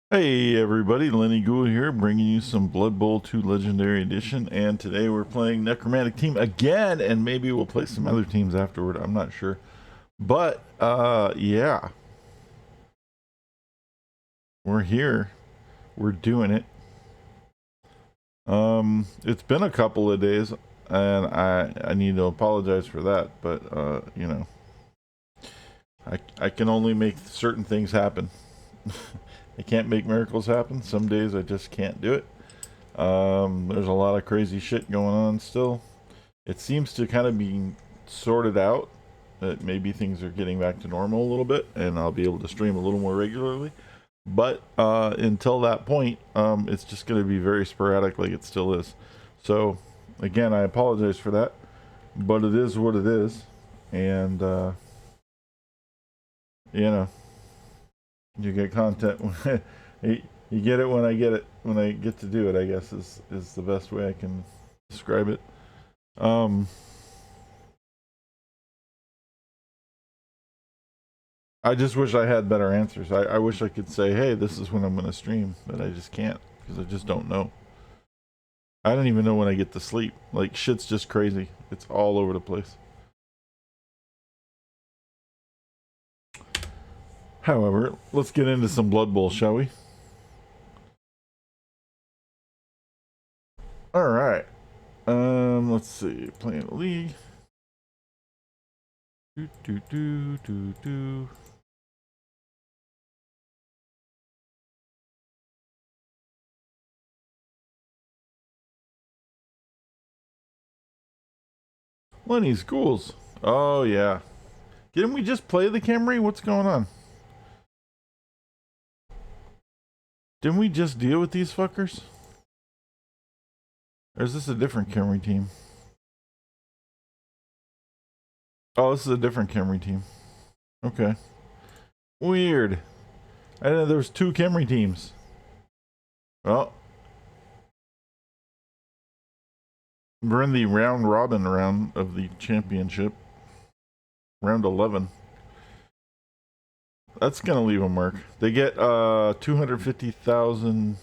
Hey everybody, Lenny Ghoul here, bringing you some Blood Bowl 2 Legendary Edition, and today we're playing Necromantic Team again, and maybe we'll play some other teams afterward, I'm not sure. But, yeah, we're here, we're doing it. It's been a couple of days, and I need to apologize for that, but, you know, I can only make certain things happen. I can't make miracles happen, some days I just can't do it. There's a lot of crazy shit going on still. It seems to kind of be sorted out. That maybe things are getting back to normal a little bit, and I'll be able to stream a little more regularly. But until that point, it's just going to be very sporadic, like it still is. So, again, I apologize for that, but it is what it is, and you know, you get content. You get it when I get it. When I get to do it, I guess is the best way I can describe it. Um, I just wish I had better answers. I wish I could say, hey, this is when I'm going to stream, but I just can't because I just don't know. I don't even know when I get to sleep. Like, shit's just crazy. It's all over the place. However, let's get into some Blood Bowl, shall we? All right. Let's see. Playing a league. Do do do do do. Lenny's Ghouls. Oh yeah. Didn't we just play the Camry? What's going on? Didn't we just deal with these fuckers? Or is this a different Camry team? Oh, this is a different Camry team. Okay. Weird. I didn't know there was two Camry teams. Well, we're in the round robin round of the championship. Round 11. That's gonna leave a mark. They get 250,000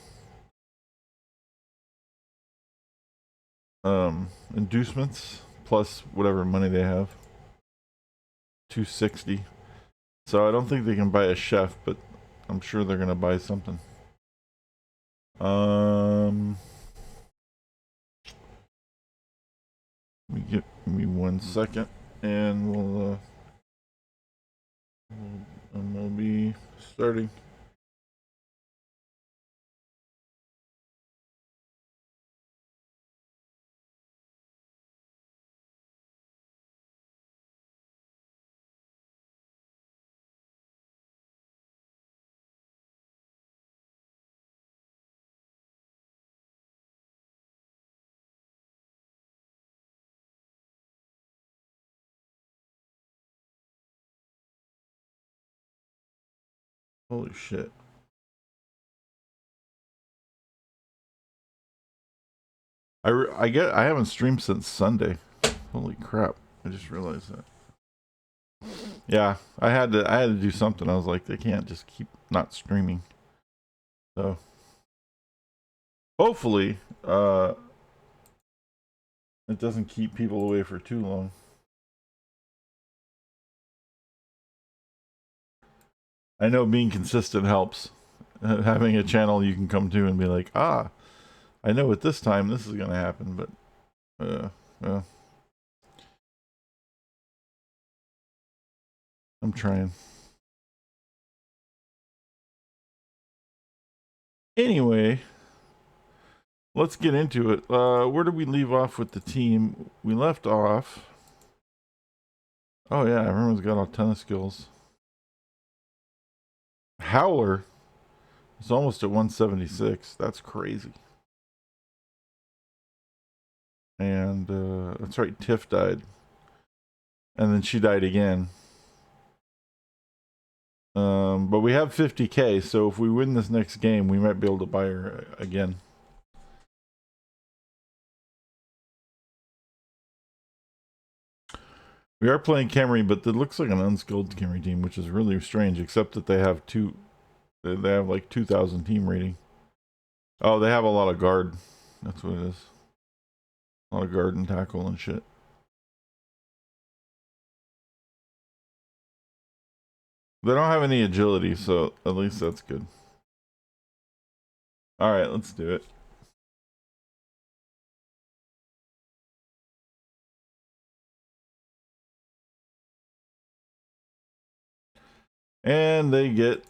inducements plus whatever money they have. 260. So I don't think they can buy a chef, but I'm sure they're gonna buy something. Give me 1 second, and we'll be starting. Holy shit. I haven't streamed since Sunday. Holy crap. I just realized that. Yeah, I had to do something. I was like, they can't just keep not streaming. So hopefully, it doesn't keep people away for too long. I know being consistent helps. Having a channel you can come to and be like, ah, I know at this time this is gonna happen, but well, I'm trying. Anyway, let's get into it. Where did we leave off with the team? We left off. Oh yeah, everyone's got a ton of skills. Howler is almost at 176. That's crazy. And that's right, Tiff died. And then she died again. But we have 50k, so if we win this next game, we might be able to buy her again. We are playing Camry, but it looks like an unskilled Camry team, which is really strange, except that they have two They have like 2,000 team rating. Oh, they have a lot of guard. That's what it is. A lot of guard and tackle and shit. They don't have any agility, so at least that's good. Alright, let's do it. And they get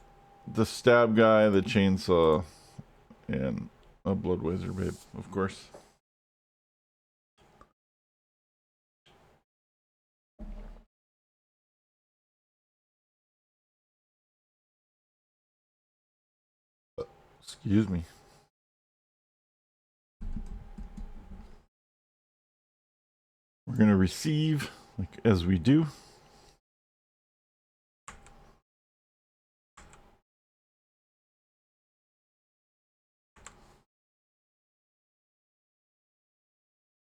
the stab guy, the chainsaw, and a blood wizard babe, of course. Excuse me. We're gonna receive, like as we do.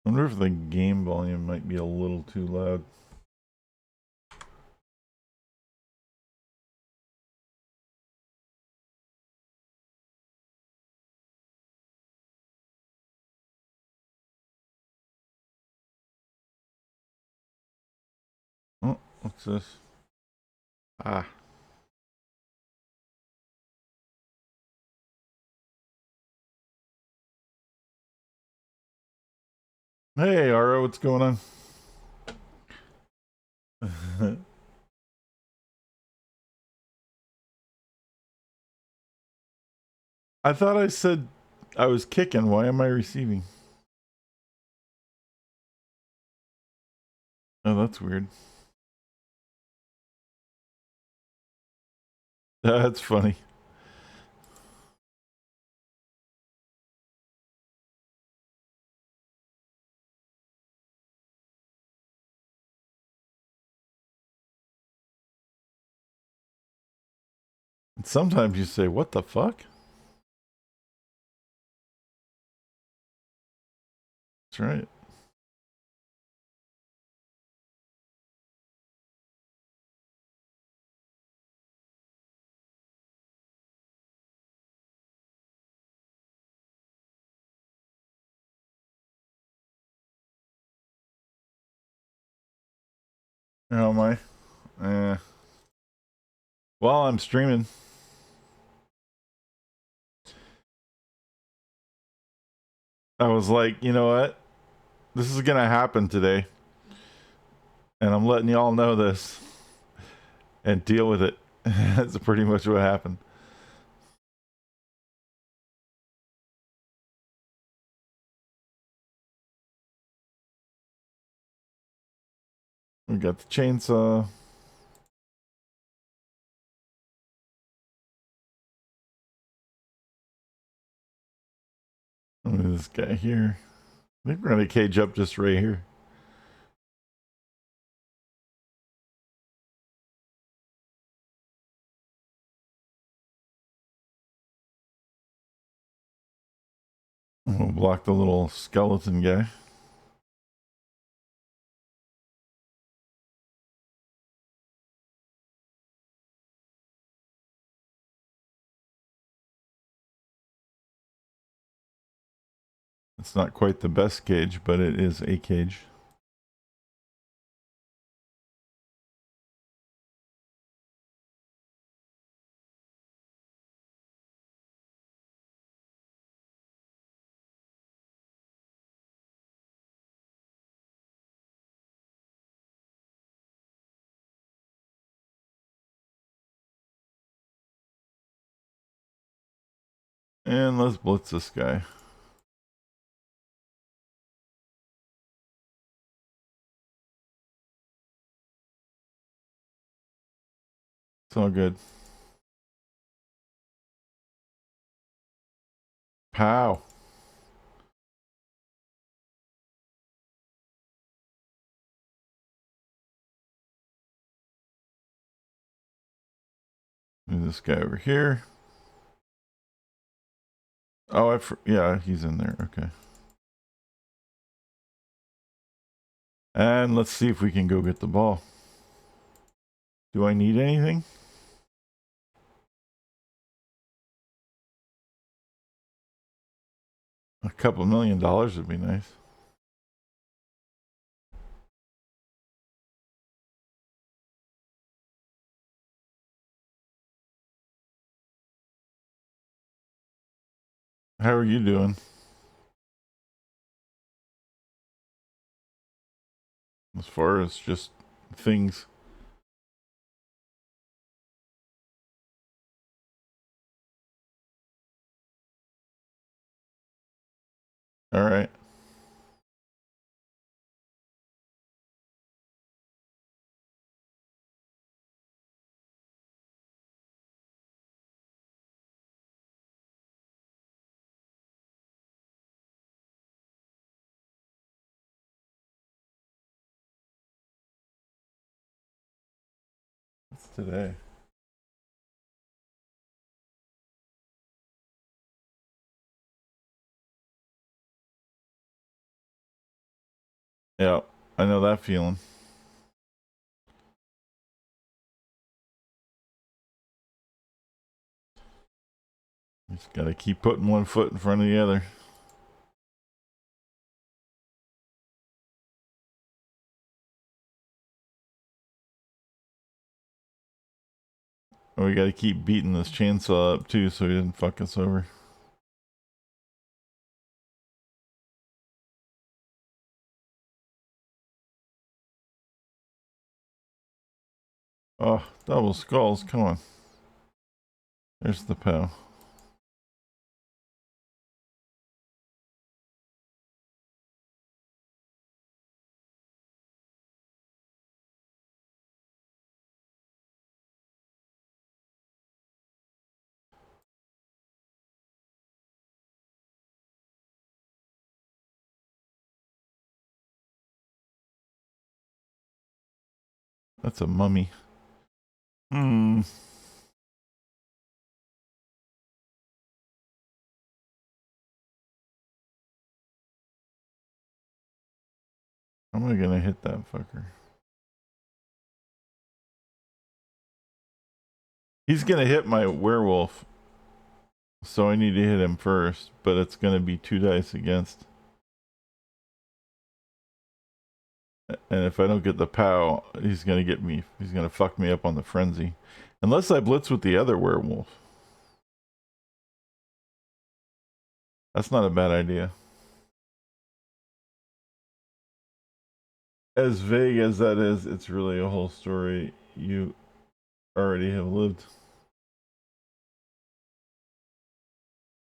I wonder if the game volume might be a little too loud. Oh, what's this? Ah. Hey, Aro, what's going on? I thought I said I was kicking. Why am I receiving? Oh, that's weird. That's funny. And sometimes you say, what the fuck? That's right. How am I? Well, I'm streaming. I was like, you know what? This is gonna happen today. And I'm letting y'all know this. And deal with it. That's pretty much what happened. We got the chainsaw. Look at this guy here. I think we're gonna cage up just right here. We'll block the little skeleton guy. It's not quite the best cage, but it is a cage. And let's blitz this guy. It's all good. Pow. Move this guy over here. Oh, yeah, he's in there. Okay. And let's see if we can go get the ball. Do I need anything? A couple $1 million would be nice. How are you doing? As far as just things. All right. What's today? Yeah, I know that feeling. Just gotta keep putting one foot in front of the other. And we gotta keep beating this chainsaw up too so he doesn't fuck us over. Oh, double skulls, come on. There's the POW. That's a mummy. Hmm. How am I gonna hit that fucker? He's gonna hit my werewolf. So I need to hit him first, but it's gonna be 2 dice against. And if I don't get the POW, he's gonna get me. He's gonna fuck me up on the frenzy. Unless I blitz with the other werewolf. That's not a bad idea. As vague as that is, it's really a whole story you already have lived.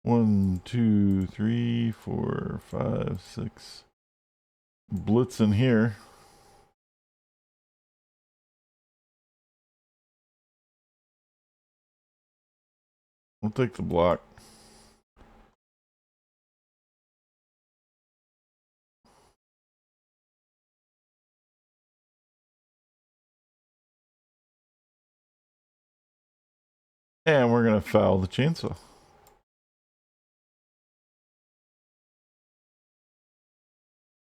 1, 2, 3, 4, 5, 6. Blitz in here. We'll take the block. And we're gonna foul the chainsaw.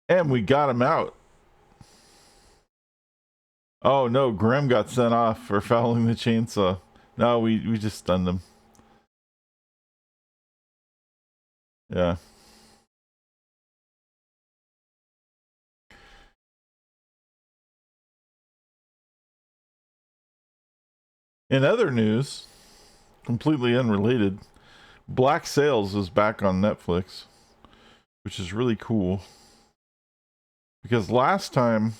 And we got him out. Oh no, Grim got sent off for fouling the chainsaw. No, we just stunned him. Yeah. In other news, completely unrelated, Black Sails is back on Netflix, which is really cool. Because last time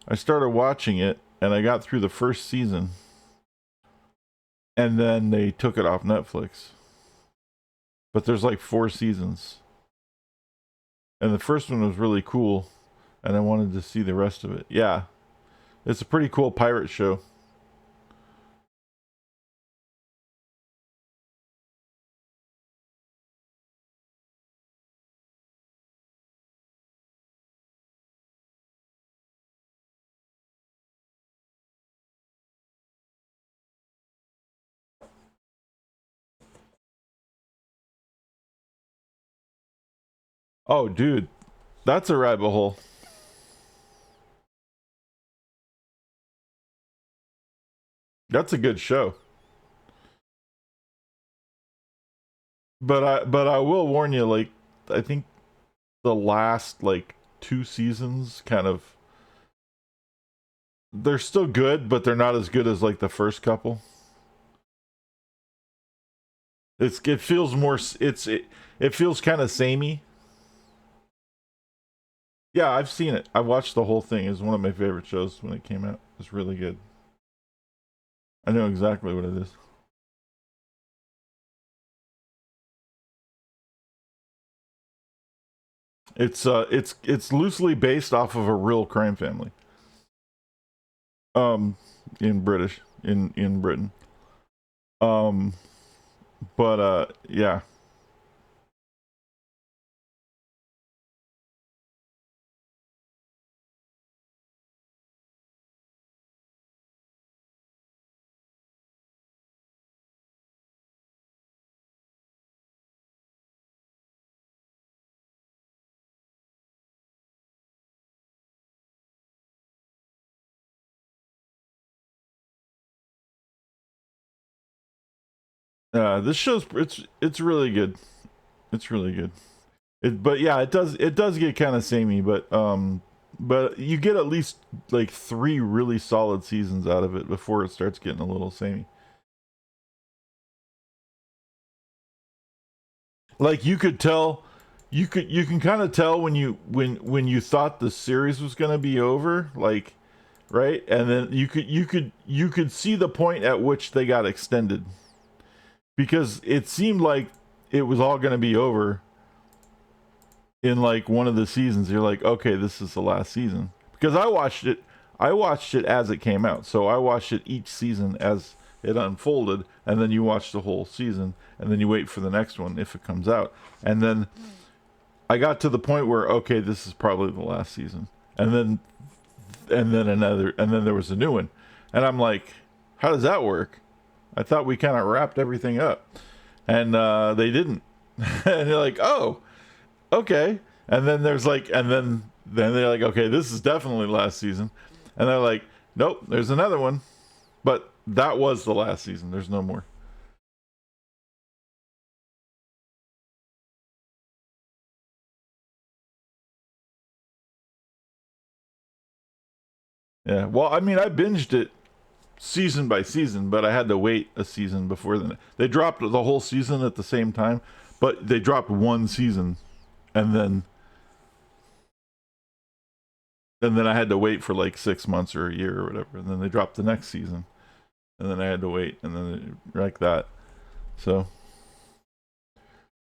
I started watching it and I got through the first season and then they took it off Netflix. But there's like 4 seasons. And the first one was really cool and I wanted to see the rest of it. Yeah. It's a pretty cool pirate show. Oh, dude. That's a rabbit hole. That's a good show. but I will warn you, like, I think the last like 2 seasons kind of, they're still good, but they're not as good as like the first couple. It feels more it feels kind of samey. Yeah, I've seen it. I watched the whole thing. It's one of my favorite shows when it came out. It's really good. I know exactly what it is. It's loosely based off of a real crime family. Um, in British in Britain. Um, but yeah. This show's it's really good. It's really good. But yeah, it does get kind of samey, but you get at least like 3 really solid seasons out of it before it starts getting a little samey. Like you could tell, you can kind of tell when you thought the series was going to be over, like, right, and then you could see the point at which they got extended, because it seemed like it was all going to be over in like one of the seasons. You're like, okay, this is the last season, because I watched it as it came out, so I watched it each season as it unfolded, and then you watch the whole season, and then you wait for the next one if it comes out, and then I got to the point where, okay, this is probably the last season, and then another, and then there was a new one, and I'm like, how does that work? I thought we kind of wrapped everything up, and they didn't. And you're like, oh, okay. And then there's like, and then they're like, okay, this is definitely last season, and they're like, nope, there's another one, but that was the last season. There's no more. Yeah. Well, I mean, I binged it season by season, but I had to wait a season before then. They dropped the whole season at the same time, but they dropped one season, and then I had to wait for like 6 months or a year or whatever, and then they dropped the next season, and then I had to wait, and then like that. So,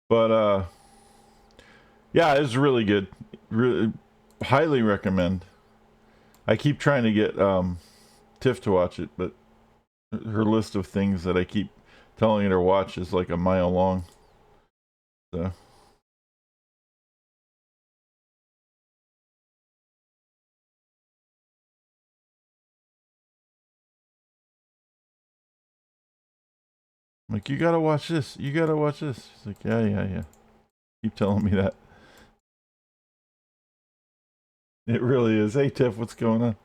but yeah, it's really good. Really, highly recommend. I keep trying to get Tiff to watch it, but her list of things that I keep telling her to watch is like a mile long. So. I'm like, you gotta watch this. You gotta watch this. She's like, yeah, yeah, yeah. Keep telling me that. It really is. Hey, Tiff, what's going on?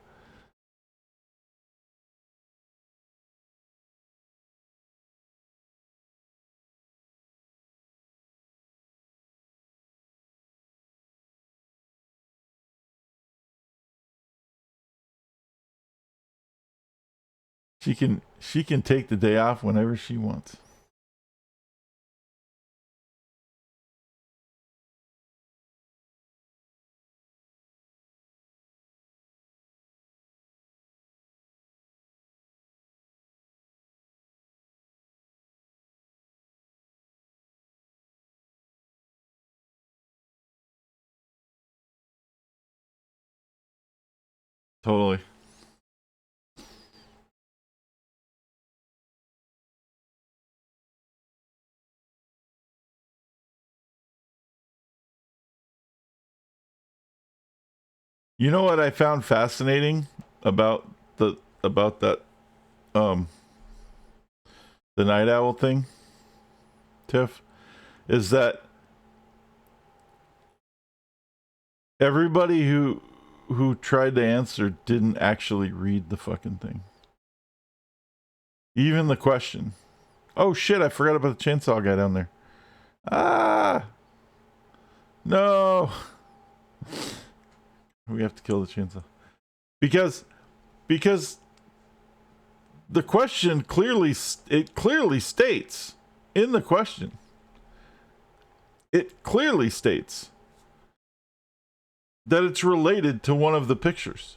She can take the day off whenever she wants. Totally. You know what I found fascinating about about that um the night owl thing, Tiff, is that everybody who tried to answer didn't actually read the fucking thing. Even the question. Oh shit, I forgot about the chainsaw guy down there. Ah! No! We have to kill the chainsaw. Because the question clearly states in the question. It clearly states that it's related to one of the pictures.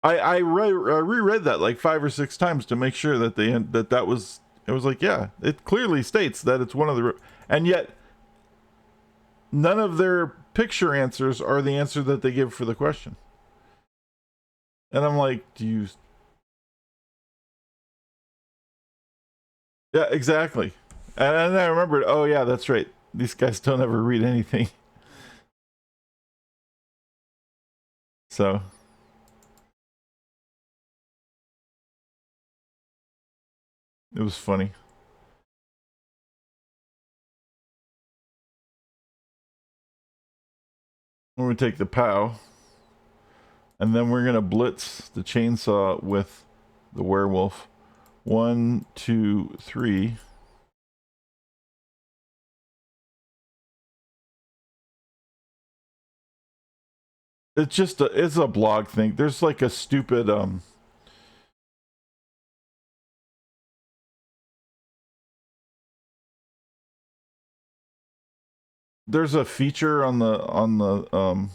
I reread that like 5 or 6 times to make sure that that was, it was like, yeah, it clearly states that it's one of the, and yet none of their picture answers are the answer that they give for the question. And I'm like, yeah, exactly. And I remembered, oh yeah, that's right. These guys don't ever read anything. So it was funny. We're gonna take the POW, and then we're gonna blitz the chainsaw with the werewolf. 1, 2, 3. It's a blog thing. There's like a stupid there's a feature on the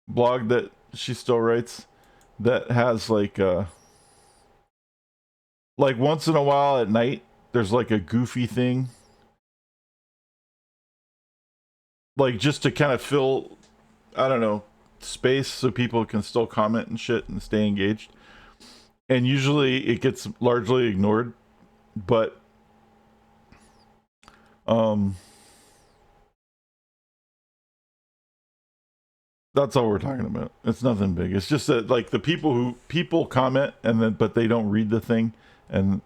blog that she still writes that has like once in a while at night there's like a goofy thing, like just to kind of fill, I don't know, space so people can still comment and shit and stay engaged. And usually it gets largely ignored, but that's all we're talking about. It's nothing big. It's just that like the people comment and then but they don't read the thing, and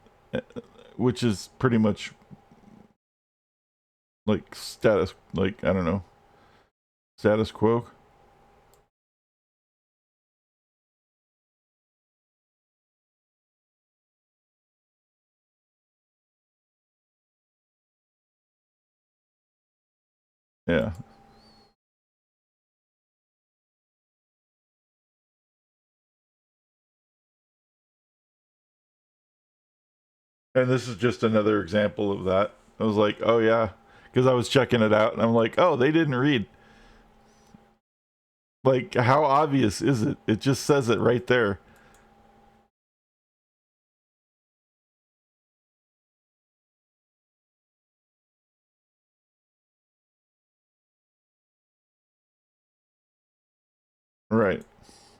which is pretty much like status, like I don't know, status quo. Yeah. And this is just another example of that. I was like, oh yeah, because I was checking it out and I'm like, oh, they didn't read. Like, how obvious is it? It just says it right there. Right.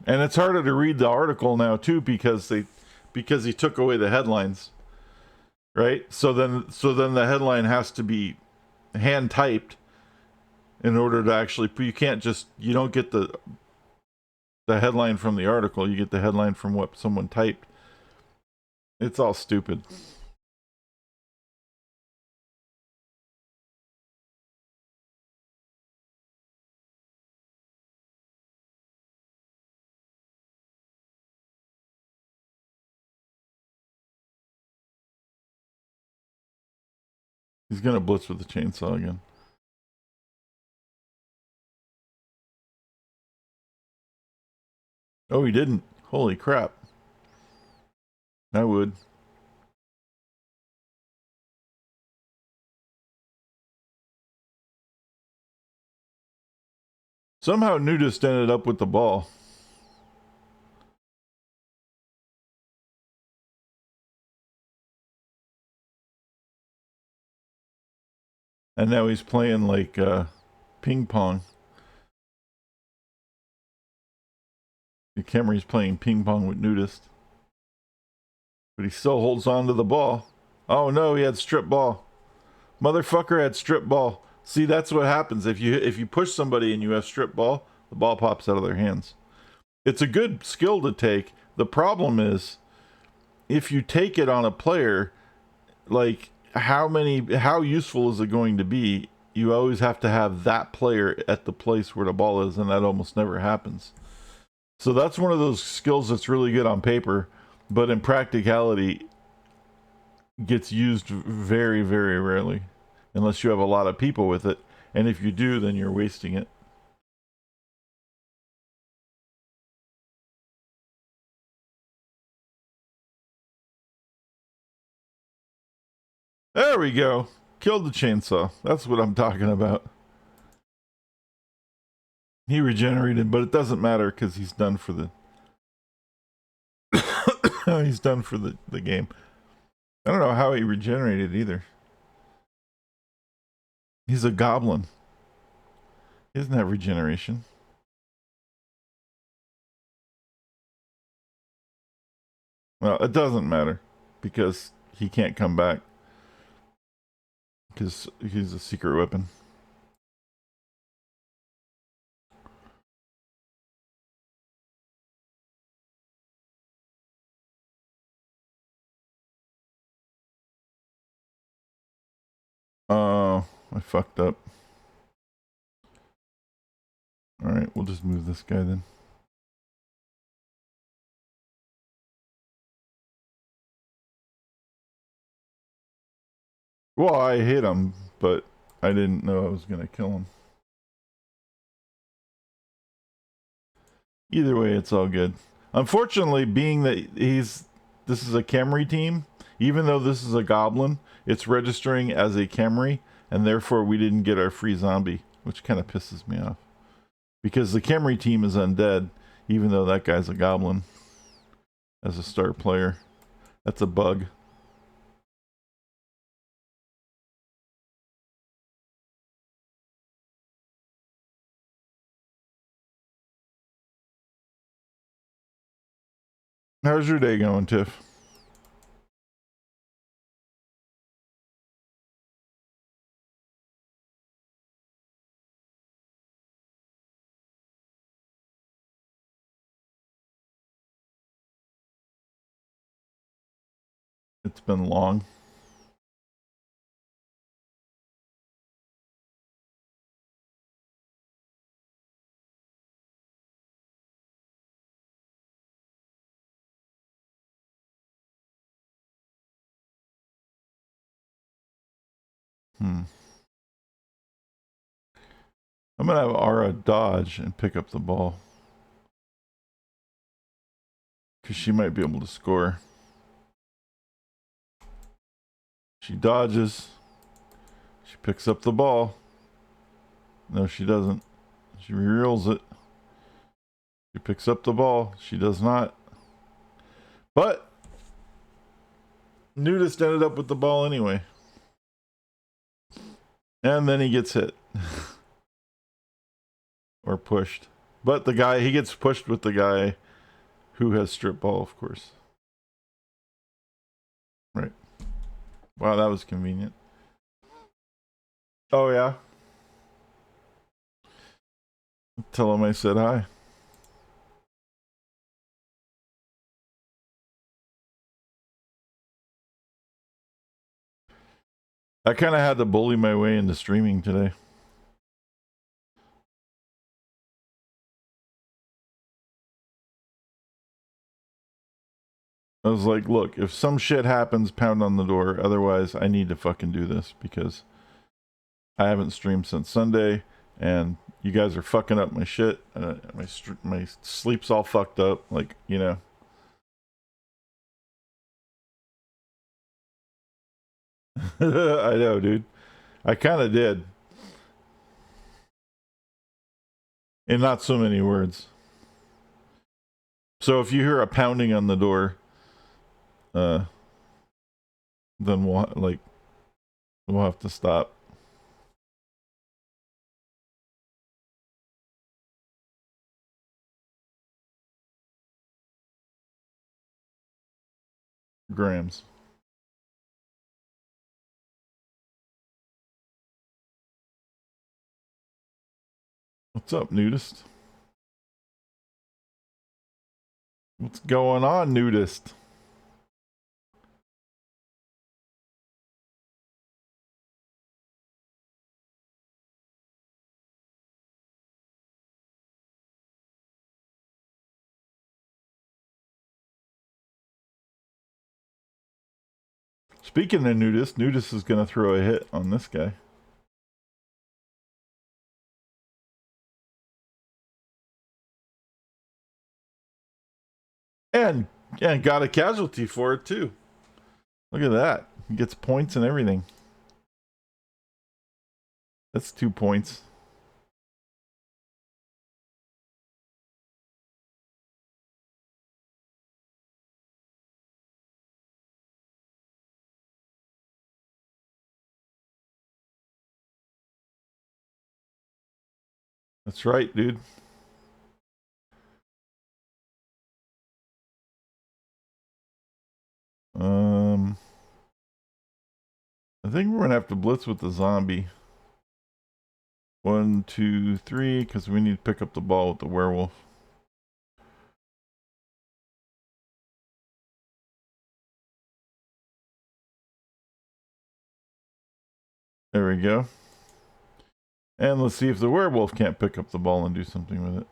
And it's harder to read the article now too because he took away the headlines. Right? So then the headline has to be hand typed in order to actually, you don't get the headline from the article, you get the headline from what someone typed. It's all stupid. He's gonna blitz with the chainsaw again. Oh, he didn't. Holy crap. I would. Somehow Nudist ended up with the ball. And now he's playing like ping pong. Camry's playing ping pong with Nudist. But he still holds on to the ball. Oh no, he had strip ball. Motherfucker had strip ball. See, that's what happens if you push somebody and you have strip ball, the ball pops out of their hands. It's a good skill to take. The problem is if you take it on a player, like how useful is it going to be? You always have to have that player at the place where the ball is, and that almost never happens. So that's one of those skills that's really good on paper, but in practicality, gets used very, very rarely, unless you have a lot of people with it. And if you do, then you're wasting it. There we go. Killed the chainsaw. That's what I'm talking about. He regenerated, but it doesn't matter because he's done for the he's done for the game. I don't know how he regenerated either. He's a goblin. He doesn't have regeneration. Well, it doesn't matter because he can't come back because he's a secret weapon. Oh, I fucked up. Alright, we'll just move this guy then. Well, I hit him, but I didn't know I was gonna kill him. Either way, it's all good. Unfortunately, being that this is a Camry team, even though this is a goblin, it's registering as a Camry, and therefore we didn't get our free zombie, which kind of pisses me off. Because the Camry team is undead, even though that guy's a goblin as a star player. That's a bug. How's your day going, Tiff? It's been long. I'm gonna have Ara dodge and pick up the ball. Because she might be able to score. She dodges. She picks up the ball. No, she doesn't. She reels it. She picks up the ball. She does not. But Nudist ended up with the ball anyway. And then he gets hit. Or pushed. But the guy, he gets pushed with the guy who has strip ball, of course. Right. Wow, that was convenient. Oh, yeah? Tell him I said hi. I kind of had to bully my way into streaming today. I was like, look, if some shit happens, pound on the door. Otherwise, I need to fucking do this because I haven't streamed since Sunday, and you guys are fucking up my shit. My sleep's all fucked up. Like, you know. I know, dude. I kind of did. In not so many words. So if you hear a pounding on the door, then we'll have to stop. Grams. What's up, nudist? What's going on, nudist? Speaking of Nudist, Nudist is going to throw a hit on this guy. And got a casualty for it too. Look at that. He gets points and everything. That's 2 points. That's right, dude. I think we're gonna have to blitz with the zombie. 1, 2, 3, because we need to pick up the ball with the werewolf. There we go. And let's see if the werewolf can't pick up the ball and do something with it.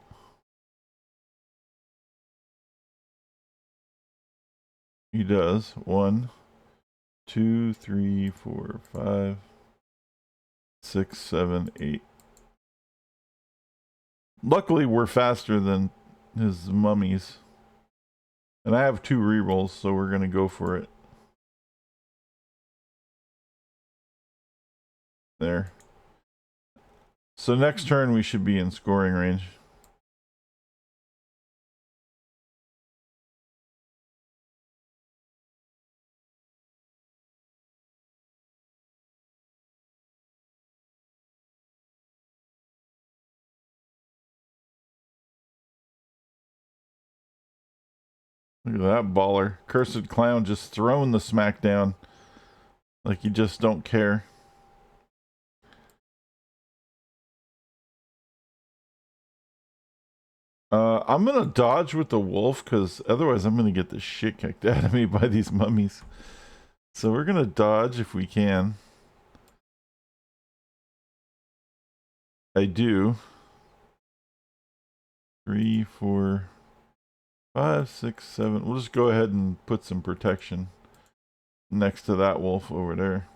He does. 1, 2, 3, 4, 5, 6, 7, 8. Luckily, we're faster than his mummies. And I have 2 rerolls, so we're going to go for it. There. So next turn, we should be in scoring range. Look at that baller. Cursed Clown just throwing the smack down. Like you just don't care. I'm gonna dodge with the wolf because otherwise I'm gonna get the shit kicked out of me by these mummies. So we're gonna dodge if we can. I do. 3, 4, 5, 6, 7. We'll just go ahead and put some protection next to that wolf over there.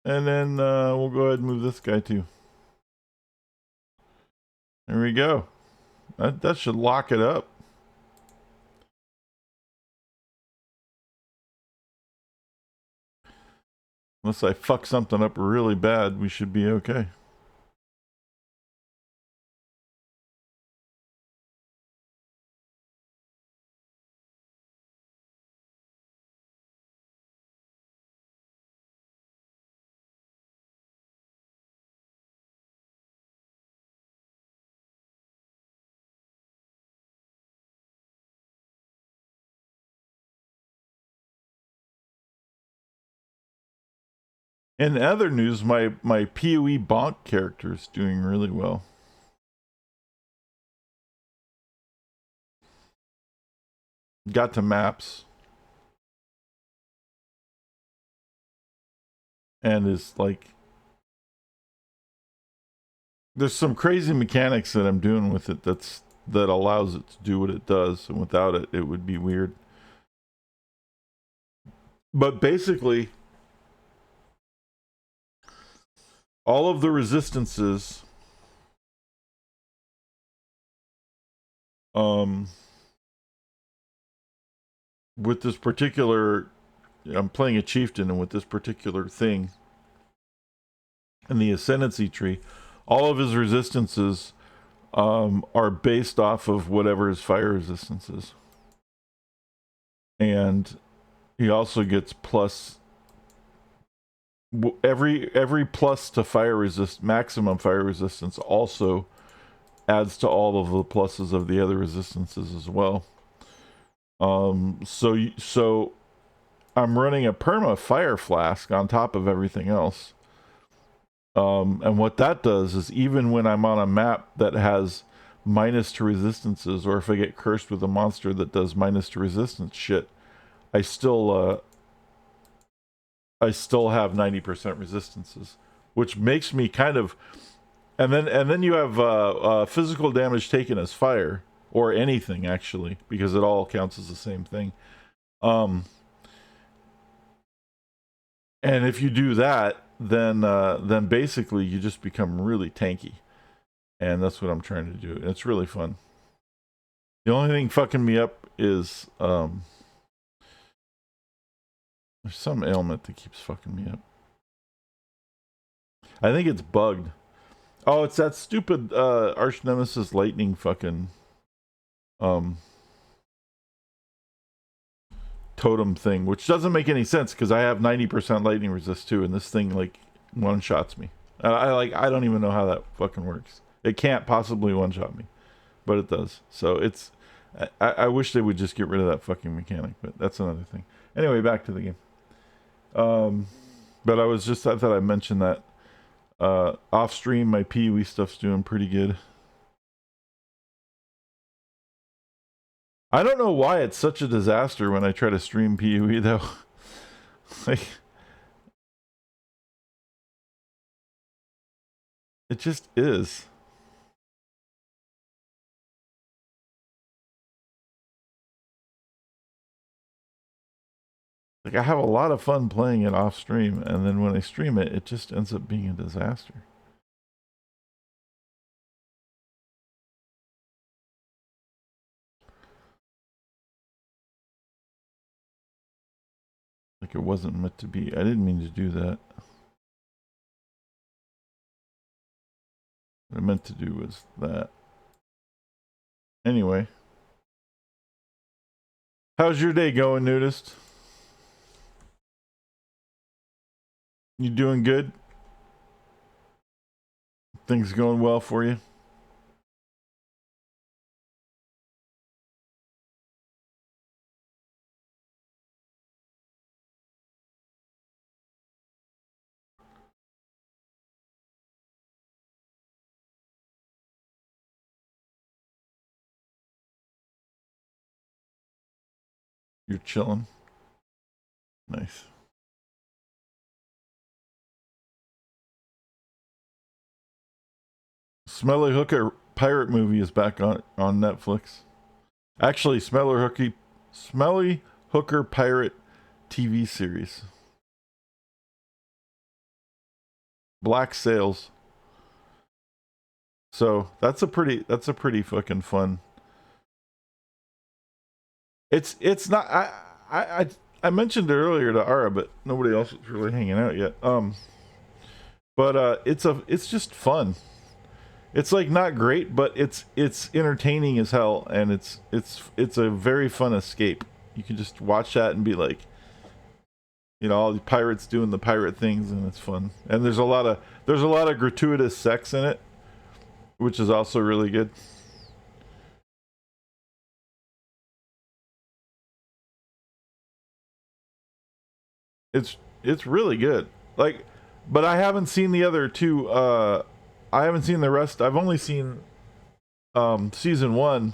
And then we'll go ahead and move this guy too. There we go. That should lock it up. Unless I fuck something up really bad, we should be okay. In other news, my PoE bonk character is doing really well. Got to maps. And is like... There's some crazy mechanics that I'm doing with it that allows it to do what it does. And without it, it would be weird. But basically... all of the resistances with this particular, I'm playing a chieftain, and with this particular thing in the ascendancy tree, all of his resistances are based off of whatever his fire resistance is. And he also gets plus every plus to fire resist, maximum fire resistance also adds to all of the pluses of the other resistances as well. So I'm running a perma fire flask on top of everything else. And what that does is even when I'm on a map that has minus to resistances, or if I get cursed with a monster that does minus to resistance shit, I still have 90% resistances, which makes me kind of, and then you have physical damage taken as fire, or anything actually, because it all counts as the same thing. Um, and if you do that, then basically you just become really tanky, and that's what I'm trying to do. And it's really fun. The only thing fucking me up is there's some ailment that keeps fucking me up. I think it's bugged. Oh, it's that stupid arch nemesis lightning fucking um totem thing, which doesn't make any sense because I have 90% lightning resist too, and this thing like one shots me. I don't even know how that fucking works. It can't possibly one shot me, but it does. So it's I wish they would just get rid of that fucking mechanic, but that's another thing. Anyway, back to the game. But I thought I'd mention that off stream my Pee-wee stuff's doing pretty good. I don't know why it's such a disaster when I try to stream Pee-wee though. Like it just is. Like I have a lot of fun playing it off stream, and then when I stream it, it just ends up being a disaster. Like it wasn't meant to be. I didn't mean to do that. What I meant to do was that. Anyway. How's your day going, nudist? You doing good? Things going well for you? You're chilling? Nice. Smelly Hooker pirate movie is back on Netflix. Actually, Smelly Hooker pirate TV series. Black Sails. So that's a pretty fucking fun. It's not I mentioned it earlier to Ara, but nobody else is really hanging out yet. But it's just fun. It's like not great, but it's entertaining as hell, and it's a very fun escape. You can just watch that and be like, you know, all the pirates doing the pirate things, and it's fun. And there's a lot of gratuitous sex in it, which is also really good. It's really good. Like, but I haven't seen the other two. I haven't seen the rest. I've only seen season 1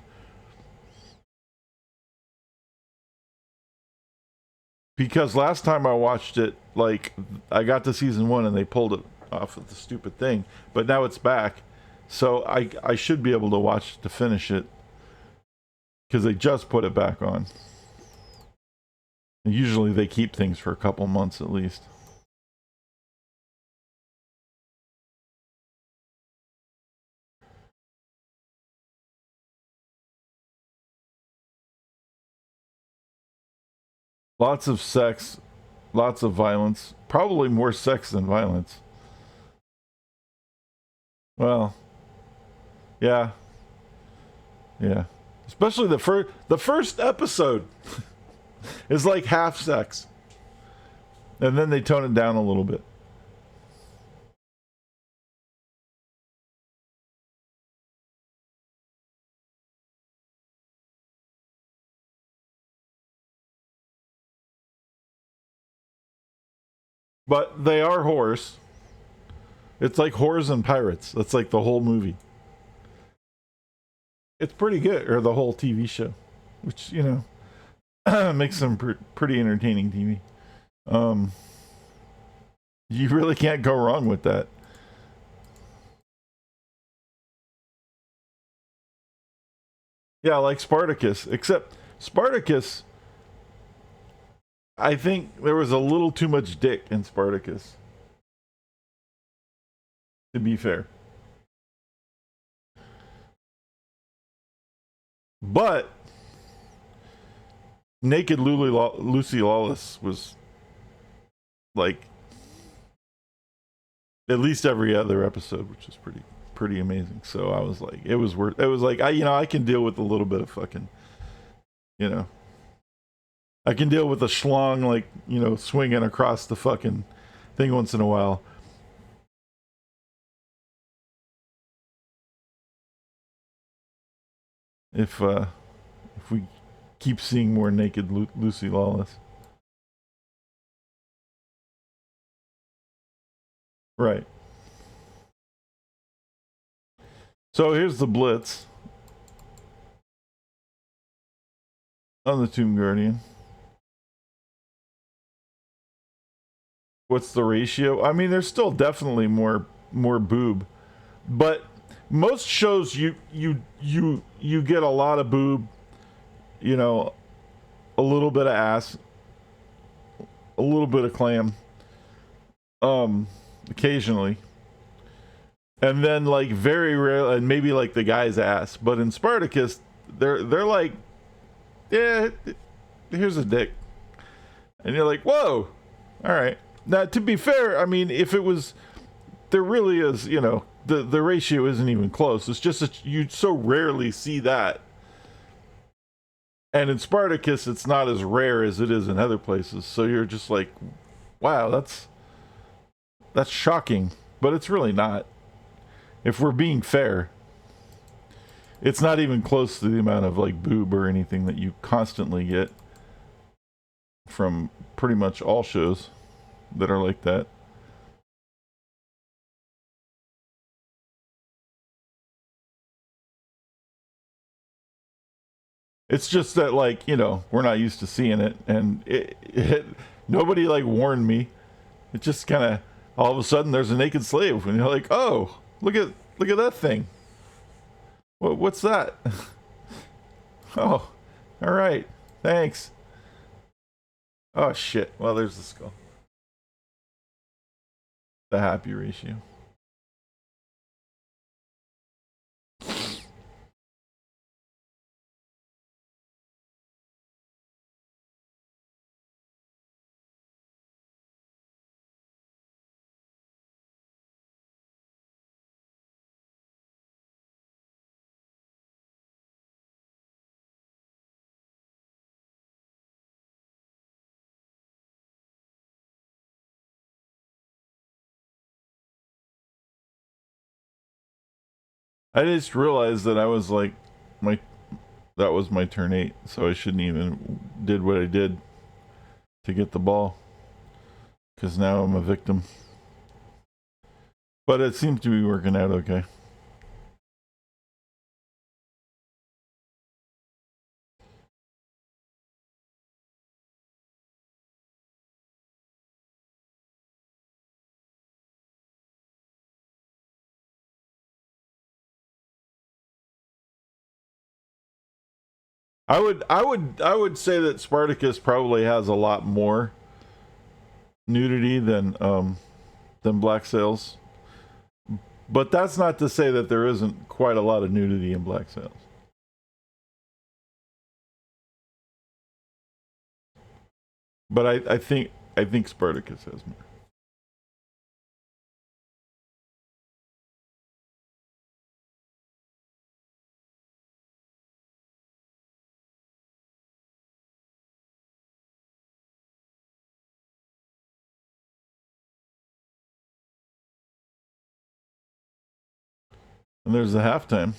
because last time I watched it, like I got to season 1 and they pulled it off of the stupid thing. But now it's back, so I should be able to watch to finish it because they just put it back on. And usually they keep things for a couple months at least. Lots of sex, lots of violence. Probably more sex than violence. Well, yeah, yeah. Especially the first episode is like half sex, and then they tone it down a little bit. But they are whores. It's like whores and pirates. That's like the whole movie. It's pretty good, or the whole TV show, which you know makes some pretty entertaining TV. Um, you really can't go wrong with that. Yeah, like Spartacus, except Spartacus I think there was a little too much dick in Spartacus, to be fair. But naked Lucy Lawless was like at least every other episode, which is pretty amazing. So I was like, it was worth. It was like I can deal with a little bit of fucking, you know, I can deal with a schlong like swinging across the fucking thing once in a while. If we keep seeing more naked Lucy Lawless, right? So here's the Blitz on the Tomb Guardian. What's the ratio? I mean, there's still definitely more boob, but most shows you get a lot of boob, a little bit of ass, a little bit of clam, occasionally, and then like very rare, and maybe like the guy's ass. But in Spartacus, they're like, yeah, here's a dick, and you're like, whoa, all right. Now, to be fair, I mean, if it was, there really is, the ratio isn't even close. It's just that you so rarely see that. And in Spartacus, it's not as rare as it is in other places. So you're just like, wow, that's shocking. But it's really not. If we're being fair, it's not even close to the amount of like boob or anything that you constantly get from pretty much all shows that are like that. It's just that like, we're not used to seeing it, and nobody like warned me. It just kind of all of a sudden there's a naked slave and you're like, "Oh, look at that thing. What's that?" Oh, all right. Thanks. Oh shit. Well, there's the skull. The happy ratio. I just realized that I was like, that was my turn 8, so I shouldn't even did what I did to get the ball, because now I'm a victim. But it seems to be working out okay. I would say that Spartacus probably has a lot more nudity than Black Sails. But that's not to say that there isn't quite a lot of nudity in Black Sails. But I think Spartacus has more. And there's the halftime.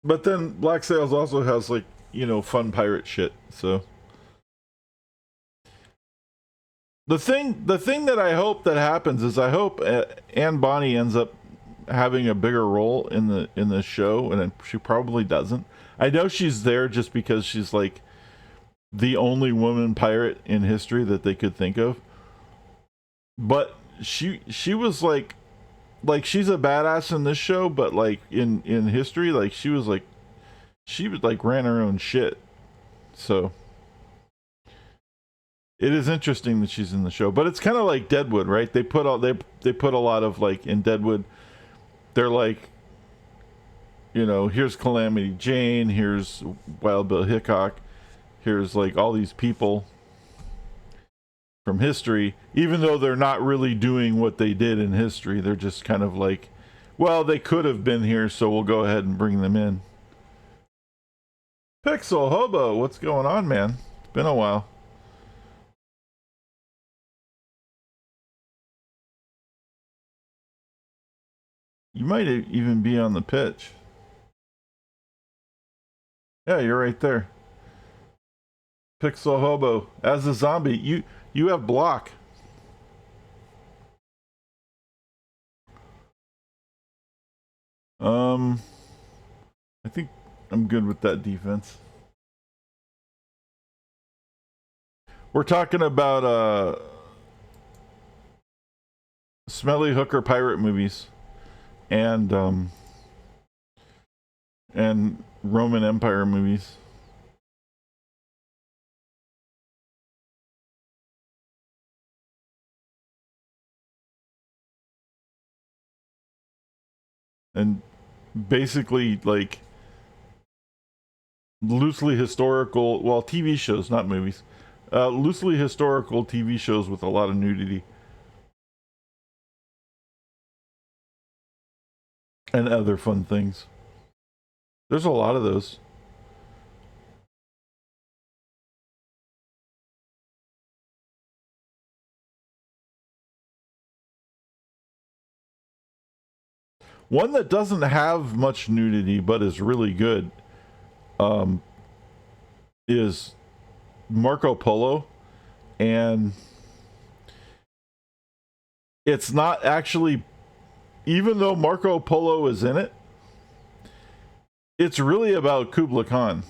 But then Black Sails also has like, fun pirate shit. So the thing that I hope that happens is I hope Anne Bonny ends up having a bigger role in the show, and she probably doesn't. I know she's there just because she's like the only woman pirate in history that they could think of. But she was like like she's a badass in this show, but like in history, like she was like ran her own shit. So it is interesting that she's in the show, but it's kind of like Deadwood, right? They put a lot of like in Deadwood. They're like, you know, here's Calamity Jane, here's Wild Bill Hickok, here's like all these people from history, even though they're not really doing what they did in history. They're just kind of like, well, they could have been here, so we'll go ahead and bring them in. Pixel Hobo, what's going on, man? It's been a while. You might even be on the pitch. Yeah, you're right there. Pixel Hobo, as a zombie, you have block. I think I'm good with that defense. We're talking about smelly hooker pirate movies and Roman Empire movies. And basically like loosely historical, well, TV shows, not movies. Loosely historical TV shows with a lot of nudity. And other fun things. There's a lot of those. One that doesn't have much nudity but is really good is Marco Polo, and it's not actually, even though Marco Polo is in it, it's really about Kublai Khan.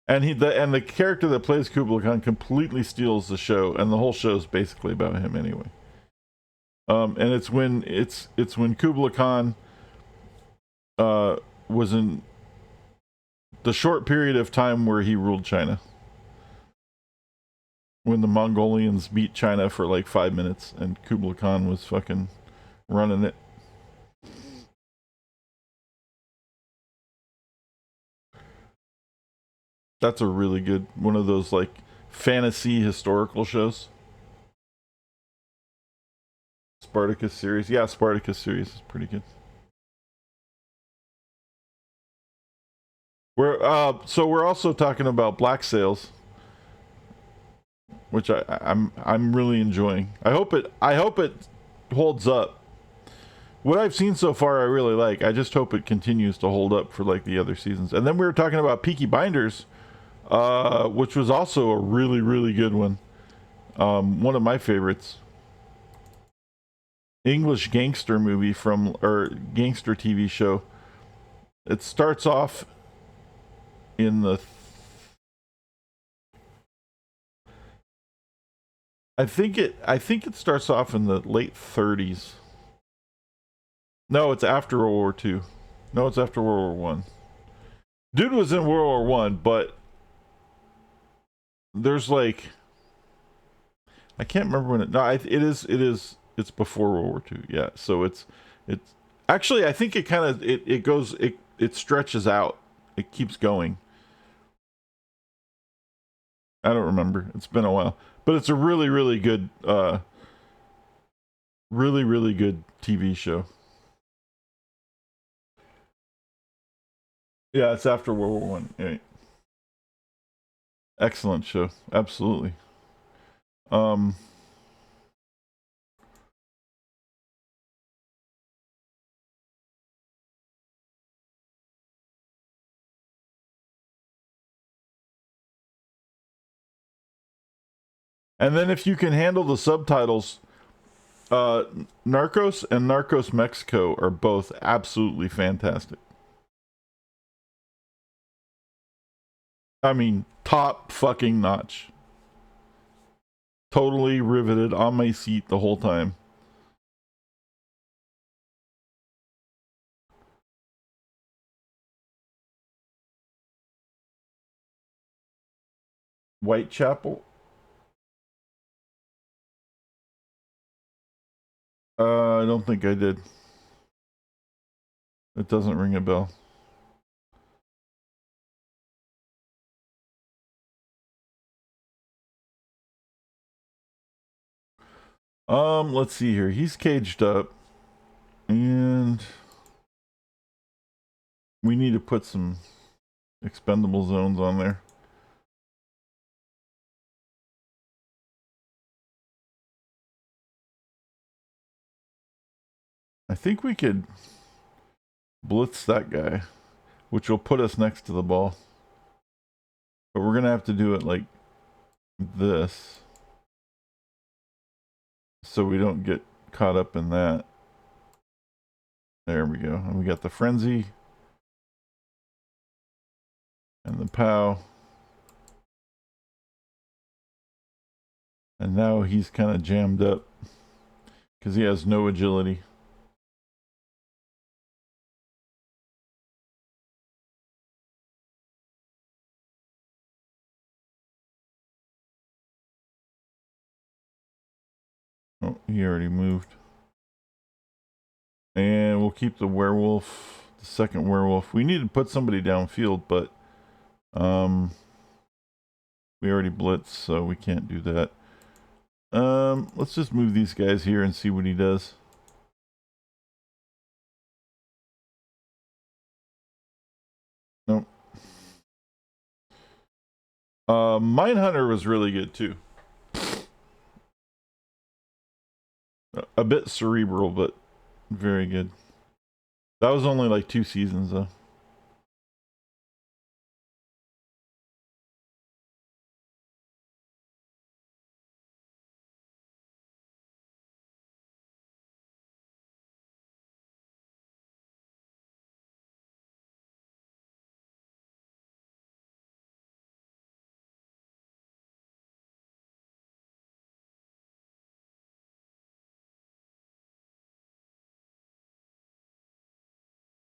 And the character that plays Kublai Khan completely steals the show, and the whole show is basically about him anyway. And it's when Kublai Khan was in the short period of time where he ruled China, when the Mongolians beat China for like 5 minutes and Kublai Khan was fucking running it. That's a really good one of those like fantasy historical shows. Spartacus series. Yeah, Spartacus series is pretty good. We're also talking about Black Sails, which I'm really enjoying. I hope it holds up. What I've seen so far I really like. I just hope it continues to hold up for like the other seasons. And then we were talking about Peaky Blinders, which was also a really, really good one. One of my favorites. English gangster movie or gangster TV show. It starts off in the I think it starts off in the late 30s. No, it's after World War II. No, it's after World War One. Dude was in World War One, but there's like, I can't remember when it. No, it is. It's before World War Two. Yeah, so it's actually, I think it kind of it goes, it stretches out. It keeps going. I don't remember. It's been a while, but it's a really, really good, really, really good TV show. Yeah, it's after World War One. Yeah. Excellent show, absolutely. Um, and then if you can handle the subtitles, Narcos and Narcos Mexico are both absolutely fantastic. I mean, top fucking notch. Totally riveted on my seat the whole time. Whitechapel. I don't think I did. It doesn't ring a bell. Let's see here. He's caged up. And we need to put some expendable zones on there. I think we could blitz that guy, which will put us next to the ball. But we're going to have to do it like this, so we don't get caught up in that. There we go. And we got the frenzy and the pow. And now he's kind of jammed up because he has no agility. Oh, he already moved. And we'll keep the werewolf, the second werewolf. We need to put somebody downfield, but we already blitzed, so we can't do that. Let's just move these guys here and see what he does. Nope. Mindhunter was really good too. A bit cerebral, but very good. That was only like 2 seasons though.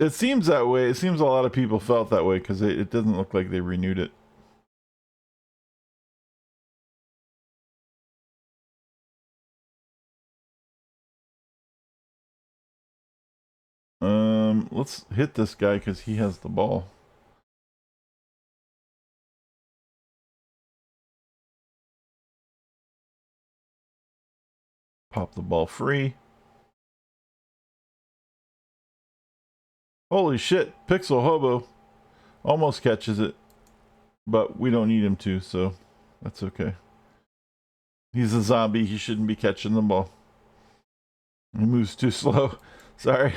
It seems that way. It seems a lot of people felt that way because it doesn't look like they renewed it. Let's hit this guy because he has the ball. Pop the ball free. Holy shit, Pixel Hobo almost catches it, but we don't need him to, so that's okay. He's a zombie, he shouldn't be catching the ball. He moves too slow. Sorry.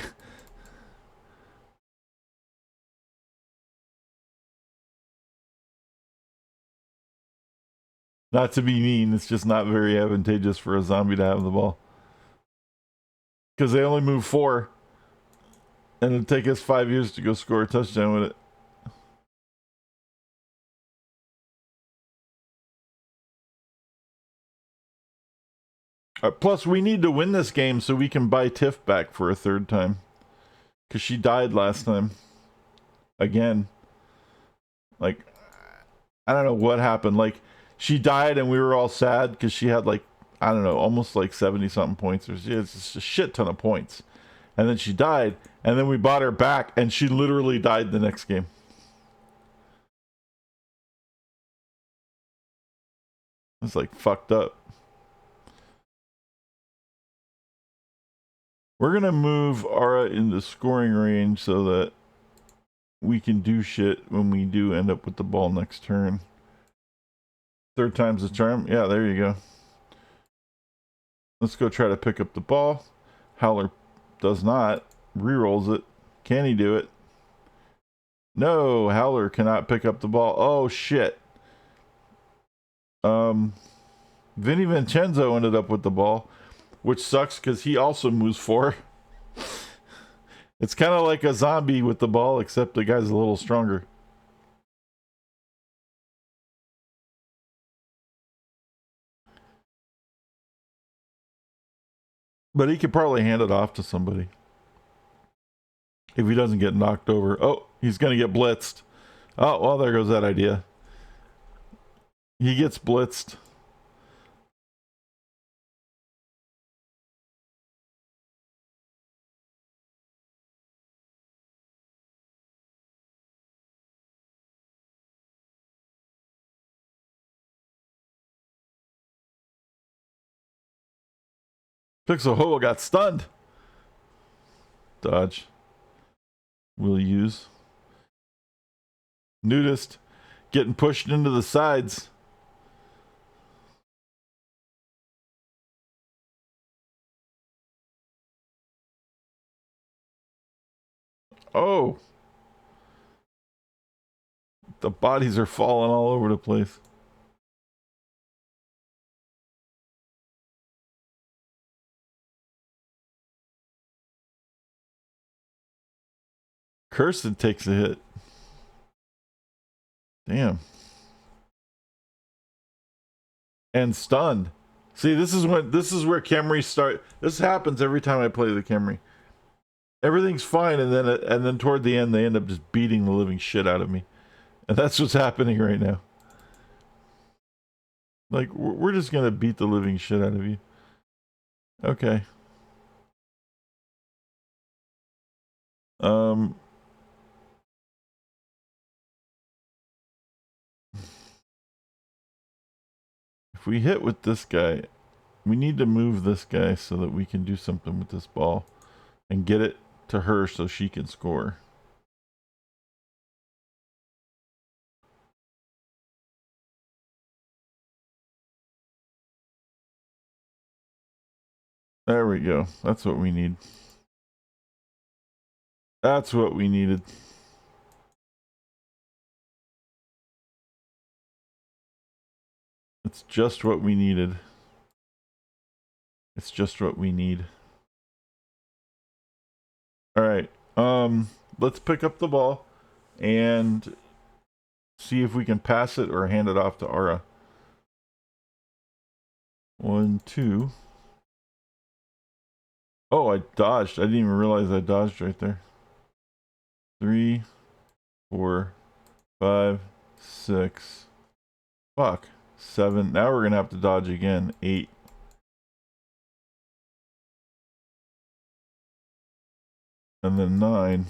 Not to be mean, it's just not very advantageous for a zombie to have the ball. Because they only move 4. And it'll take us 5 years to go score a touchdown with it. Plus, we need to win this game so we can buy Tiff back for a 3rd time. Because she died last time. Again. Like, I don't know what happened. Like, she died and we were all sad because she had like, I don't know, almost like 70-something points. It's just a shit ton of points. And then she died, and then we bought her back, and she literally died the next game. It's like fucked up. We're gonna move Ara into scoring range so that we can do shit when we do end up with the ball next turn. 3rd time's the charm. Yeah, there you go. Let's go try to pick up the ball. Howler does not. Rerolls it. Can he do it? No, Howler cannot pick up the ball. Oh shit. Vinny Vincenzo ended up with the ball, which sucks because he also moves 4. It's kind of like a zombie with the ball, except the guy's a little stronger. But he could probably hand it off to somebody. If he doesn't get knocked over. Oh, he's going to get blitzed. Oh, well, there goes that idea. He gets blitzed. Pixel Ho got stunned. Dodge. Will use. Nudist getting pushed into the sides. Oh. The bodies are falling all over the place. Kirsten takes a hit. Damn. And stunned. See, this is where Camry start. This happens every time I play the Camry. Everything's fine, and then toward the end they end up just beating the living shit out of me, and that's what's happening right now. Like, we're just gonna beat the living shit out of you. Okay. If we hit with this guy, we need to move this guy so that we can do something with this ball and get it to her so she can score. There we go. That's what we need. That's what we needed. It's just what we needed. It's just what we need. All right. Let's pick up the ball and see if we can pass it or hand it off to Ara. 1, 2. Oh, I dodged. I didn't even realize I dodged right there. 3, 4, 5, 6. Fuck. 7. Now we're gonna have to dodge again. 8. And then 9.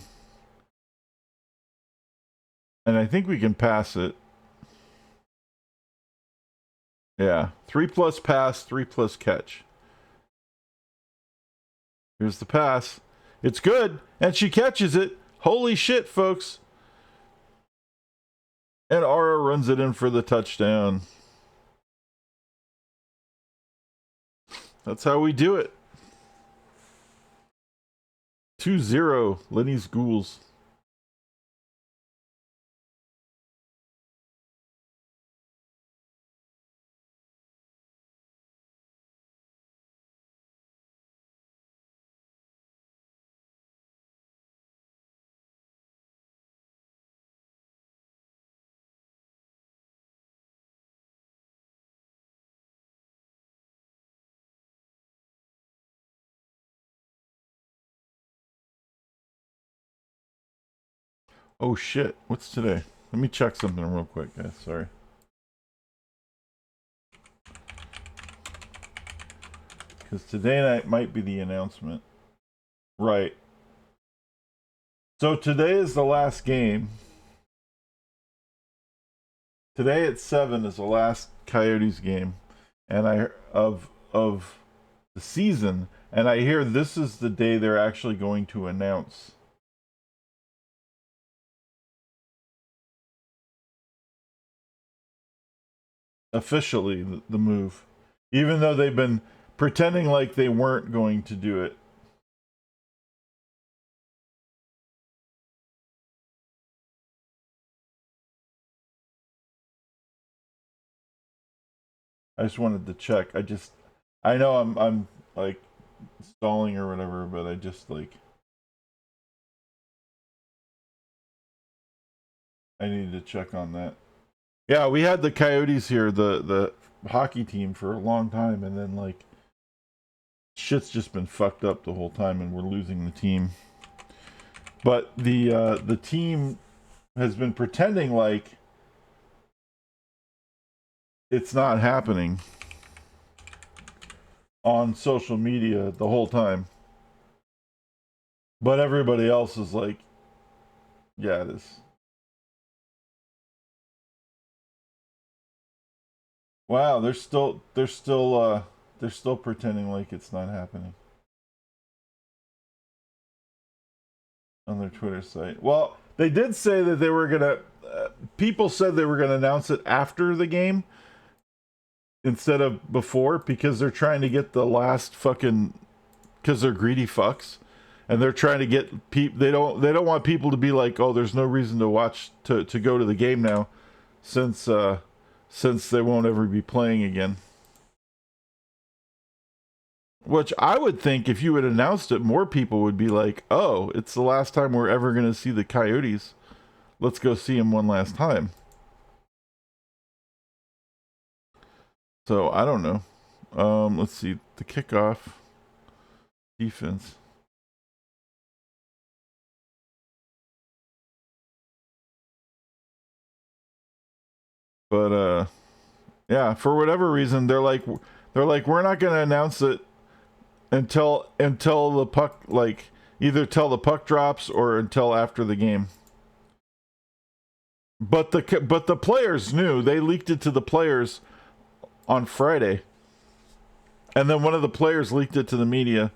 And I think we can pass it. Yeah. 3 plus pass, 3 plus catch. Here's the pass. It's good. And she catches it. Holy shit, folks. And Ara runs it in for the touchdown. That's how we do it. 2-0. Lenny's Ghouls. Oh shit, what's today? Let me check something real quick, guys. Sorry. Because today night might be the announcement. Right. So today is the last game. Today at 7 is the last Coyotes game. And of the season. And I hear this is the day they're actually going to announce officially the move, even though they've been pretending like they weren't going to do it. I just wanted to check. I know I'm like stalling or whatever, but I just like I needed to check on that. Yeah, we had the Coyotes here, the hockey team, for a long time, and then like shit's just been fucked up the whole time, and we're losing the team. But the team has been pretending like it's not happening on social media the whole time. But everybody else is like, yeah, it is. Wow, they're still pretending like it's not happening on their Twitter site. Well, they did say that they were gonna. People said they were gonna announce it after the game instead of before because they're trying to get the last fucking. Because they're greedy fucks, and they're trying to get people. They don't want people to be like, oh, there's no reason to watch to go to the game now, since they won't ever be playing again. Which I would think if you had announced it, more people would be like, oh, it's the last time we're ever going to see the Coyotes. Let's go see them one last time. So, I don't know. Let's see. The kickoff. Defense. But, yeah, for whatever reason, they're like, we're not going to announce it until the puck, like, either till the puck drops or until after the game. But the players knew. They leaked it to the players on Friday, and then one of the players leaked it to the media,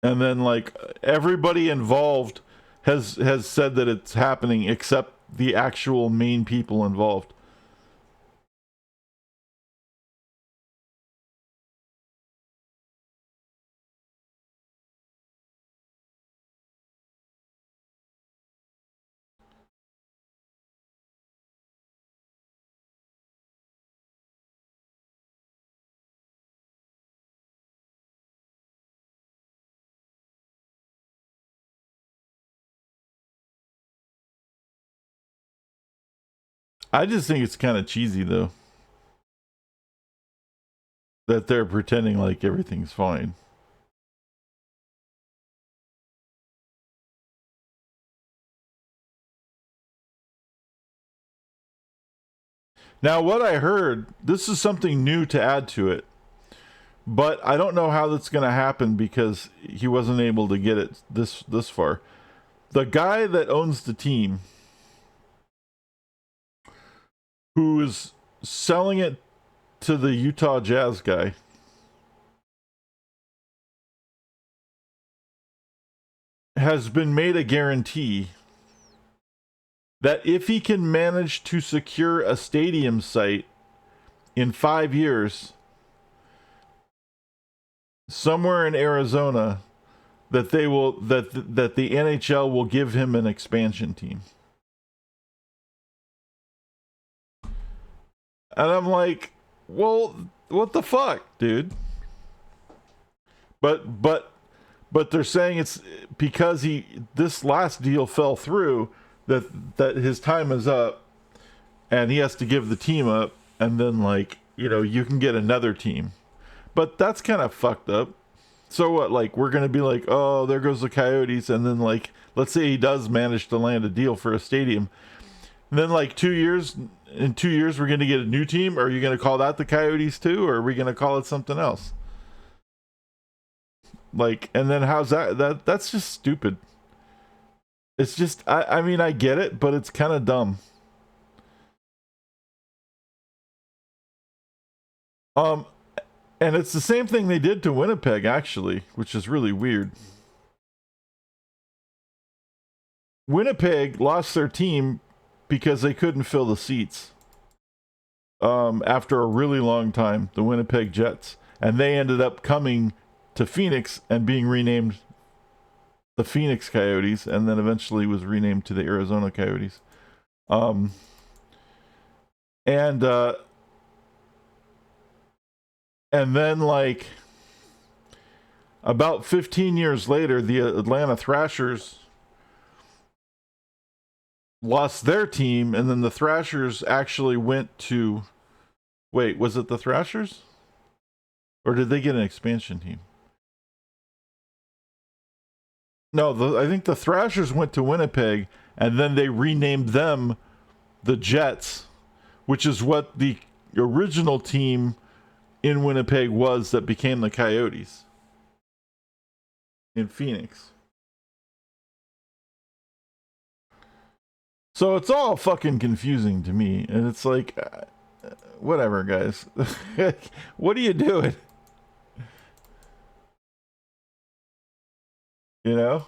and then like everybody involved has said that it's happening except the actual main people involved. I just think it's kind of cheesy though that they're pretending like everything's fine. Now, what I heard, this is something new to add to it, but I don't know how that's going to happen because he wasn't able to get it this far. The guy that owns the team, who is selling it to the Utah Jazz guy, has been made a guarantee that if he can manage to secure a stadium site in 5 years somewhere in Arizona, that the NHL will give him an expansion team. And I'm like, well, what the fuck, dude? But they're saying it's because this last deal fell through that his time is up and he has to give the team up, and then like, you can get another team. But that's kind of fucked up. So what, like, we're going to be like, oh, there goes the Coyotes, and then like, let's say he does manage to land a deal for a stadium. And then like 2 years, in 2 years we're going to get a new team. Are you going to call that the Coyotes too, or are we going to call it something else? Like, and then how's that's just stupid. It's just, I mean, I get it, but it's kind of dumb. And it's the same thing they did to Winnipeg, actually, which is really weird. Winnipeg lost their team because they couldn't fill the seats. After a really long time, the Winnipeg Jets, and they ended up coming to Phoenix and being renamed the Phoenix Coyotes, and then eventually was renamed to the Arizona Coyotes. And then like about 15 years later, the Atlanta Thrashers lost their team, and then the Thrashers actually went to, wait, was it the Thrashers? Or did they get an expansion team? No, I think the Thrashers went to Winnipeg, and then they renamed them the Jets, which is what the original team in Winnipeg was that became the Coyotes in Phoenix. So it's all fucking confusing to me, and it's like, whatever, guys. What are you doing? You know?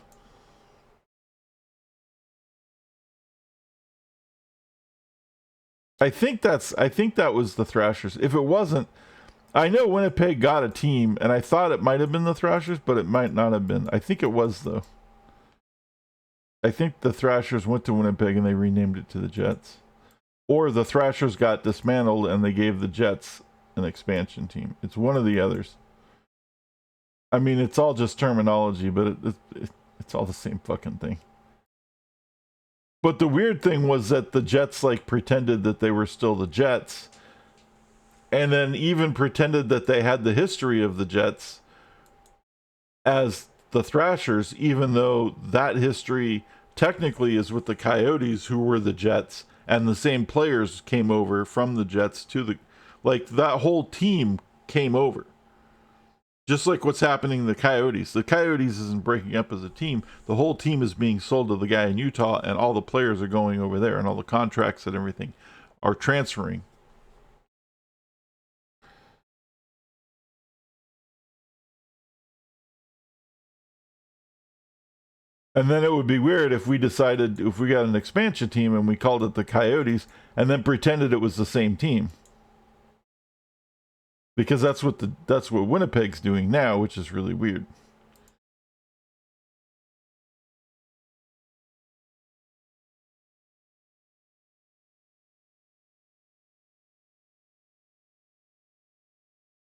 I think that was the Thrashers. If it wasn't, I know Winnipeg got a team, and I thought it might have been the Thrashers, but it might not have been. I think it was, though. I think the Thrashers went to Winnipeg and they renamed it to the Jets. Or the Thrashers got dismantled and they gave the Jets an expansion team. It's one of the others. I mean, it's all just terminology, but it's all the same fucking thing. But the weird thing was that the Jets like pretended that they were still the Jets, and then even pretended that they had the history of the Jets as the Thrashers, even though that history technically is with the Coyotes, who were the Jets, and the same players came over from the Jets to the, like, that whole team came over. Just like what's happening to the Coyotes. The Coyotes isn't breaking up as a team. The whole team is being sold to the guy in Utah, and all the players are going over there, and all the contracts and everything are transferring. And then it would be weird if we decided, if we got an expansion team and we called it the Coyotes and then pretended it was the same team. Because that's what Winnipeg's doing now, which is really weird.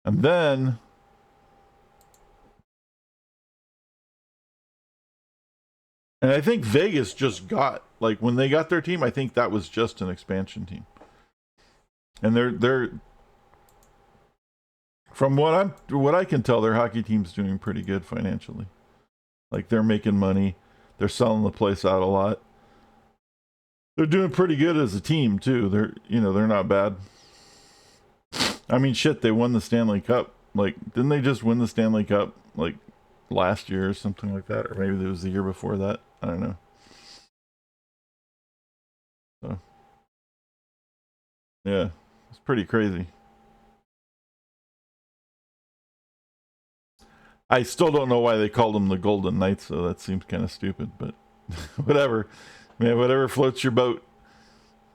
And then and I think Vegas just got, like, when they got their team, I think that was just an expansion team. And they're from what I can tell, their hockey team's doing pretty good financially. Like, they're making money. They're selling the place out a lot. They're doing pretty good as a team too. They're not bad. I mean, shit, they won the Stanley Cup. Like, didn't they just win the Stanley Cup like last year or something like that? Or maybe it was the year before that. I don't know. So, yeah, it's pretty crazy. I still don't know why they called them the Golden Knights, so that seems kind of stupid, but whatever. Man, whatever floats your boat.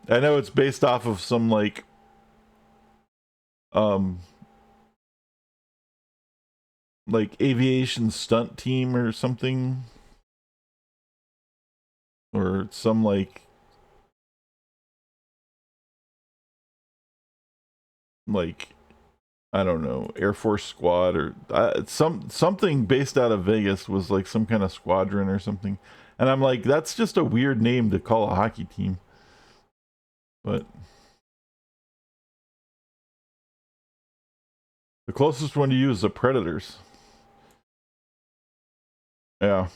I know it's based off of some like aviation stunt team or something, or some like I don't know, Air Force Squad, or something based out of Vegas was like some kind of squadron or something. And I'm like, that's just a weird name to call a hockey team. But the closest one to you is the Predators. Yeah.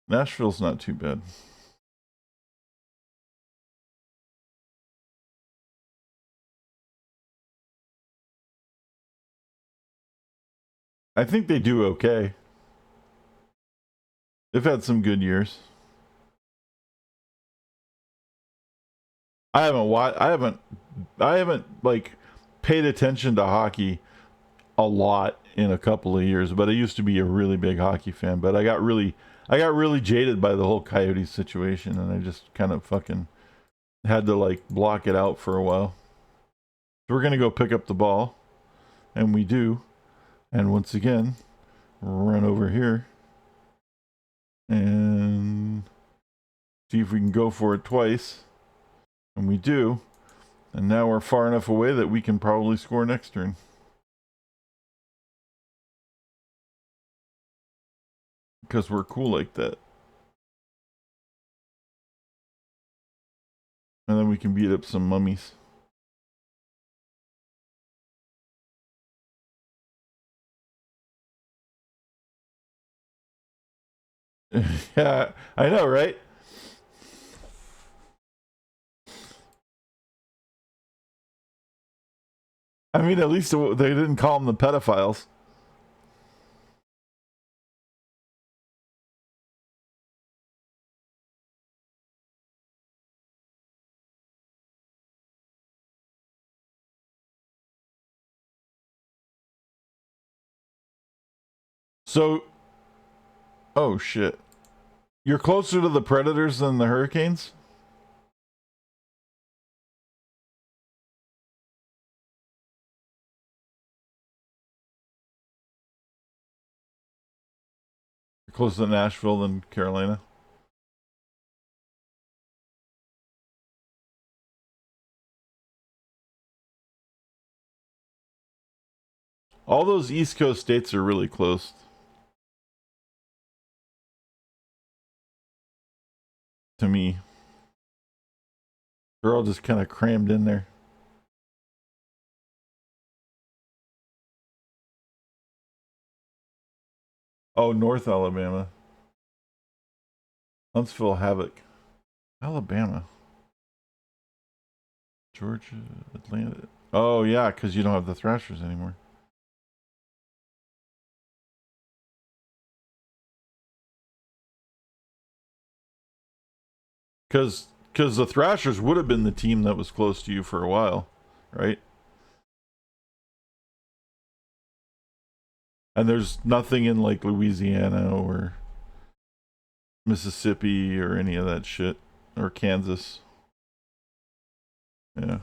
Nashville's not too bad. I think they do okay. They've had some good years. I haven't like paid attention to hockey a lot in a couple of years, but I used to be a really big hockey fan, but I got really jaded by the whole Coyotes situation, and I just kind of fucking had to like block it out for a while. So we're going to go pick up the ball, and we do. And once again, run over here and see if we can go for it twice. And we do. And now we're far enough away that we can probably score next turn. Because we're cool like that. And then we can beat up some mummies. Yeah, I know, right? I mean, at least they didn't call them the pedophiles. So, oh shit. You're closer to the Predators than the Hurricanes? You're closer to Nashville than Carolina? All those East Coast states are really close to me. They're all just kind of crammed in there. Oh, North Alabama. Huntsville Havoc. Alabama. Georgia, Atlanta. Oh, yeah, because you don't have the Thrashers anymore. Because the Thrashers would have been the team that was close to you for a while, right? And there's nothing in like Louisiana or Mississippi or any of that shit, or Kansas. Yeah.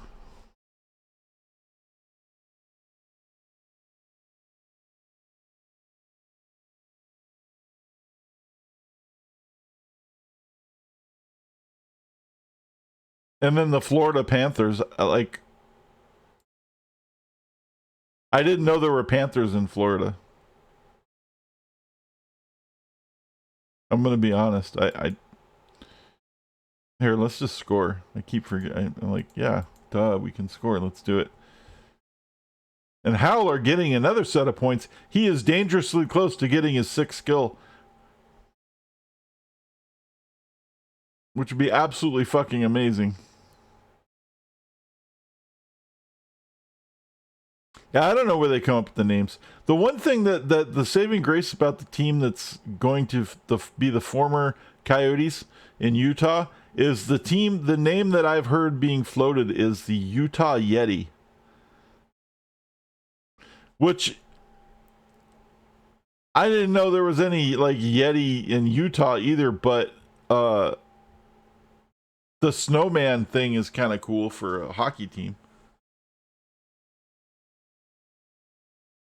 And then the Florida Panthers, like, I didn't know there were Panthers in Florida. I'm gonna be honest. I here, let's just score. I keep forgetting. I'm like, yeah, duh, we can score. Let's do it. And Howler getting another set of points. He is dangerously close to getting his 6th skill, which would be absolutely fucking amazing. Yeah, I don't know where they come up with the names. The one thing that the saving grace about the team that's going to be the former Coyotes in Utah is the name that I've heard being floated is the Utah Yeti, which I didn't know there was any like Yeti in Utah either, but the snowman thing is kind of cool for a hockey team.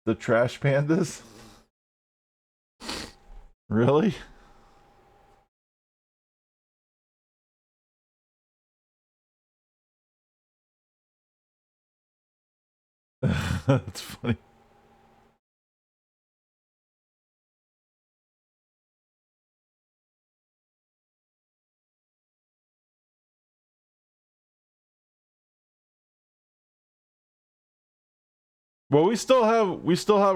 The Trash Pandas? Really? That's funny. Well, we still have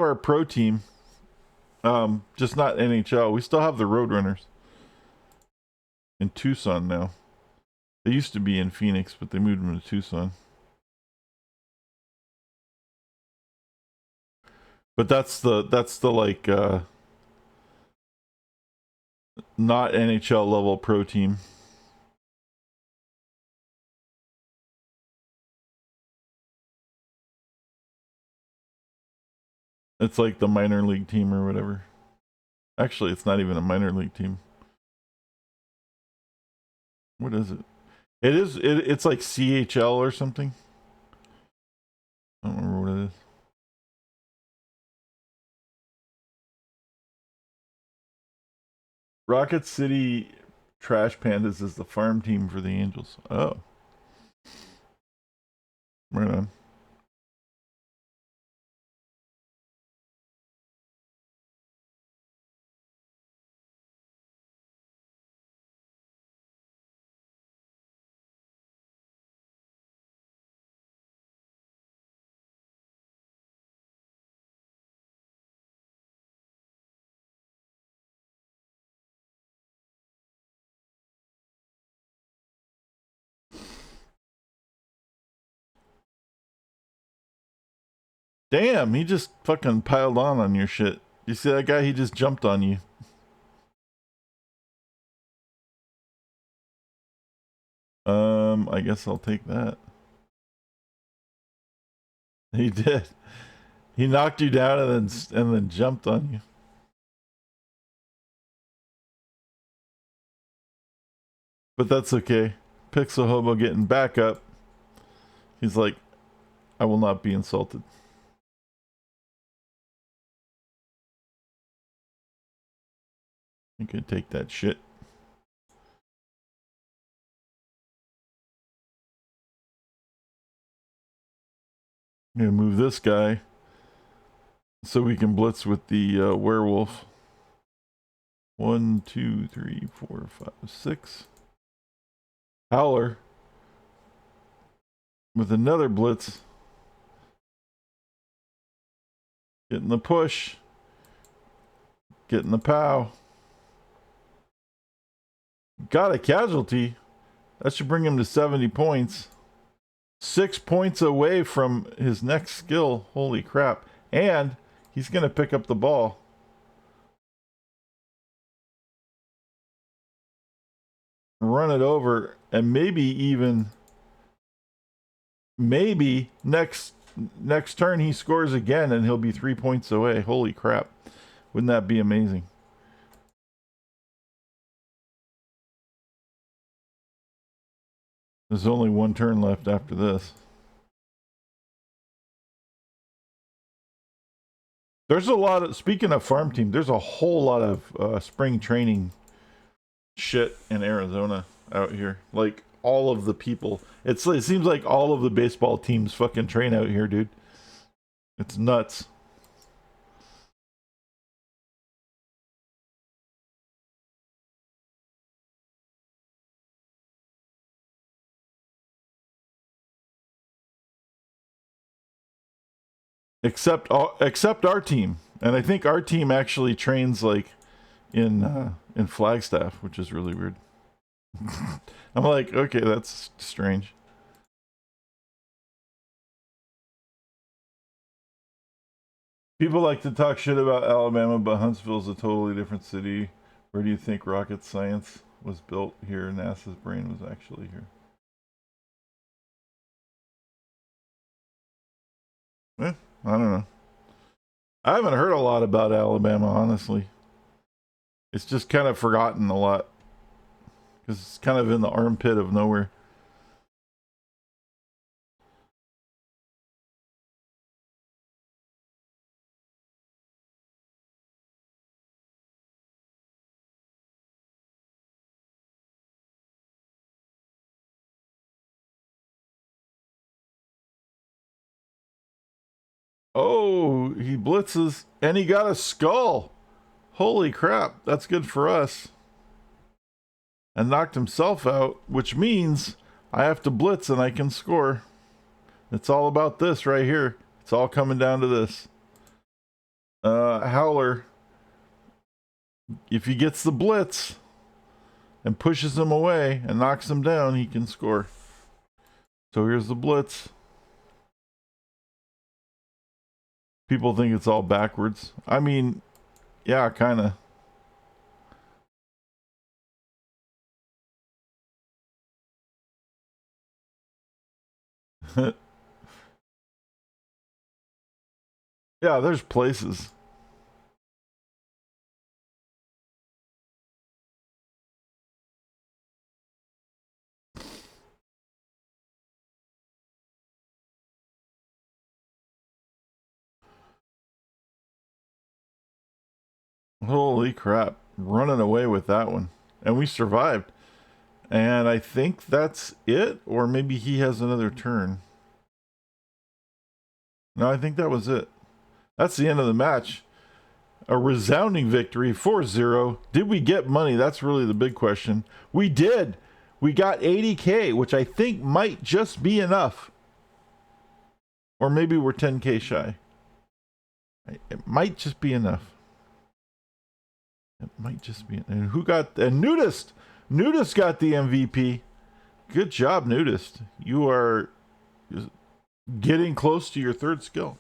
our pro team. Just not NHL. We still have the Roadrunners in Tucson now. They used to be in Phoenix, but they moved them to Tucson. But that's the like not NHL level pro team. It's like the minor league team or whatever. Actually, it's not even a minor league team. What is it? It's like CHL or something. I don't remember what it is. Rocket City Trash Pandas is the farm team for the Angels. Oh. Right on. Damn, he just fucking piled on your shit. You see that guy? He just jumped on you. I guess I'll take that. He did. He knocked you down and then jumped on you. But that's okay. Pixel Hobo getting back up. He's like, I will not be insulted. You can take that shit. I'm gonna move this guy so we can blitz with the werewolf. 1, 2, 3, 4, 5, 6. Howler with another blitz. Getting the push. Getting the pow. Got a casualty. That should bring him to 70 points. 6 points away from his next skill. Holy crap. And he's going to pick up the ball. Run it over. And maybe next turn he scores again and he'll be 3 points away. Holy crap. Wouldn't that be amazing? There's only one turn left after this. There's a lot of, speaking of farm team, there's a whole lot of spring training shit in Arizona out here. Like all of the people. It seems like all of the baseball teams fucking train out here, dude. It's nuts. Except our team, and I think our team actually trains like in Flagstaff, which is really weird. I'm like, okay, that's strange. People like to talk shit about Alabama, but Huntsville's a totally different city. Where do you think rocket science was built here? NASA's brain was actually here. I don't know. I haven't heard a lot about Alabama, honestly. It's just kind of forgotten a lot. Because it's kind of in the armpit of nowhere. Oh, he blitzes, and he got a skull. Holy crap, that's good for us. And knocked himself out, which means I have to blitz and I can score. It's all about this right here. It's all coming down to this. Howler, if he gets the blitz and pushes him away and knocks him down, he can score. So here's the blitz. People think it's all backwards. I mean, yeah, kind of. Yeah, there's places. Holy crap. Running away with that one. And we survived. And I think that's it. Or maybe he has another turn. No, I think that was it. That's the end of the match. A resounding victory, 4-0. Did we get money? That's really the big question. We did. We got 80K, which I think might just be enough. Or maybe we're 10K shy. It might just be enough. It might just be. And who got? And Nudist. Nudist got the MVP. Good job, Nudist. You are getting close to your third skill.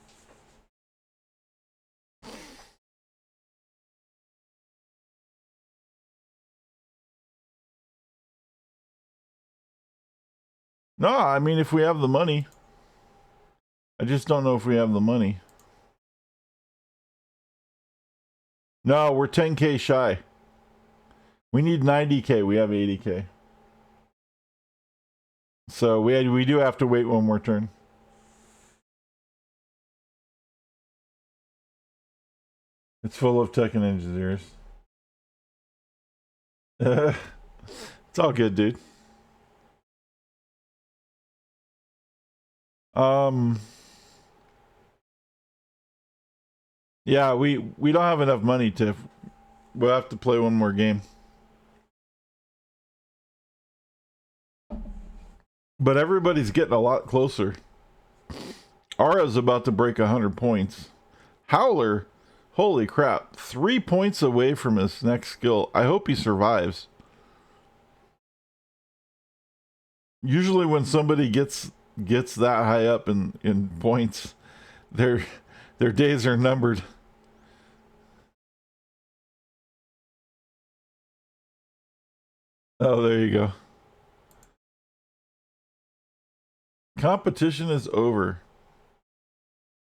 No, I mean, if we have the money. I just don't know if we have the money. No, we're 10K shy. We need 90K. We have 80K. So we do have to wait one more turn. It's full of tech and engineers. It's all good, dude. Yeah, we don't have enough money, Tiff. We'll have to play one more game. But everybody's getting a lot closer. Ara's about to break 100 points. Howler, holy crap, 3 points away from his next skill. I hope he survives. Usually when somebody gets that high up in points, their days are numbered. Oh, there you go. Competition is over.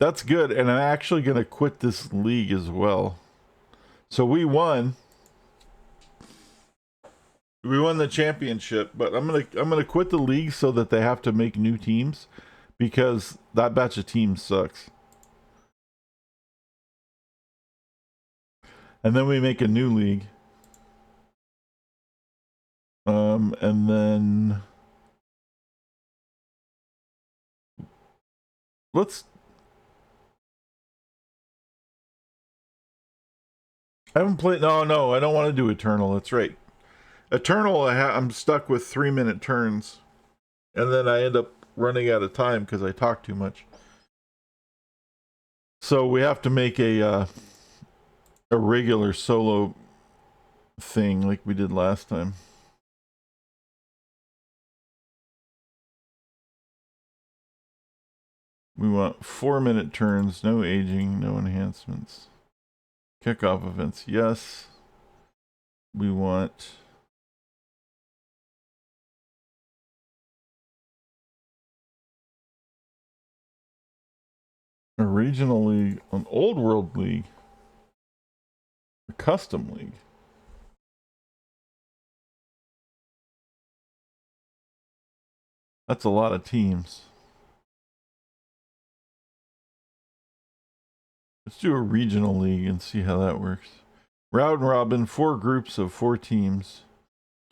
That's good, and I'm actually going to quit this league as well. So we won. We won the championship, but I'm gonna quit the league so that they have to make new teams, because that batch of teams sucks. And then we make a new league. And then let's. I haven't played. No, I don't want to do Eternal. That's right. Eternal, I'm stuck with 3-minute turns, and then I end up running out of time because I talk too much. So we have to make a regular solo thing like we did last time. We want 4-minute turns, no aging, no enhancements. Kickoff events, yes. We want a regional league, an old world league, a custom league. That's a lot of teams. Let's do a regional league and see how that works. Round robin, 4 groups of 4 teams.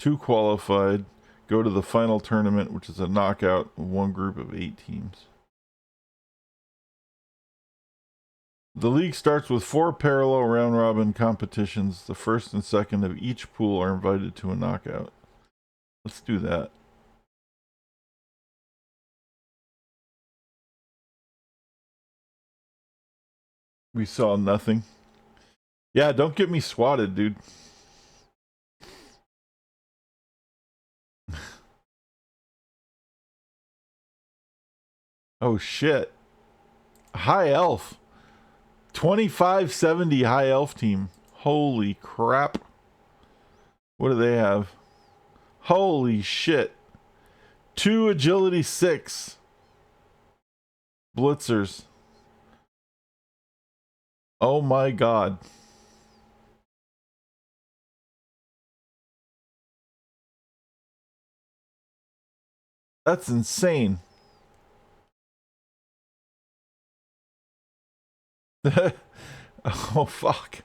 2 qualified. Go to the final tournament, which is a knockout of 1 group of 8 teams. The league starts with 4 parallel round robin competitions. The first and second of each pool are invited to a knockout. Let's do that. We saw nothing. Yeah, don't get me swatted, dude. Oh shit. High elf. 2570 high elf team. Holy crap. What do they have? Holy shit. 2 agility 6. Blitzers. Oh my god. That's insane. Oh fuck.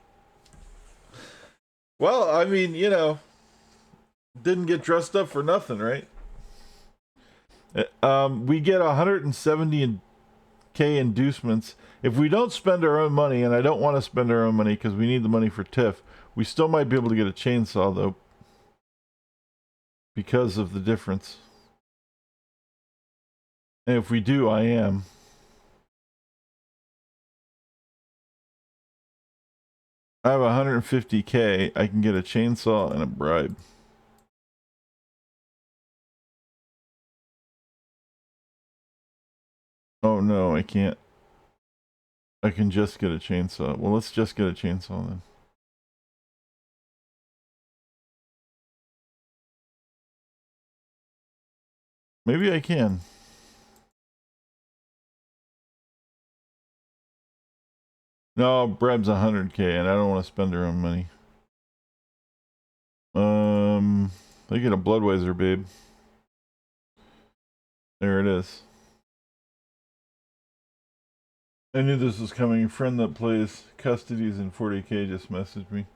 Well, I mean, you know, didn't get dressed up for nothing, right? We get 170K inducements. If we don't spend our own money, and I don't want to spend our own money because we need the money for Tiff, we still might be able to get a chainsaw though, because of the difference. And if we do, I am. I have 150K. I can get a chainsaw and a bribe. Oh no, I can't. I can just get a chainsaw. Well, let's just get a chainsaw then. Maybe I can. No, Breb's 100K, and I don't want to spend her own money. They get a Bloodweiser, babe. There it is. I knew this was coming. A friend that plays Custodies in 40K just messaged me.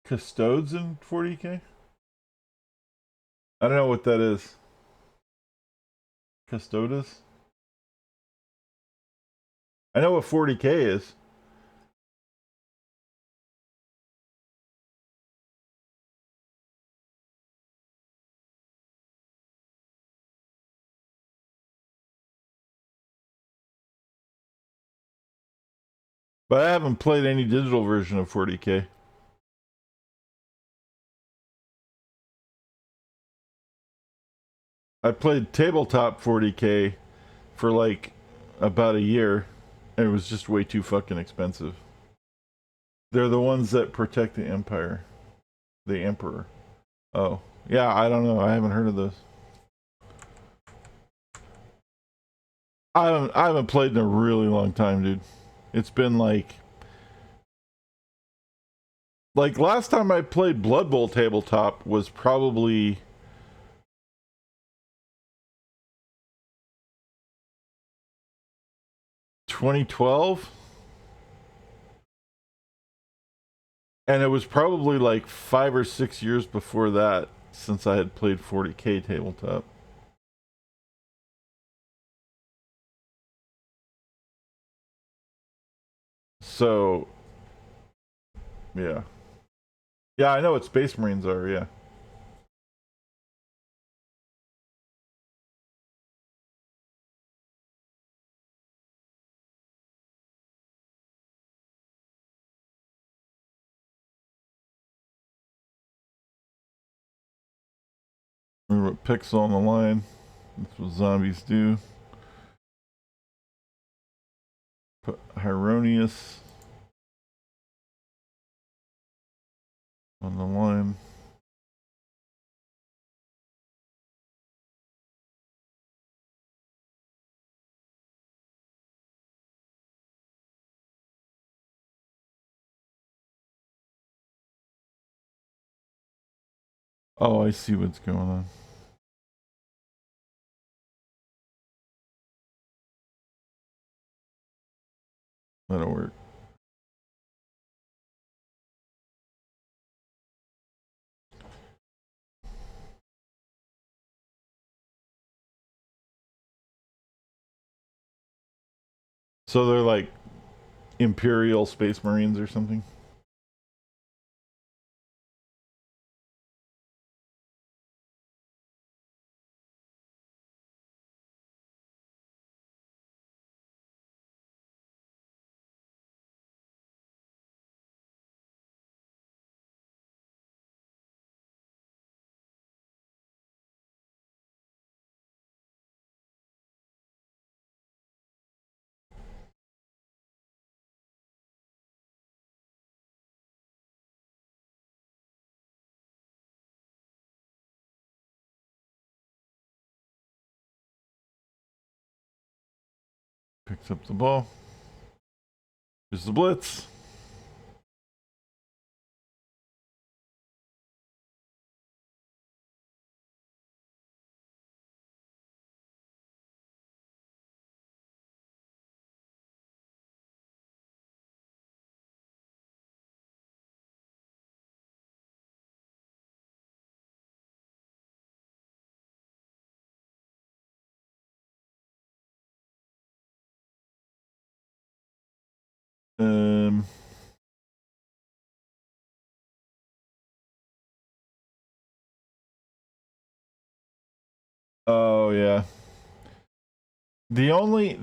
Custodes in 40K? I don't know what that is. Custodes? I know what 40K is. But I haven't played any digital version of 40K. I played tabletop 40K for like about a year, and it was just way too fucking expensive. They're the ones that protect the Empire. The Emperor. Oh. Yeah, I don't know. I haven't heard of those. I haven't played in a really long time, dude. It's been like last time I played Blood Bowl tabletop was probably 2012, and it was probably like 5 or 6 years before that since I had played 40K tabletop. So yeah, I know what Space Marines are. Yeah. Remember what Pixel on the line. That's what zombies do. Put Hieronius on the line. Oh, I see what's going on. That'll work. So they're like Imperial Space Marines or something? Picks up the ball. Here's the blitz. Um. Oh yeah. The only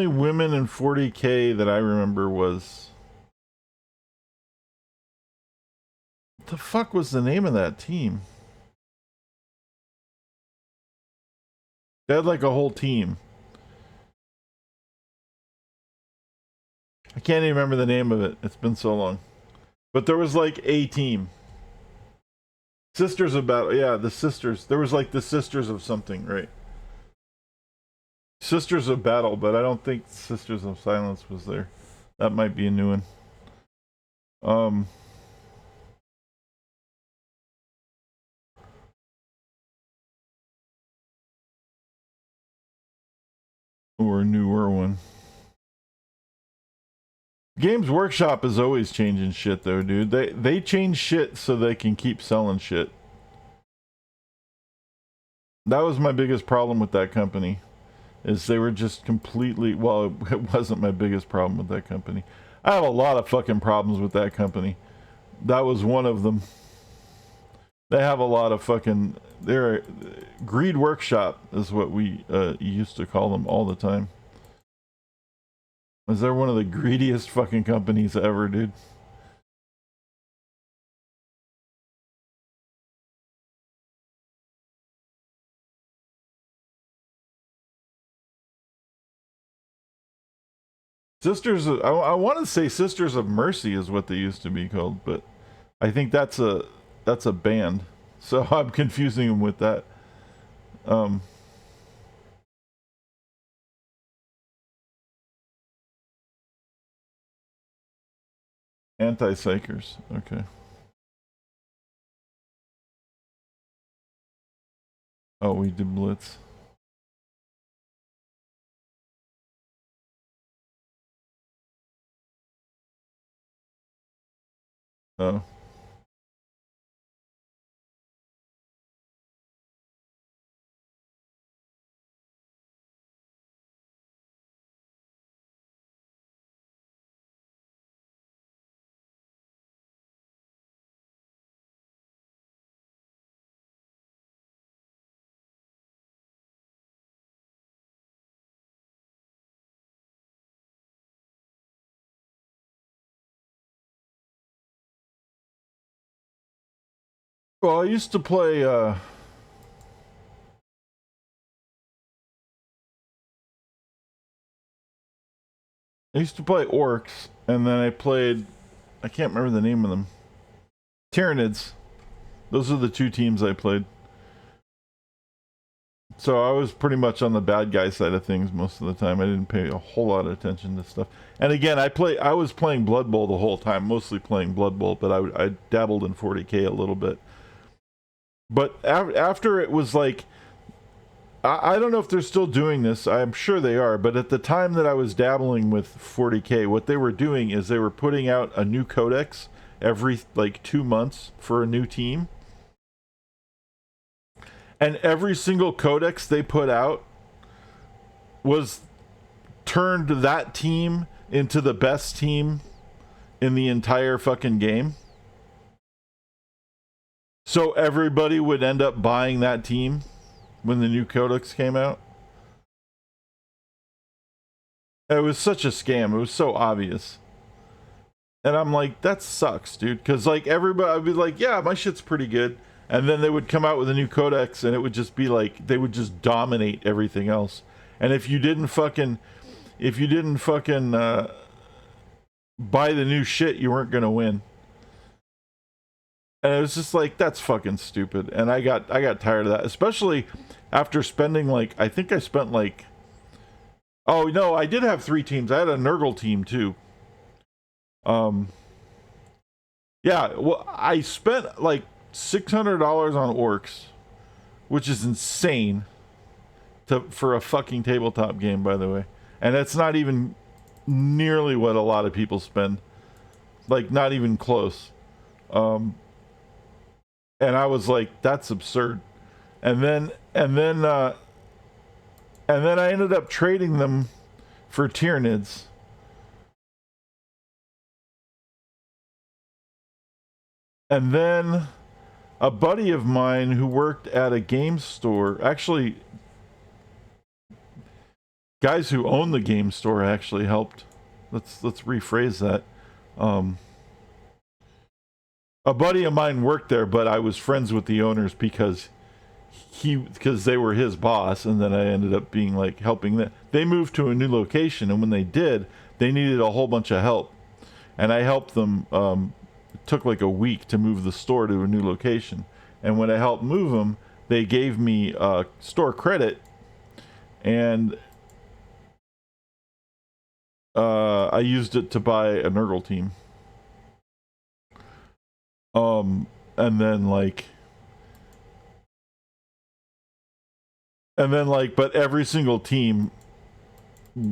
women in 40K that I remember was, what the fuck was the name of that team? They had like a whole team. I can't even remember the name of it. It's been so long. But there was like a team. Sisters of Battle. Yeah, the Sisters. There was like the Sisters of something, right? Sisters of Battle, but I don't think Sisters of Silence was there. That might be a new one. Or a newer one. Games Workshop is always changing shit though, dude. They change shit so they can keep selling shit. That was my biggest problem with that company. Is they were just completely, well, it wasn't my biggest problem with that company. I have a lot of fucking problems with that company. That was one of them. They have a lot of fucking, they're Greed Workshop is what we used to call them all the time. Is they're one of the greediest fucking companies ever, dude. Sisters of, I want to say Sisters of Mercy is what they used to be called, but I think that's a band. So I'm confusing them with that. Anti-Psychers. Okay. Oh, we did Blitz. Oh. Well, I used to play I used to play Orcs, and then I played, I can't remember the name of them. Tyranids. Those are the two teams I played. So I was pretty much on the bad guy side of things most of the time. I didn't pay a whole lot of attention to stuff. And again, I was playing Blood Bowl the whole time, mostly playing Blood Bowl, but I dabbled in 40k a little bit. But after it was like, I don't know if they're still doing this. I'm sure they are. But at the time that I was dabbling with 40k, what they were doing is they were putting out a new codex every like 2 months for a new team. And every single codex they put out was turned that team into the best team in the entire fucking game. So everybody would end up buying that team when the new codex came out. It was such a scam. It was so obvious. And I'm like, that sucks, dude. Because like everybody, I'd be like, yeah, my shit's pretty good. And then they would come out with a new codex and it would just be like, they would just dominate everything else. And if you didn't fucking buy the new shit, you weren't going to win. And it was just like, that's fucking stupid. And I got tired of that, especially after spending like, I think I spent like, oh no, I did have 3 teams. I had a Nurgle team too. Yeah, well, I spent like $600 on Orcs, which is insane for a fucking tabletop game, by the way. And that's not even nearly what a lot of people spend. Like, not even close. And I was like, that's absurd. And then I ended up trading them for Tyranids. And then a buddy of mine who worked at a game store, actually, guys who own the game store actually helped. Let's rephrase that. A buddy of mine worked there, but I was friends with the owners because they were his boss, and then I ended up being like helping them. They moved to a new location, and when they did, they needed a whole bunch of help, and I helped them. It took like a week to move the store to a new location, and when I helped move them, they gave me store credit, and I used it to buy a Nurgle team. And then but every single team,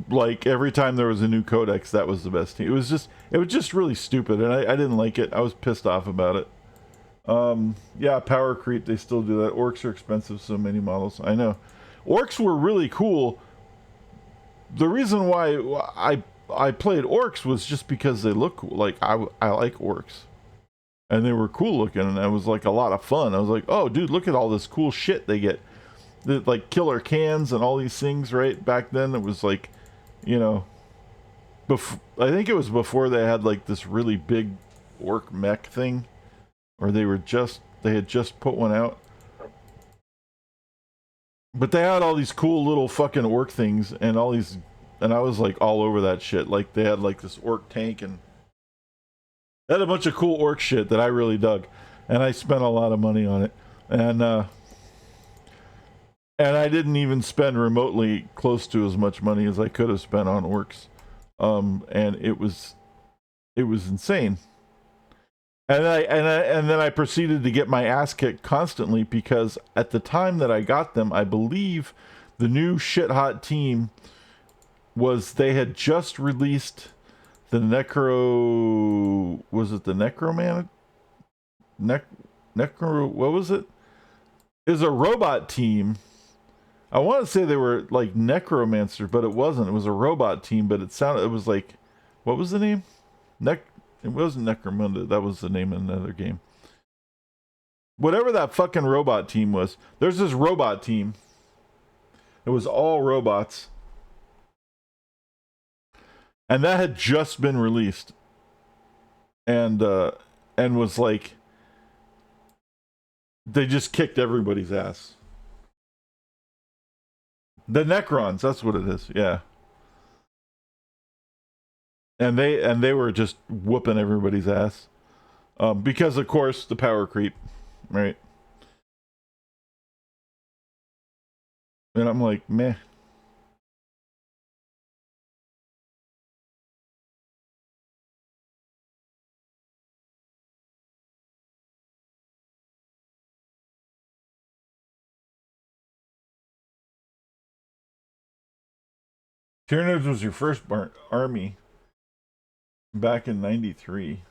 like every time there was a new codex, that was the best team. It was just really stupid, and I didn't like it. I was pissed off about it. Yeah, power creep, they still do that. Orcs are expensive, so many models. I know. Orcs were really cool. The reason why I played orcs was just because they look cool. Like, I like orcs. And they were cool looking, and it was like a lot of fun. I was like, oh, dude, look at all this cool shit they get. Like killer cans and all these things, right? Back then, it was like, you know, I think it was before they had like this really big orc mech thing, or they had just put one out. But they had all these cool little fucking orc things and all these, and I was like all over that shit. Like they had like this orc tank, and they had a bunch of cool orc shit that I really dug, and I spent a lot of money on it, and I didn't even spend remotely close to as much money as I could have spent on orcs, and it was insane. And then I proceeded to get my ass kicked constantly, because at the time that I got them, I believe the new shit hot team was, they had just released the Necro, was it the Necroman? Necro, what was it? It was a robot team. I want to say they were like Necromancer, but it wasn't. It was a robot team, but it was like, what was the name? It wasn't Necromunda. That was the name of another game. Whatever that fucking robot team was. There's this robot team. It was all robots. And that had just been released. And was like, they just kicked everybody's ass. The Necrons, that's what it is. Yeah. And they were just whooping everybody's ass, because of course the power creep, right? And I'm like, meh. Tyranids was your first army back in '93.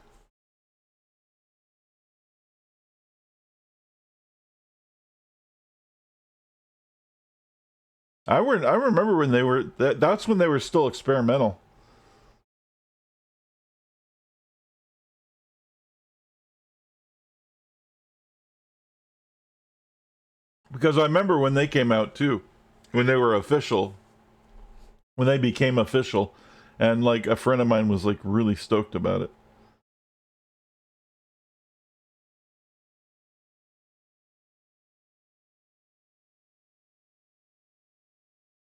I remember when they were, that's when they were still experimental. Because I remember when they came out too, when they were official, when they became official, and like a friend of mine was like really stoked about it.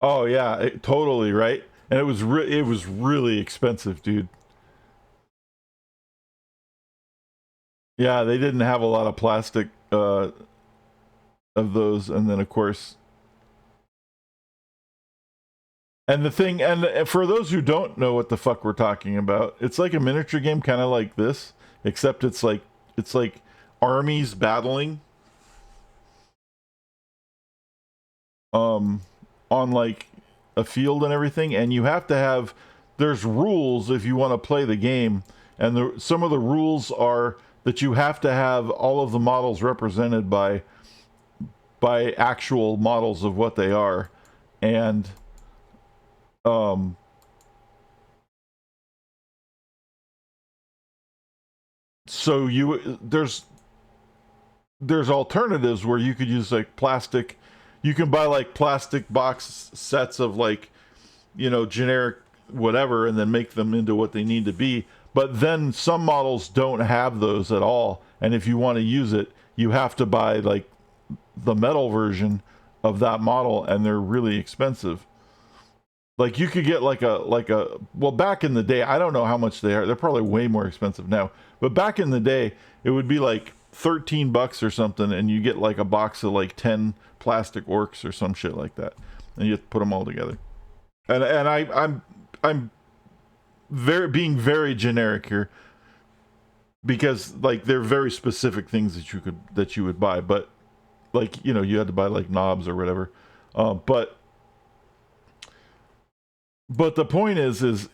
Oh yeah, totally, right? And it was really expensive, dude. Yeah, they didn't have a lot of plastic of those, and then of course, and the thing, and for those who don't know what the fuck we're talking about, it's like a miniature game, kind of like this, except it's like armies battling, on like a field and everything, and you have to have, there's rules if you want to play the game, and some of the rules are that you have to have all of the models represented by actual models of what they are, and so there's alternatives where you could use like plastic. You can buy like plastic box sets of like, you know, generic whatever, and then make them into what they need to be. But then some models don't have those at all, and if you want to use it, you have to buy like the metal version of that model, and they're really expensive. Like you could get like a well, back in the day, I don't know how much they are. They're probably way more expensive now. But back in the day, it would be like $13 or something, and you get like a box of like 10 plastic orcs or some shit like that, and you have to put them all together. And I'm very being very generic here because like they're very specific things that you would buy, but like you had to buy like knobs or whatever. But the point is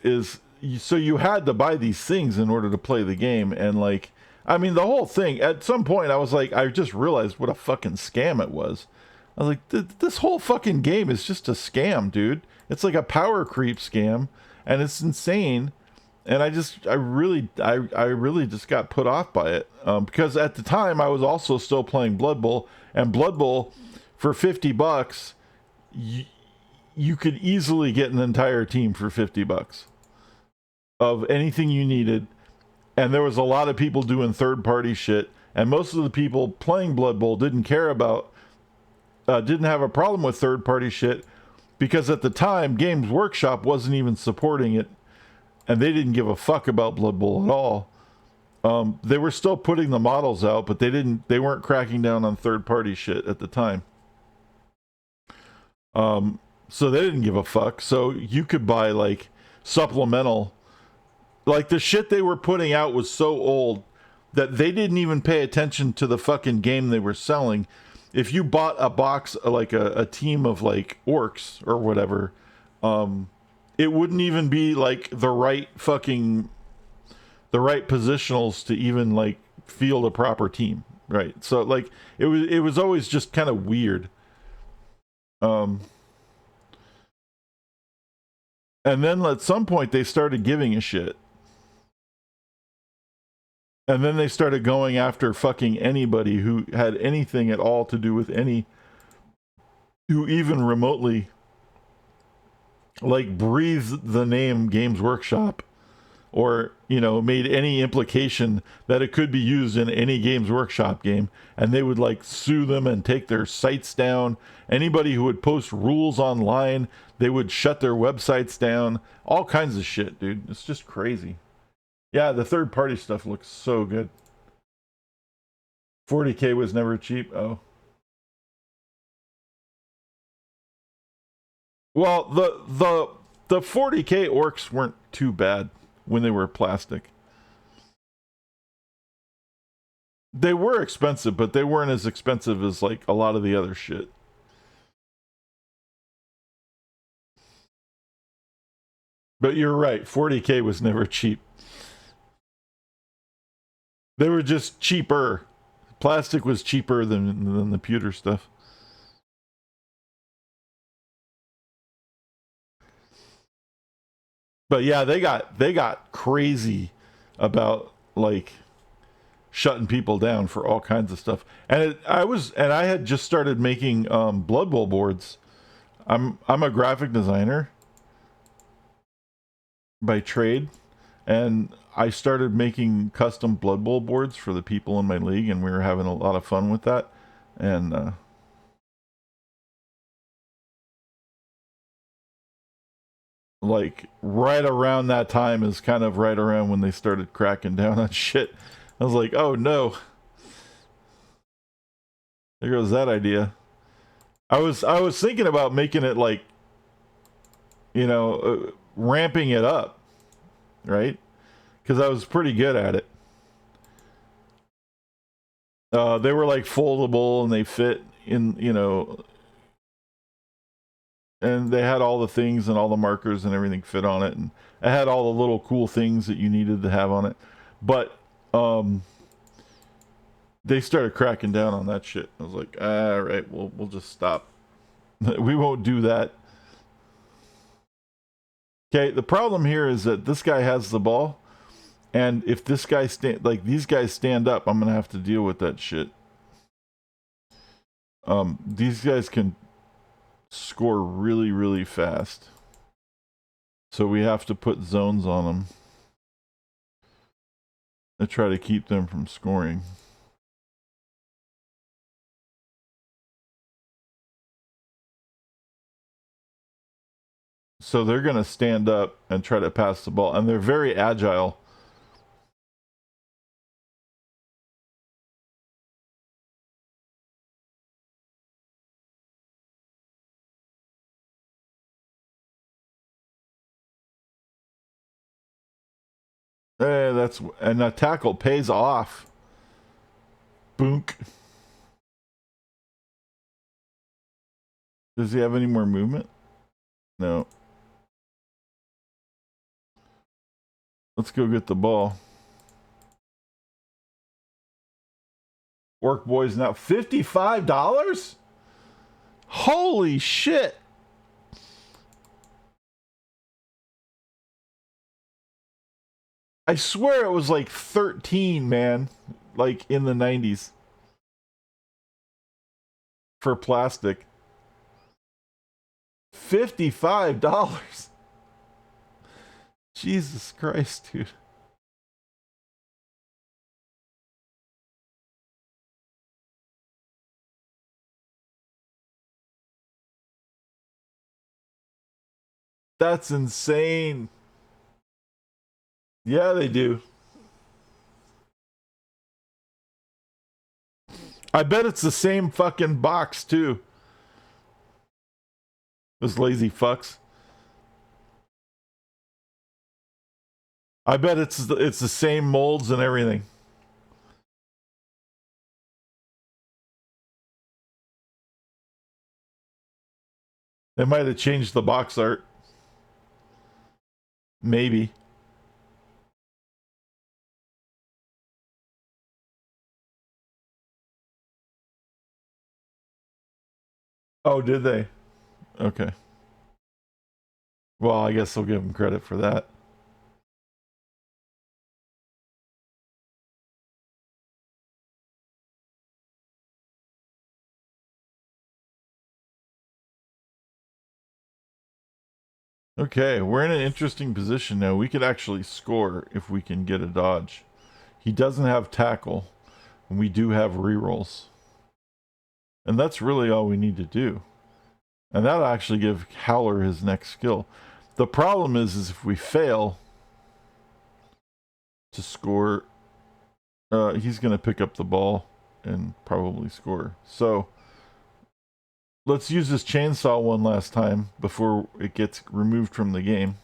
so you had to buy these things in order to play the game, and like I mean the whole thing. At some point, I was like, I just realized what a fucking scam it was. I was like, this whole fucking game is just a scam, dude. It's like a power creep scam, and it's insane. And I really just got put off by it because at the time I was also still playing Blood Bowl, and Blood Bowl for $50, you could easily get an entire team for $50 of anything you needed. And there was a lot of people doing third party shit, and most of the people playing Blood Bowl didn't have a problem with third party shit because at the time Games Workshop wasn't even supporting it, and they didn't give a fuck about Blood Bowl at all. They were still putting the models out, but they weren't cracking down on third party shit at the time. So they didn't give a fuck. So you could buy like supplemental, like the shit they were putting out was so old that they didn't even pay attention to the fucking game they were selling. If you bought a box, like a team of like orcs or whatever, it wouldn't even be like the right positionals to even like field a proper team, right? So like it was always just kind of weird. And then at some point they started giving a shit. And then they started going after fucking anybody who had anything at all to do with who even remotely like breathed the name Games Workshop or made any implication that it could be used in any Games Workshop game, and they would like sue them and take their sites down. Anybody who would post rules online, they would shut their websites down. All kinds of shit, dude. It's just crazy. Yeah, the third party stuff looks so good. 40K was never cheap. Oh, well, the 40K orcs weren't too bad when they were plastic. They were expensive, but they weren't as expensive as like a lot of the other shit. But you're right, 40K was never cheap. They were just cheaper. Plastic was cheaper than the pewter stuff. But yeah, they got crazy about like shutting people down for all kinds of stuff. And I had just started making Blood Bowl boards. I'm a graphic designer by trade, and I started making custom Blood Bowl boards for the people in my league, and we were having a lot of fun with that. And like right around that time is kind of right around when they started cracking down on shit. I was like, oh no, there goes that idea. I was thinking about making it like, ramping it up, right? Because I was pretty good at it. They were like foldable and they fit in, and they had all the things and all the markers and everything fit on it, and it had all the little cool things that you needed to have on it. But they started cracking down on that shit. I was like, all right, we'll just stop. We won't do that. Okay, the problem here is that this guy has the ball, and if this guy these guys stand up, I'm gonna have to deal with that shit. These guys can score really, really fast, so we have to put zones on them to try to keep them from scoring. So they're going to stand up and try to pass the ball. And they're very agile. And a tackle pays off. Boonk. Does he have any more movement? No. Let's go get the ball. Work boys now. $55? Holy shit. I swear it was like 13, man. Like in the 90s. For plastic. $55. Jesus Christ, dude. That's insane. Yeah, they do. I bet it's the same fucking box, too. Those lazy fucks. I bet it's the same molds and everything. They might have changed the box art. Maybe. Oh, did they? Okay. Well, I guess I'll give them credit for that. Okay, we're in an interesting position now. We could actually score if we can get a dodge. He doesn't have tackle, and we do have rerolls. And that's really all we need to do. And that'll actually give Howler his next skill. The problem is if we fail to score, he's going to pick up the ball and probably score. So let's use this chainsaw one last time before it gets removed from the game.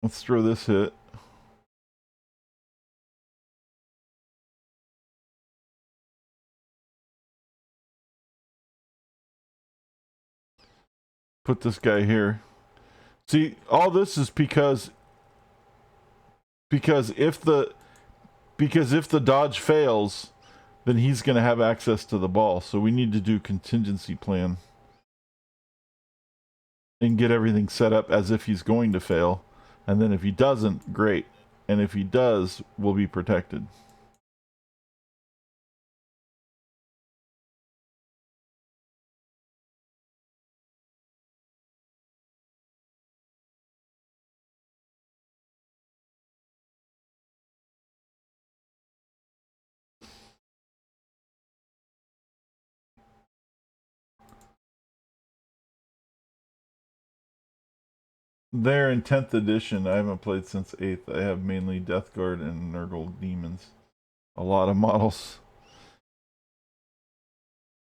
Let's throw this hit. Put this guy here. See, all this is because if the dodge fails, then he's going to have access to the ball. So we need to do contingency plan and get everything set up as if he's going to fail. And then if he doesn't, great. And if he does, we'll be protected. They're in 10th edition. I haven't played since 8th. I have mainly Death Guard and Nurgle Demons. A lot of models.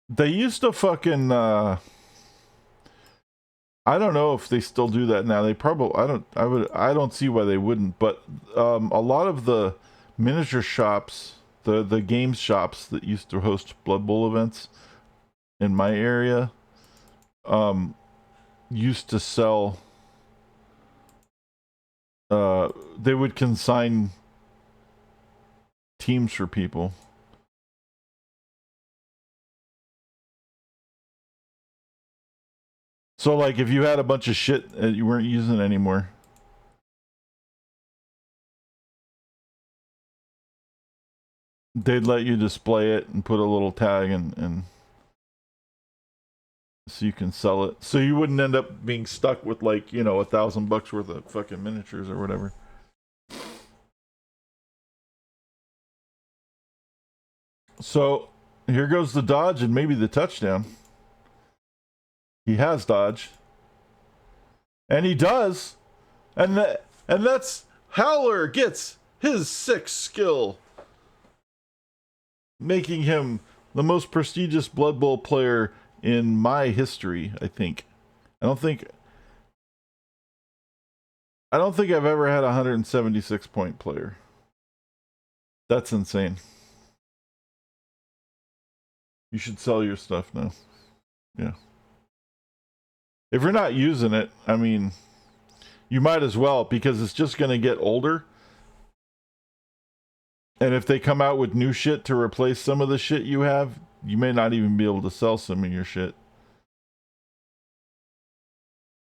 They used to fucking I don't know if they still do that now. They probably I don't see why they wouldn't, but a lot of the miniature shops, the games shops that used to host Blood Bowl events in my area used to sell they would consign teams for people. So like if you had a bunch of shit that you weren't using anymore, they'd let you display it and put a little tag and so you can sell it. So you wouldn't end up being stuck with like, you know, $1,000 worth of fucking miniatures or whatever. So here goes the dodge and maybe the touchdown. He has dodge. And he does. And that's Howler gets his 6th skill, making him the most prestigious Blood Bowl player in my history, I think. I don't think I've ever had a 176 point player. That's insane. You should sell your stuff now. Yeah. If you're not using it, I mean, you might as well, because it's just going to get older. And if they come out with new shit to replace some of the shit you have, you may not even be able to sell some of your shit.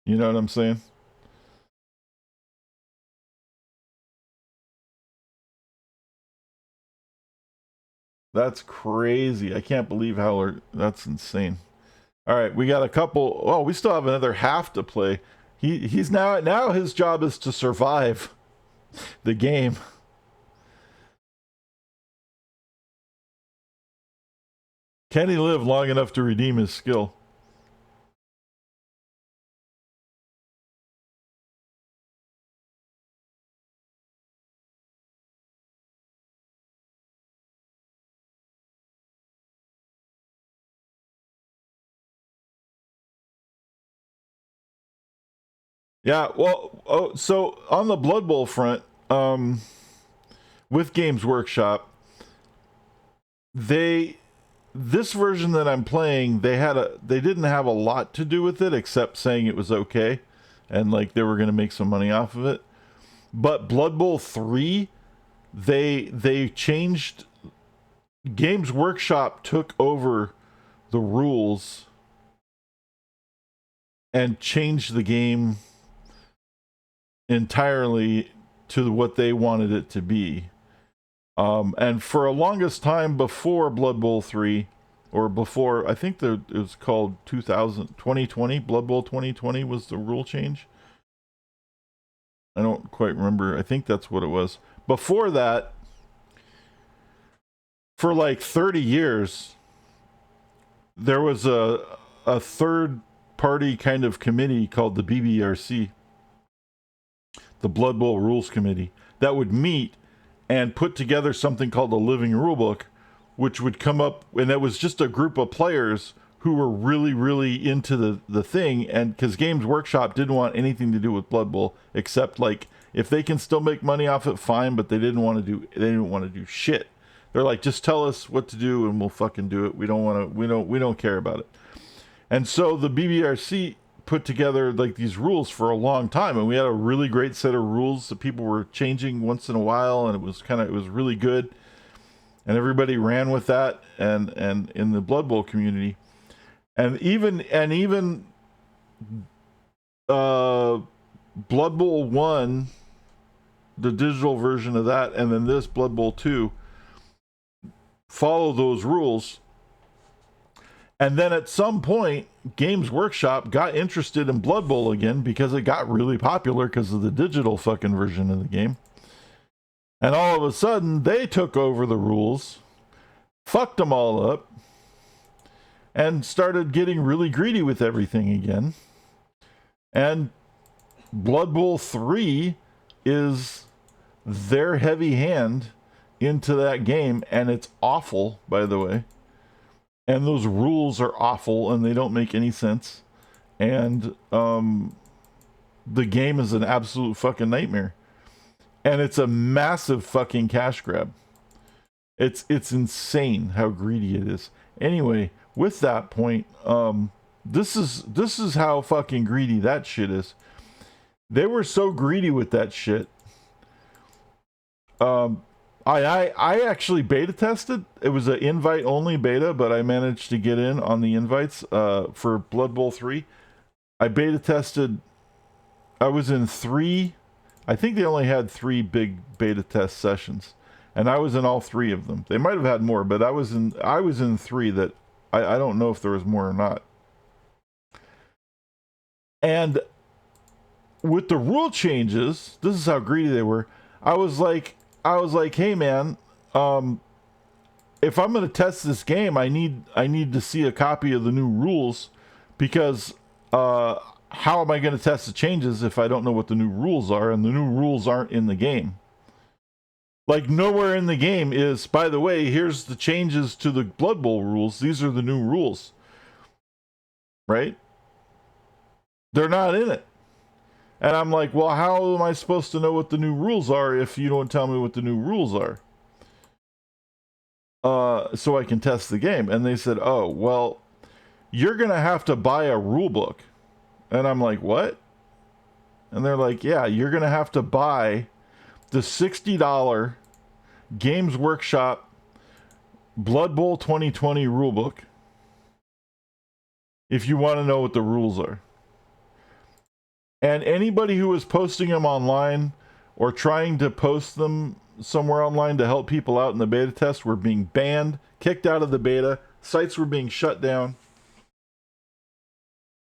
You know what I'm saying? That's crazy. I can't believe how that's insane. All right, we got a couple. Oh, we still have another half to play. He's now his job is to survive the game. Can he live long enough to redeem his skill? Yeah, well, so on the Blood Bowl front, with Games Workshop, this version that I'm playing, they didn't have a lot to do with it except saying it was okay, and like they were going to make some money off of it. But Blood Bowl 3, they changed. Games Workshop took over the rules and changed the game entirely to what they wanted it to be. And for a longest time before Blood Bowl 3, or before, I think it was called 2020, Blood Bowl 2020 was the rule change. I don't quite remember. I think that's what it was. Before that, for like 30 years, there was a third party kind of committee called the BBRC, the Blood Bowl Rules Committee, that would meet and put together something called a living rulebook, which would come up, and it was just a group of players who were really, really into the thing, and because Games Workshop didn't want anything to do with Blood Bowl, except like if they can still make money off it, fine, but they didn't want to do shit. They're like, just tell us what to do and we'll fucking do it. We don't care about it. And so the BBRC put together like these rules for a long time, and we had a really great set of rules that people were changing once in a while, and it was really good, and everybody ran with that, and in the Blood Bowl community, and even Blood Bowl 1, the digital version of that, and then this Blood Bowl 2 follow those rules. And then at some point, Games Workshop got interested in Blood Bowl again because it got really popular because of the digital fucking version of the game. And all of a sudden, they took over the rules, fucked them all up, and started getting really greedy with everything again. And Blood Bowl 3 is their heavy hand into that game, and it's awful, by the way. And those rules are awful, and they don't make any sense. And the game is an absolute fucking nightmare. And it's a massive fucking cash grab. It's insane how greedy it is. Anyway, with that point, this is how fucking greedy that shit is. They were so greedy with that shit. I actually beta tested. It was an invite only beta, but I managed to get in on the invites for Blood Bowl 3. I beta tested. I was in 3. I think they only had 3 big beta test sessions, and I was in all 3 of them. They might have had more, but I was in 3 that I don't know if there was more or not. And with the rule changes, this is how greedy they were. I was like, hey man, if I'm going to test this game, I need to see a copy of the new rules, because how am I going to test the changes if I don't know what the new rules are, and the new rules aren't in the game? Like, nowhere in the game is, by the way, here's the changes to the Blood Bowl rules. These are the new rules. Right? They're not in it. And I'm like, well, how am I supposed to know what the new rules are if you don't tell me what the new rules are? So I can test the game. And they said, oh, well, you're going to have to buy a rule book. And I'm like, what? And they're like, yeah, you're going to have to buy the $60 Games Workshop Blood Bowl 2020 rulebook if you want to know what the rules are. And anybody who was posting them online or trying to post them somewhere online to help people out in the beta test were being banned, kicked out of the beta, sites were being shut down.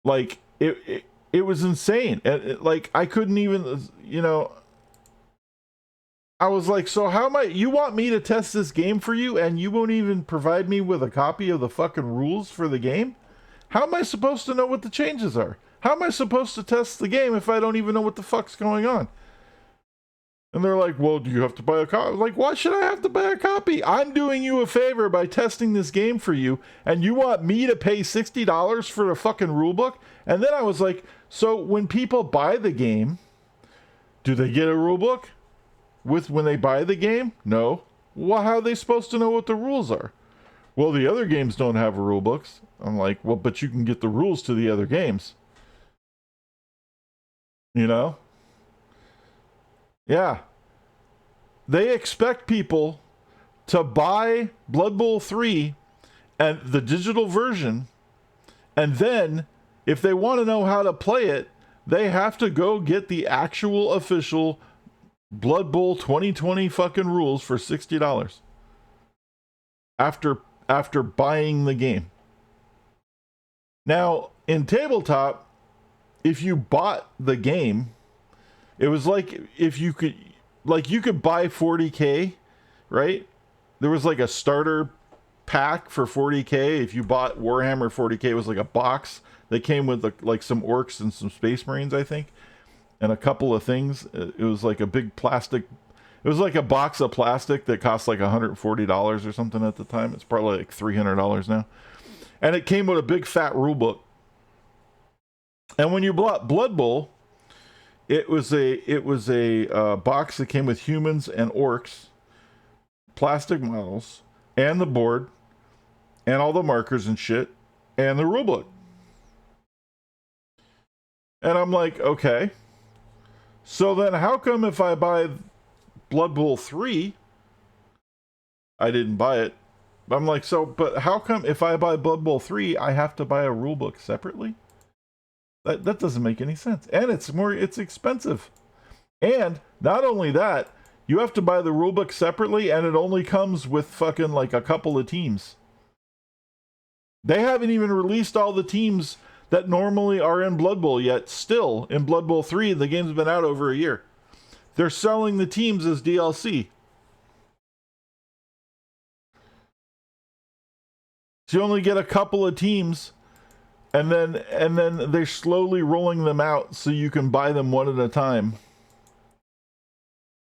Like, it was insane. Like, I couldn't even, I was like, so how am you want me to test this game for you and you won't even provide me with a copy of the fucking rules for the game? How am I supposed to know what the changes are? How am I supposed to test the game if I don't even know what the fuck's going on? And they're like, well, do you have to buy a copy? Like, why should I have to buy a copy? I'm doing you a favor by testing this game for you, and you want me to pay $60 for a fucking rulebook? And then I was like, so when people buy the game, do they get a rulebook when they buy the game? No. Well, how are they supposed to know what the rules are? Well, the other games don't have rulebooks. I'm like, well, but you can get the rules to the other games. Yeah. They expect people to buy Blood Bowl 3 and the digital version, and then if they want to know how to play it, they have to go get the actual official Blood Bowl 2020 fucking rules for $60 after buying the game. Now, in tabletop, if you bought the game, it was like if you could buy 40K, right? There was like a starter pack for 40K. If you bought Warhammer 40K, it was like a box that came with like some orcs and some space marines, I think, and a couple of things. It was like a big plastic. It was like a box of plastic that cost like $140 or something at the time. It's probably like $300 now. And it came with a big fat rule book. And when you bought Blood Bowl, it was a box that came with humans and orcs, plastic models, and the board, and all the markers and shit, and the rulebook. And I'm like, okay. So then how come if I buy Blood Bowl 3, I didn't buy it. I'm like, but how come if I buy Blood Bowl 3, I have to buy a rulebook separately? That doesn't make any sense. And it's expensive. And not only that, you have to buy the rulebook separately, and it only comes with fucking like a couple of teams. They haven't even released all the teams that normally are in Blood Bowl yet. Still, in Blood Bowl 3, the game's been out over a year. They're selling the teams as DLC. So you only get a couple of teams, and then they're slowly rolling them out so you can buy them one at a time.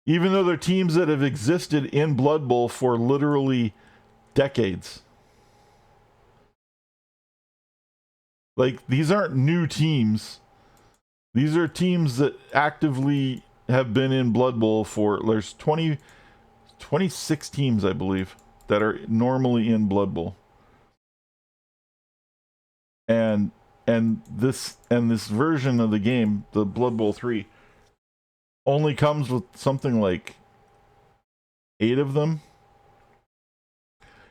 Even though they're teams that have existed in Blood Bowl for literally decades. Like, these aren't new teams. These are teams that actively have been in Blood Bowl for, there's 26 teams, I believe, that are normally in Blood Bowl. And this version of the game, the Blood Bowl 3, only comes with something like 8 of them.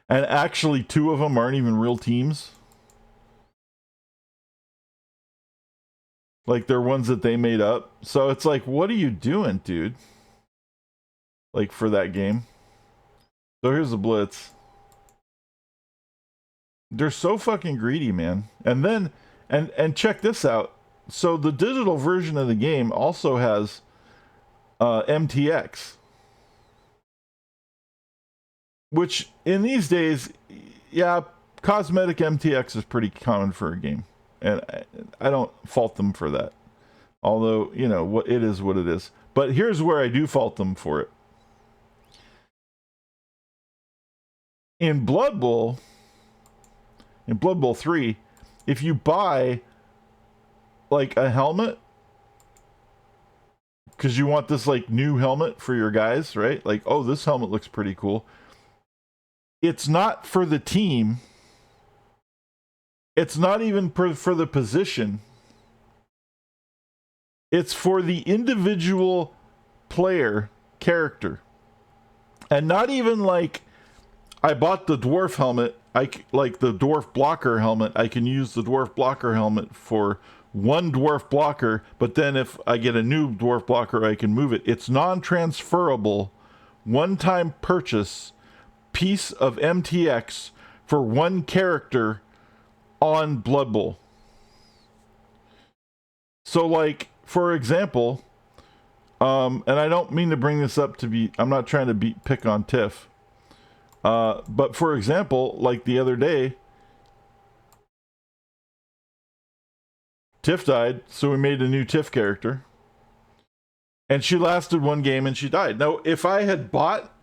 And actually 2 of them aren't even real teams. Like, they're ones that they made up. So it's like, what are you doing, dude? Like, for that game. So here's the Blitz. They're so fucking greedy, man. And then, and check this out. So the digital version of the game also has MTX. Which in these days, yeah, cosmetic MTX is pretty common for a game, and I don't fault them for that. Although, you know, what it is what it is. But here's where I do fault them for it. In Blood Bowl 3, if you buy like a helmet, because you want this like new helmet for your guys, right? Like, oh, this helmet looks pretty cool. It's not for the team. It's not even for the position. It's for the individual player character. And not even like, I bought the dwarf helmet, like the dwarf blocker helmet, I can use the dwarf blocker helmet for one dwarf blocker, but then if I get a new dwarf blocker, I can move it. It's non-transferable, one-time purchase piece of MTX for one character on Blood Bowl. So like, for example, and I don't mean to bring this up to be, I'm not trying to pick on Tiff. But for example, like the other day, Tiff died, so we made a new Tiff character. And she lasted one game and she died. Now, if I had bought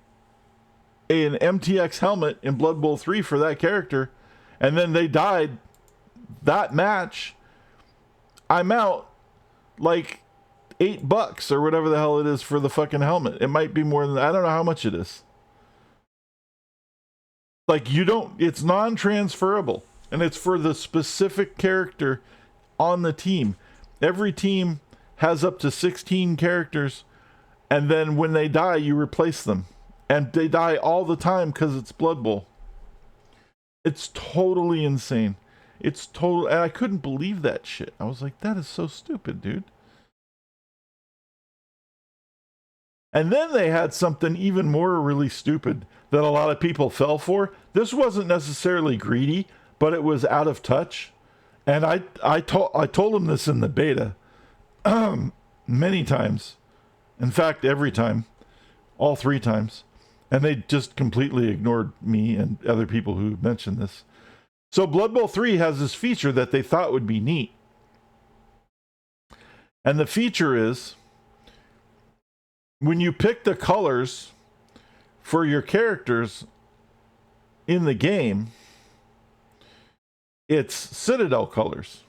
an MTX helmet in Blood Bowl 3 for that character, and then they died that match, I'm out like $8 or whatever the hell it is for the fucking helmet. It might be more than that. I don't know how much it is. Like, you don't, it's non-transferable, and it's for the specific character on the team. Every team has up to 16 characters, and then when they die, you replace them. And they die all the time because it's Blood Bowl. It's totally insane. It's total, and I couldn't believe that shit. I was like, that is so stupid, dude. And then they had something even more really stupid that a lot of people fell for. This wasn't necessarily greedy, but it was out of touch. And I told them this in the beta many times. In fact, every time, all 3 times. And they just completely ignored me and other people who mentioned this. So Blood Bowl 3 has this feature that they thought would be neat. And the feature is, when you pick the colors for your characters in the game, it's Citadel colors.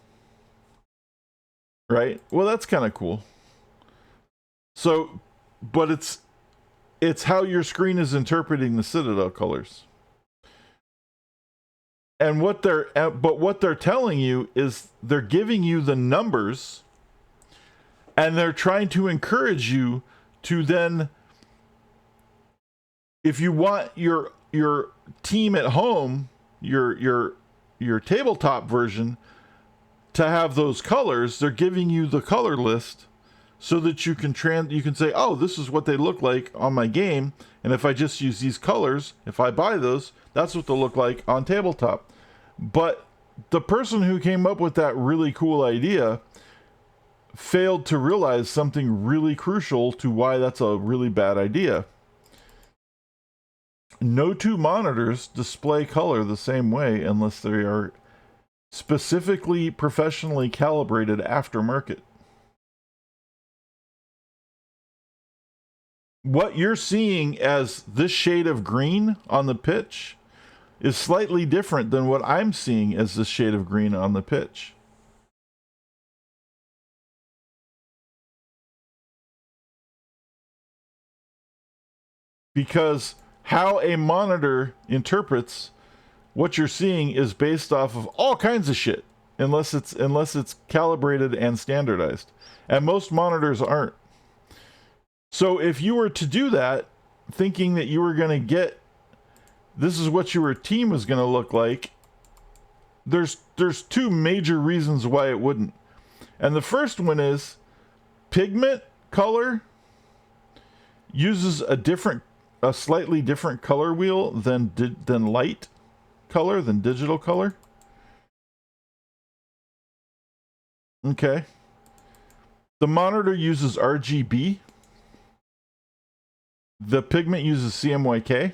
Right? Well, that's kind of cool. So, but it's how your screen is interpreting the Citadel colors. And what they're telling you is they're giving you the numbers, and they're trying to encourage you to then, if you want your team at home, your tabletop version to have those colors, they're giving you the color list so that you can say, oh, this is what they look like on my game, and if I just use these colors, if I buy those, that's what they'll look like on tabletop. But the person who came up with that really cool idea failed to realize something really crucial to why that's a really bad idea. No 2 monitors display color the same way unless they are specifically professionally calibrated aftermarket. What you're seeing as this shade of green on the pitch is slightly different than what I'm seeing as this shade of green on the pitch. Because how a monitor interprets what you're seeing is based off of all kinds of shit, unless it's calibrated and standardized. And most monitors aren't. So if you were to do that, thinking that you were going to get, this is what your team was going to look like, there's 2 major reasons why it wouldn't. And the first one is pigment color uses a slightly different color wheel than light color, than digital color. Okay. The monitor uses RGB. The pigment uses CMYK.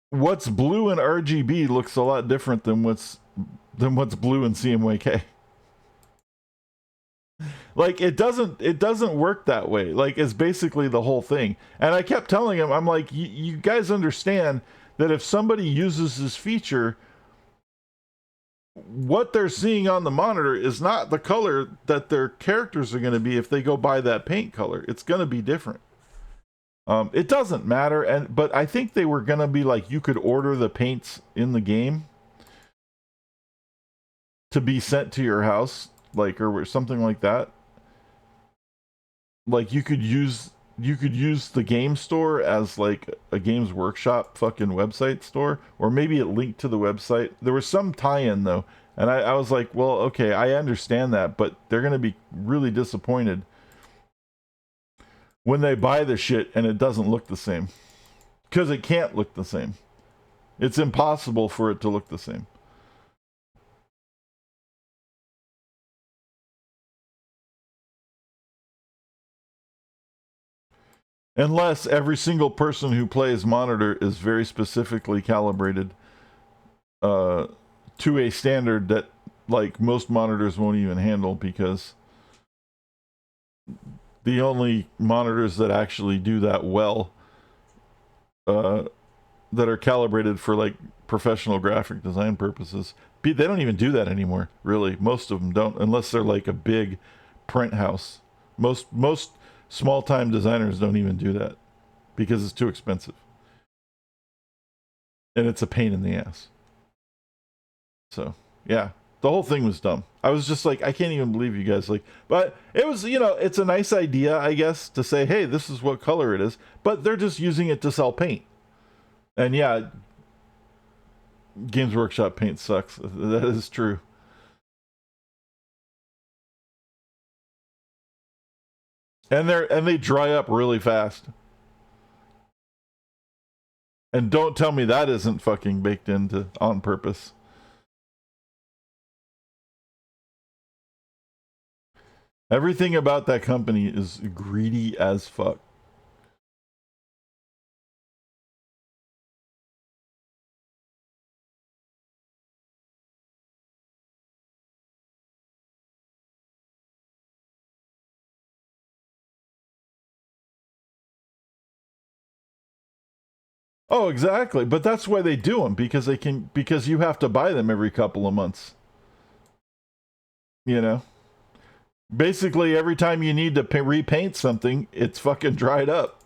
what's blue in RGB looks a lot different than what's blue in CMYK. Like it doesn't work that way. Like it's basically the whole thing. And I kept telling him, I'm like, you guys understand that if somebody uses this feature, what they're seeing on the monitor is not the color that their characters are going to be if they go buy that paint color. It's going to be different. It doesn't matter, but I think they were going to be like, you could order the paints in the game to be sent to your house, like, or something like that. Like you could use the game store as like a Games Workshop fucking website store, or maybe it linked to the website. There was some tie-in though, and I was like, well, okay, I understand that, but they're gonna be really disappointed when they buy the shit and it doesn't look the same, because it can't look the same. It's impossible for it to look the same. Unless every single person who plays monitor is very specifically calibrated to a standard that like most monitors won't even handle, because the only monitors that actually do that well, that are calibrated for like professional graphic design purposes, they don't even do that anymore, really. Most of them don't, unless they're like a big print house. Most small time designers don't even do that because it's too expensive and it's a pain in the ass. So yeah, the whole thing was dumb. I was just like, I can't even believe you guys like, but it was, it's a nice idea, I guess, to say, hey, this is what color it is, but they're just using it to sell paint. And yeah, Games Workshop paint sucks. That is true. And they dry up really fast. And don't tell me that isn't fucking baked into on purpose. Everything about that company is greedy as fuck. Oh, exactly. But that's why they do them, because you have to buy them every couple of months. Basically every time you need to repaint something, it's fucking dried up.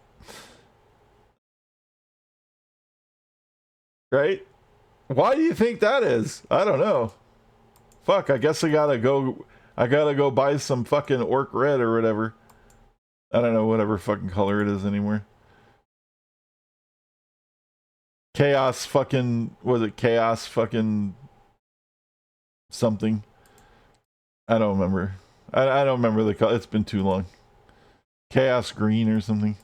Right? Why do you think that is? I don't know. Fuck, I guess I gotta go buy some fucking orc red or whatever. I don't know, whatever fucking color it is anymore. Chaos fucking, was it chaos fucking something? I don't remember. I don't remember the color. It's been too long. Chaos green or something.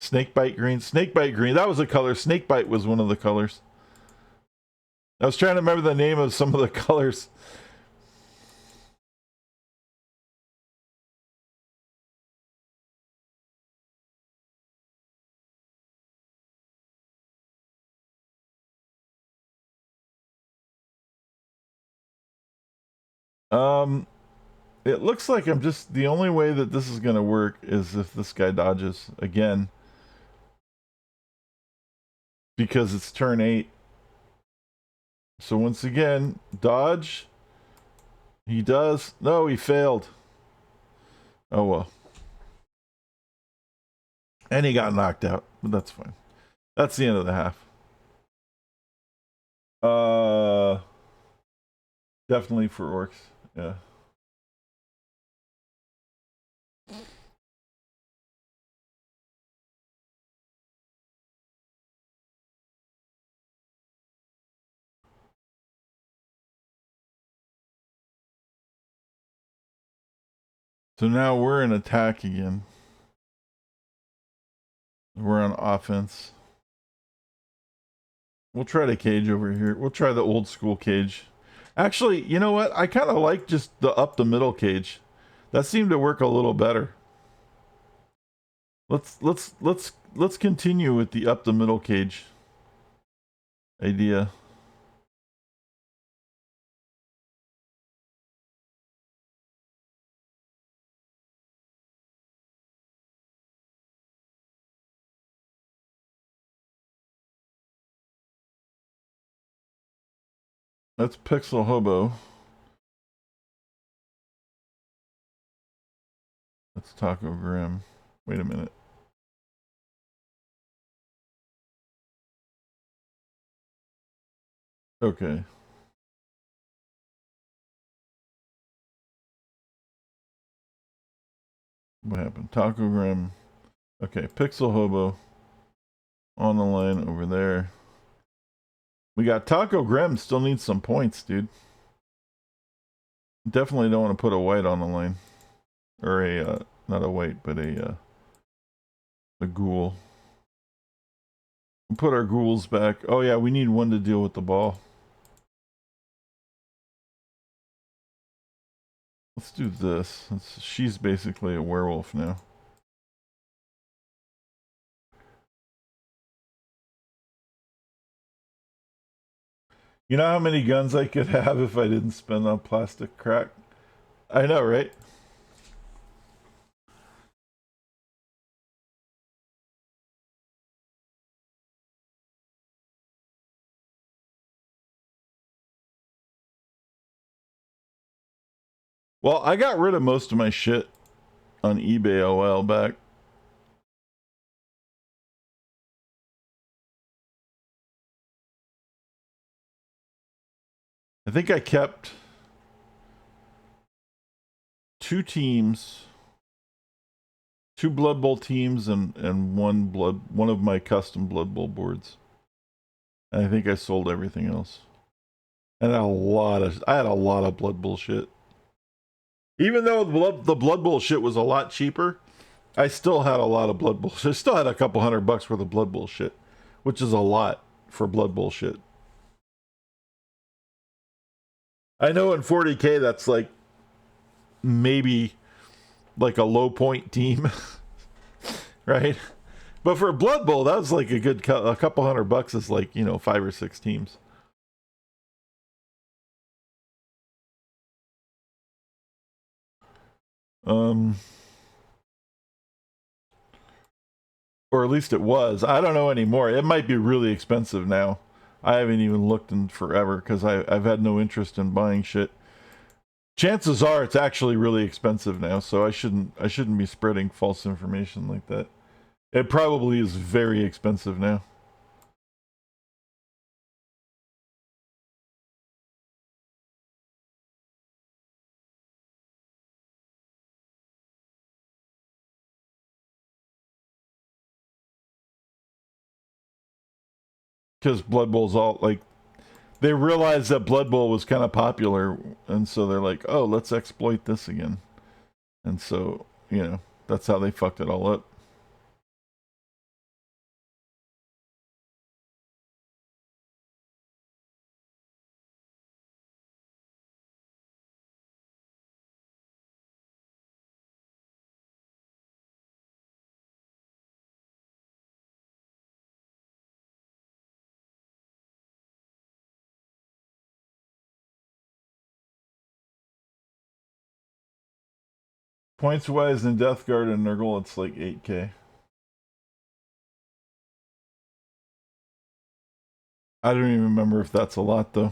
Snakebite green. Snakebite green. That was a color. Snakebite was one of the colors. I was trying to remember the name of some of the colors. It looks like the only way that this is going to work is if this guy dodges again. Because it's turn 8. So once again, dodge. He does. No, he failed. Oh well. And he got knocked out, but that's fine. That's the end of the half. Definitely for orcs. Yeah. So now we're in attack again. We're on offense. We'll try the cage over here. We'll try the old school cage. Actually, you know what? I kind of like just the up the middle cage. That seemed to work a little better. Let's continue with the up the middle cage. idea. That's Pixel Hobo. That's Taco Grim. Wait a minute. Okay. What happened? Taco Grim. Okay, Pixel Hobo on the line over there. We got Taco Grim. Still needs some points, dude. Definitely don't want to put a white on the line. Or a, not a white, but a ghoul. We'll put our ghouls back. Oh yeah, we need one to deal with the ball. Let's do this. She's basically a werewolf now. You know how many guns I could have if I didn't spend on plastic crack? I know, right? Well, I got rid of most of my shit on eBay a while back. I think I kept 2 teams, 2 Blood Bowl teams, and one of my custom Blood Bowl boards. And I think I sold everything else. And I had a lot of Blood Bowl shit. Even though the Blood Bowl shit was a lot cheaper, I still had a lot of Blood Bowl shit. I still had a couple $100 worth of Blood Bowl shit, which is a lot for Blood Bowl shit. I know in 40K that's like maybe like a low point team, right? But for Blood Bowl, that was like a couple $100 is like, 5 or 6 teams. Or at least it was. I don't know anymore. It might be really expensive now. I haven't even looked in forever because I've had no interest in buying shit. Chances are it's actually really expensive now, so I shouldn't be spreading false information like that. It probably is very expensive now. Because Blood Bowl's all like, they realized that Blood Bowl was kind of popular, and so they're like, oh, let's exploit this again. And so, that's how they fucked it all up. Points wise in Death Guard and Nurgle, it's like 8K. I don't even remember if that's a lot though.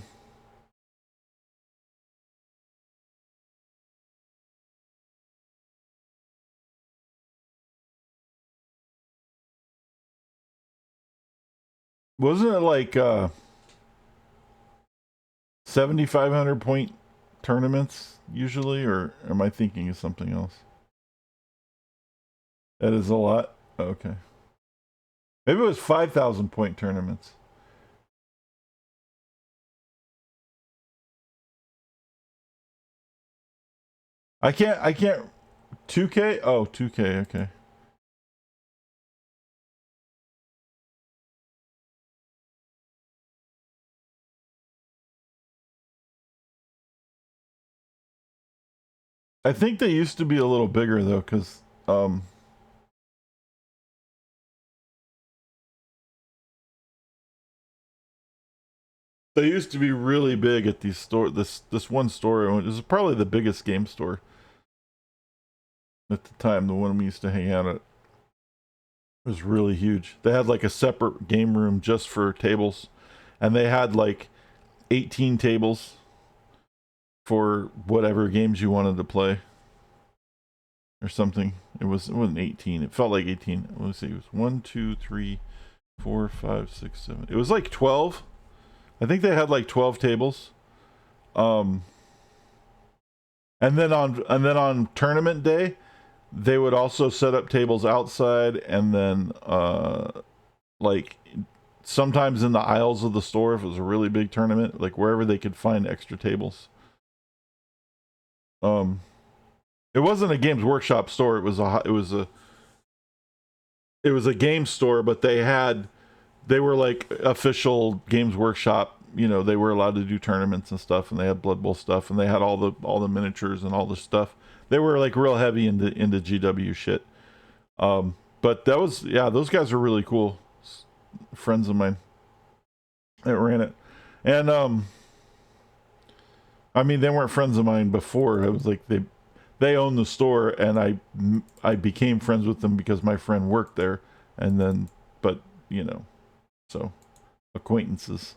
Wasn't it like 7,500 point tournaments usually, or am I thinking of something else? That is a lot. Okay. Maybe it was 5,000 point tournaments. I can't 2K? Oh, 2K, okay. I think they used to be a little bigger though, because They used to be really big at these store. This one store, it was probably the biggest game store at the time. The one we used to hang out at, it was really huge. They had like a separate game room just for tables, and they had like 18 tables for whatever games you wanted to play or something. It wasn't 18. It felt like 18. Let's see. It was 1, 2, 3, 4, 5, 6, 7. It was like 12. I think they had like 12 tables. Um, and then on tournament day, they would also set up tables outside, and then like sometimes in the aisles of the store if it was a really big tournament, like wherever they could find extra tables. It wasn't a Games Workshop store. It was a game store, but they were like official Games Workshop. You know, they were allowed to do tournaments and stuff, and they had Blood Bowl stuff, and they had all the miniatures and all the stuff. They were like real heavy into GW shit. But that was, yeah, those guys were really cool. Friends of mine that ran it, and I mean, they weren't friends of mine before. It was like they owned the store, and I became friends with them because my friend worked there, and then, but you know, so acquaintances.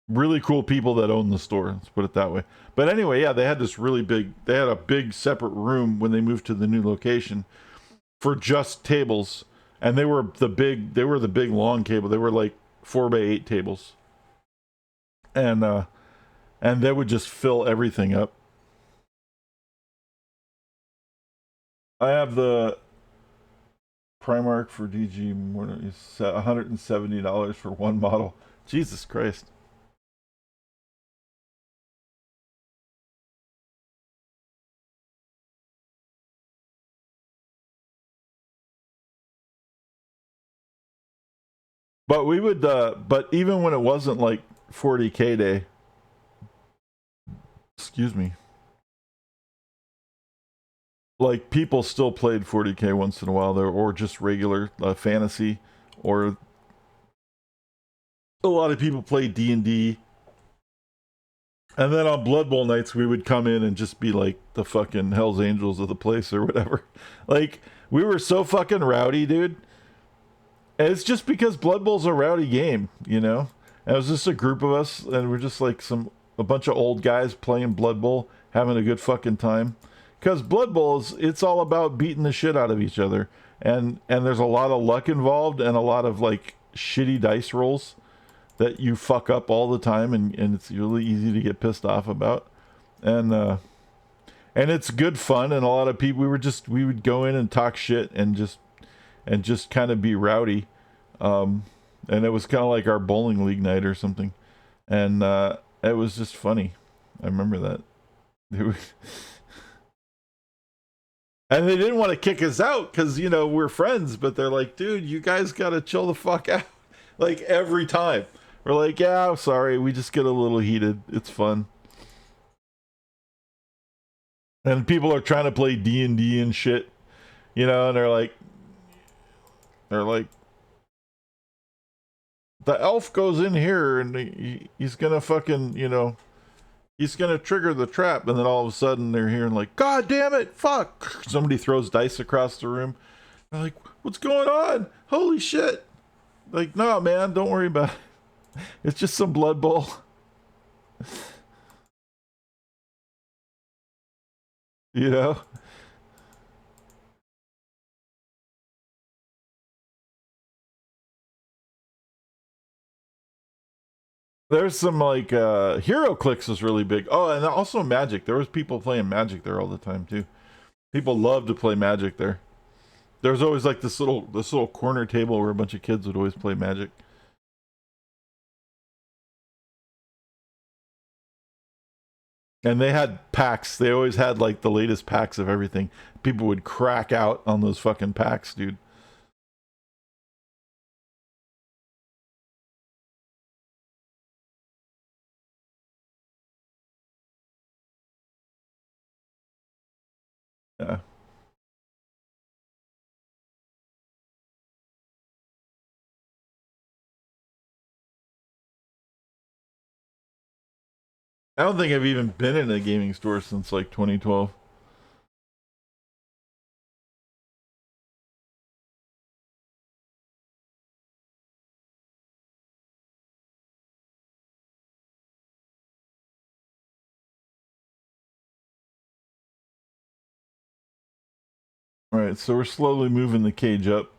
Really cool people that own the store, let's put it that way. But anyway, yeah, they had a big separate room when they moved to the new location for just tables, and they were the big long table. They were like 4x8 tables, and they would just fill everything up. I have the Primark for DG, more than $170 for one model. Jesus Christ. But we would, but even when it wasn't like 40K day, excuse me, like people still played 40K once in a while there, or just regular fantasy, or a lot of people played D&D. And then on Blood Bowl nights, we would come in and just be like the fucking Hells Angels of the place or whatever. Like, we were so fucking rowdy, dude. And it's just because Blood Bowl's a rowdy game, you know? And it was just a group of us, and we're just like a bunch of old guys playing Blood Bowl, having a good fucking time. Because Blood Bowl it's all about beating the shit out of each other. And there's a lot of luck involved and a lot of like shitty dice rolls that you fuck up all the time, and it's really easy to get pissed off about. And it's good fun, and a lot of people we would go in and talk shit and just kind of be rowdy. And it was kind of like our bowling league night or something. And it was just funny. I remember that. And they didn't want to kick us out because, you know, we're friends, but they're like, dude, you guys got to chill the fuck out. Like every time. We're like, yeah, sorry, we just get a little heated. It's fun. And people are trying to play D&D and shit, you know, and they're like, the elf goes in here and he's gonna fucking, you know, he's gonna trigger the trap, and then all of a sudden they're hearing like, God damn it, fuck! Somebody throws dice across the room. They're like, what's going on? Holy shit! Like, no, man, don't worry about it. It's just some Blood Bowl. You know? There's some like Hero Clicks was really big. Oh, and also Magic. There was people playing Magic there all the time too. People love to play Magic there. There's always like this little corner table where a bunch of kids would always play Magic. And they had packs. They always had like the latest packs of everything. People would crack out on those fucking packs, dude. Yeah. I don't think I've even been in a gaming store since like 2012. All right, so we're slowly moving the cage up.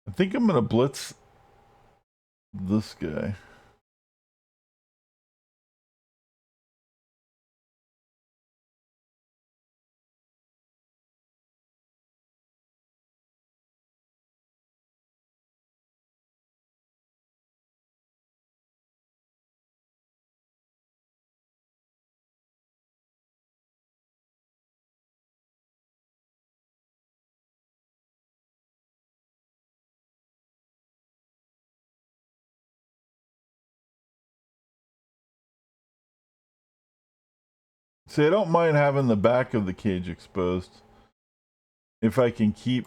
I think I'm gonna blitz this guy. See, I don't mind having the back of the cage exposed if I can keep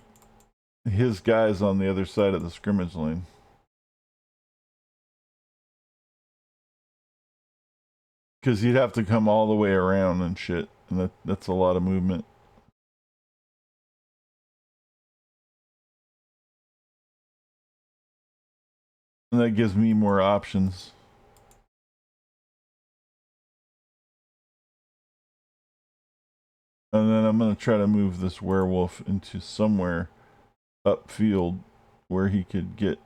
his guys on the other side of the scrimmage lane. Because you'd have to come all the way around and shit, and that's a lot of movement. And that gives me more options. And then I'm going to try to move this werewolf into somewhere upfield where he could get.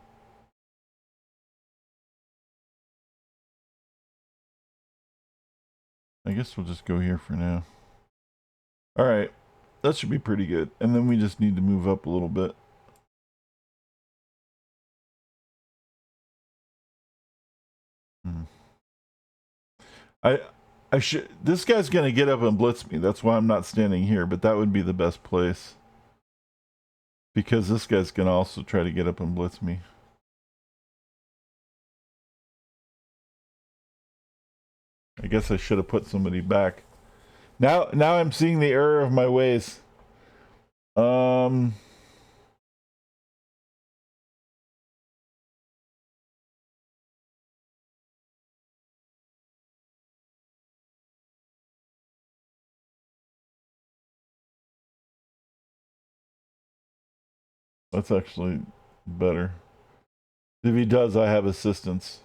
I guess we'll just go here for now. All right. That should be pretty good. And then we just need to move up a little bit. I should. This guy's gonna get up and blitz me. That's why I'm not standing here. But that would be the best place because this guy's gonna also try to get up and blitz me. I guess I should have put somebody back. Now I'm seeing the error of my ways. That's actually better. If he does, I have assistance.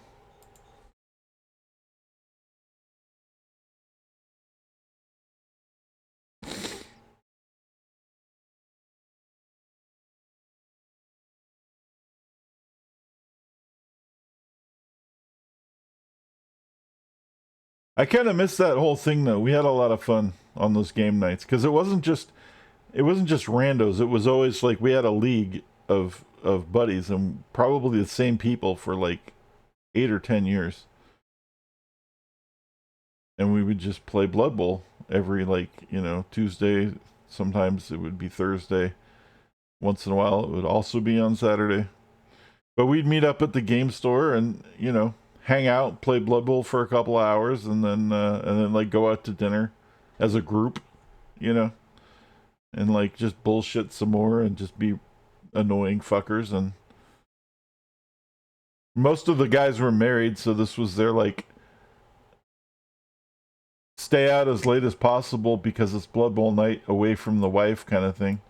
I kind of missed that whole thing though. We had a lot of fun on those game nights because it wasn't just randos. It was always like we had a league of buddies and probably the same people for like 8 or 10 years. And we would just play Blood Bowl every Tuesday. Sometimes it would be Thursday. Once in a while it would also be on Saturday. But we'd meet up at the game store and hang out, play Blood Bowl for a couple hours, and then like go out to dinner as a group, and like just bullshit some more and just be annoying fuckers. And most of the guys were married, so this was their like stay out as late as possible because it's Blood Bowl night away from the wife kind of thing.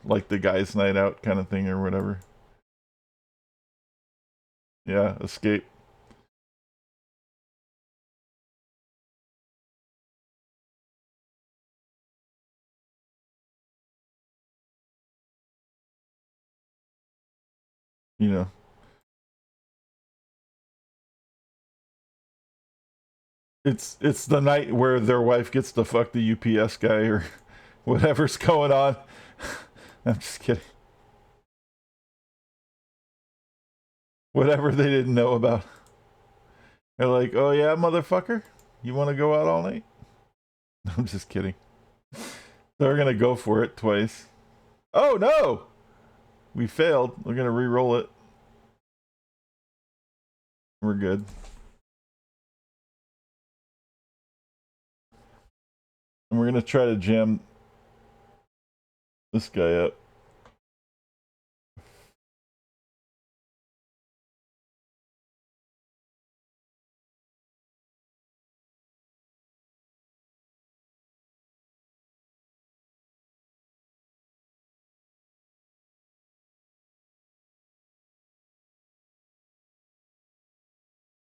Like the guys' night out kind of thing or whatever. Yeah, escape. You know. It's the night where their wife gets to fuck the UPS guy or whatever's going on. I'm just kidding. Whatever they didn't know about. They're like, oh yeah, motherfucker? You want to go out all night? I'm just kidding. They're going to go for it twice. Oh no! We failed. We're going to re-roll it. We're good. And we're going to try to jam this guy up.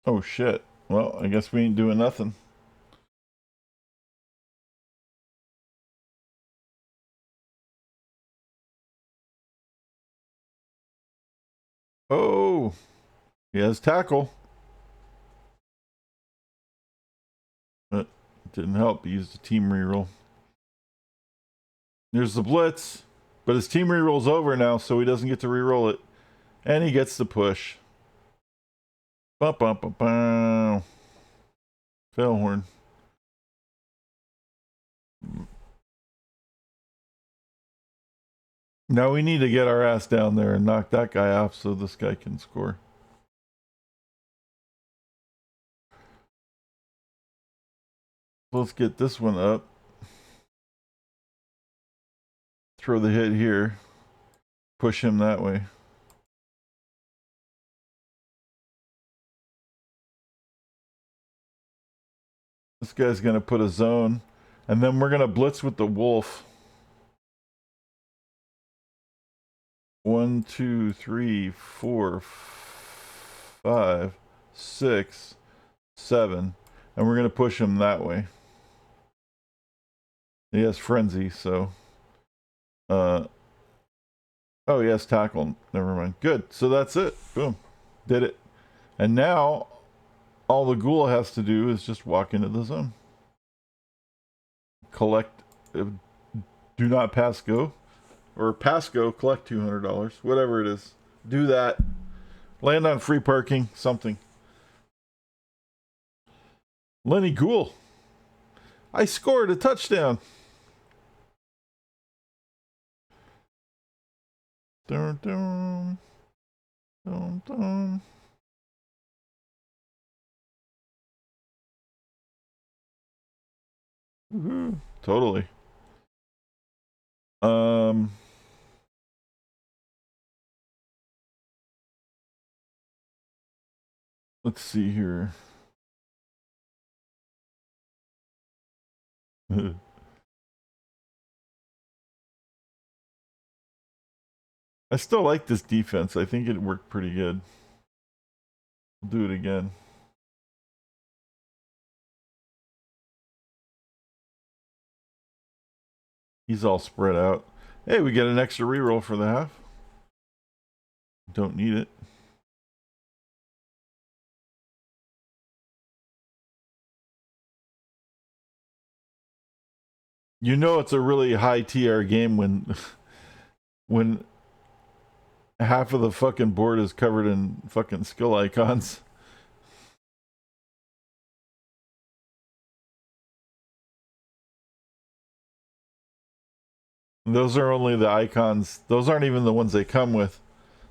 Oh shit. Well, I guess we ain't doing nothing. Oh, he has tackle. But it didn't help. He used a team reroll. There's the blitz. But his team reroll's over now, so he doesn't get to reroll it. And he gets the push. Bum, bum, bum, bum. Failhorn. Now we need to get our ass down there and knock that guy off so this guy can score. Let's get this one up. Throw the hit here. Push him that way. This guy's going to put a zone. And then we're going to blitz with the wolf. 1, 2, 3, 4, 5, 6, 7. And we're going to push him that way. He has frenzy, so... oh, he has tackle. Never mind. Good. So that's it. Boom. Did it. And now, all the ghoul has to do is just walk into the zone. Collect... do not pass go. Or pass go, collect $200. Whatever it is. Do that. Land on free parking. Something. Lenny Ghoul. I scored a touchdown. Dun, dun, dun, dun. Woohoo. Totally. Let's see here. I still like this defense. I think it worked pretty good. We'll do it again. He's all spread out. Hey, we get an extra reroll for the half. Don't need it. You know it's a really high TR game when half of the fucking board is covered in fucking skill icons. Those are only the icons. Those aren't even the ones they come with.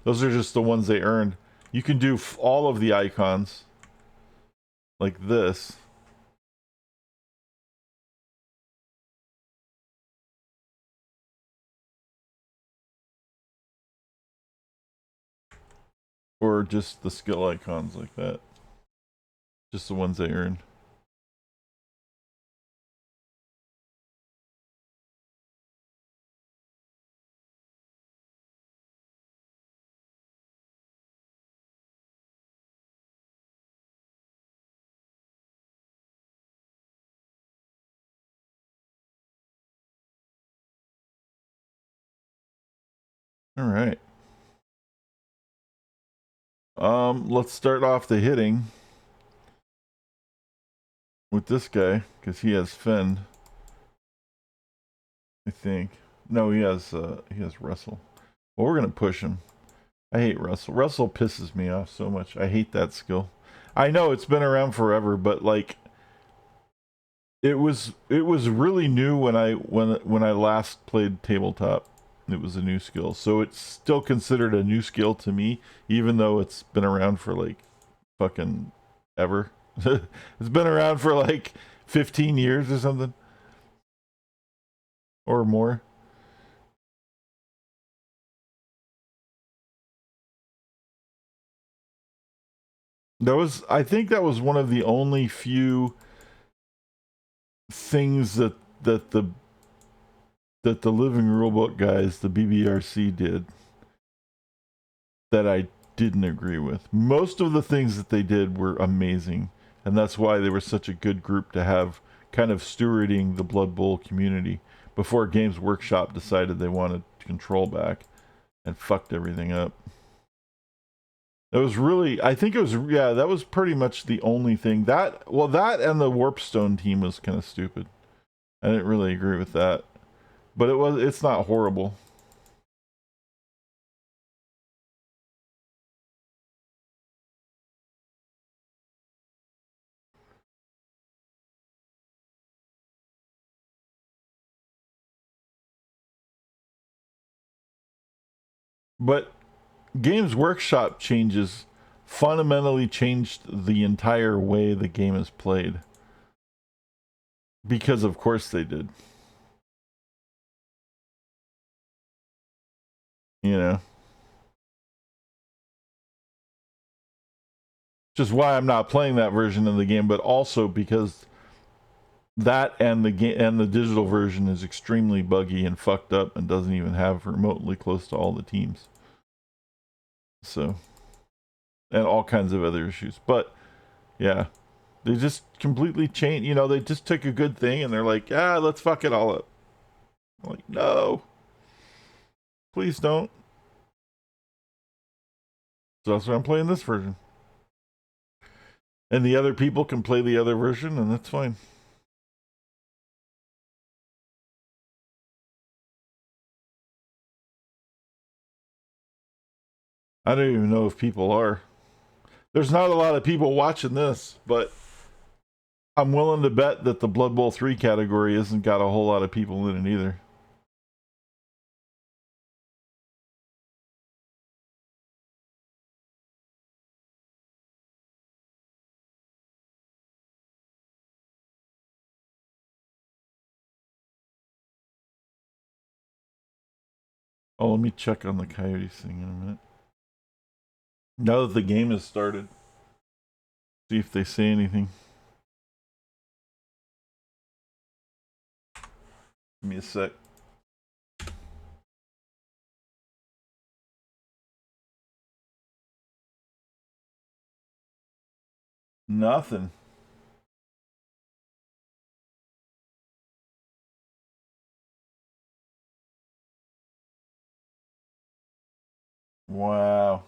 Those are just the ones they earned. You can do all of the icons. Like this. Or just the skill icons like that. Just the ones they earned. All right. Let's start off the hitting with this guy because he has fend. I think. No, he has wrestle. Well, we're gonna push him. I hate wrestle. Wrestle pisses me off so much. I hate that skill. I know it's been around forever, but like it was really new when I last played tabletop. It was a new skill, so it's still considered a new skill to me, even though it's been around for like fucking ever. It's been around for like 15 years or something. or more. I think that was one of the only few things that the Living Rulebook guys, the BBRC, did that I didn't agree with. Most of the things that they did were amazing, and that's why they were such a good group to have, kind of stewarding the Blood Bowl community before Games Workshop decided they wanted control back and fucked everything up. It was really, I think it was, yeah, that was pretty much the only thing. That and the Warpstone team was kind of stupid. I didn't really agree with that. But it's not horrible. But Games Workshop changes fundamentally changed the entire way the game is played. Because of course they did. You know. Just why I'm not playing that version of the game, but also because that and the digital version is extremely buggy and fucked up and doesn't even have remotely close to all the teams. So, and all kinds of other issues. But yeah, they just completely changed. You know, they just took a good thing and they're like, let's fuck it all up. I'm like, no, please don't. So that's why I'm playing this version. And the other people can play the other version, and that's fine. I don't even know if people are. There's not a lot of people watching this, but I'm willing to bet that the Blood Bowl 3 category hasn't got a whole lot of people in it either. Oh, let me check on the Coyotes thing in a minute. Now that the game has started, see if they say anything. Give me a sec. Nothing. Wow.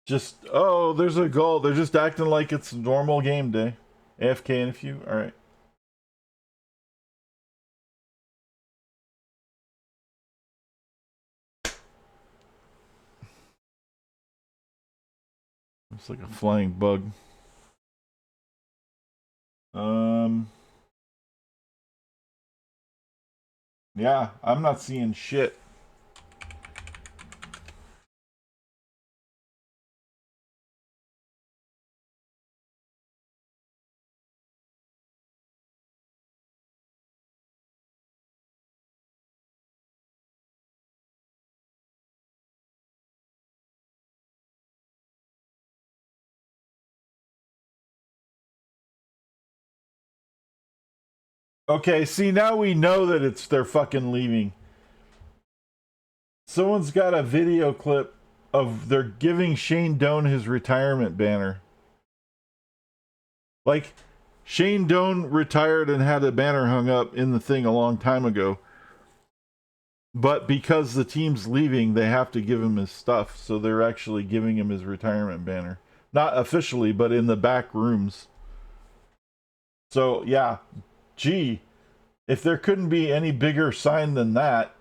There's a goal. They're just acting like it's normal game day. AFK in a few? Alright. It's like a flying bug. Yeah, I'm not seeing shit. Okay, see, now we know that they're fucking leaving. Someone's got a video clip of they're giving Shane Doan his retirement banner. Like, Shane Doan retired and had a banner hung up in the thing a long time ago. But because the team's leaving, they have to give him his stuff. So they're actually giving him his retirement banner. Not officially, but in the back rooms. So, yeah. Gee, if there couldn't be any bigger sign than that.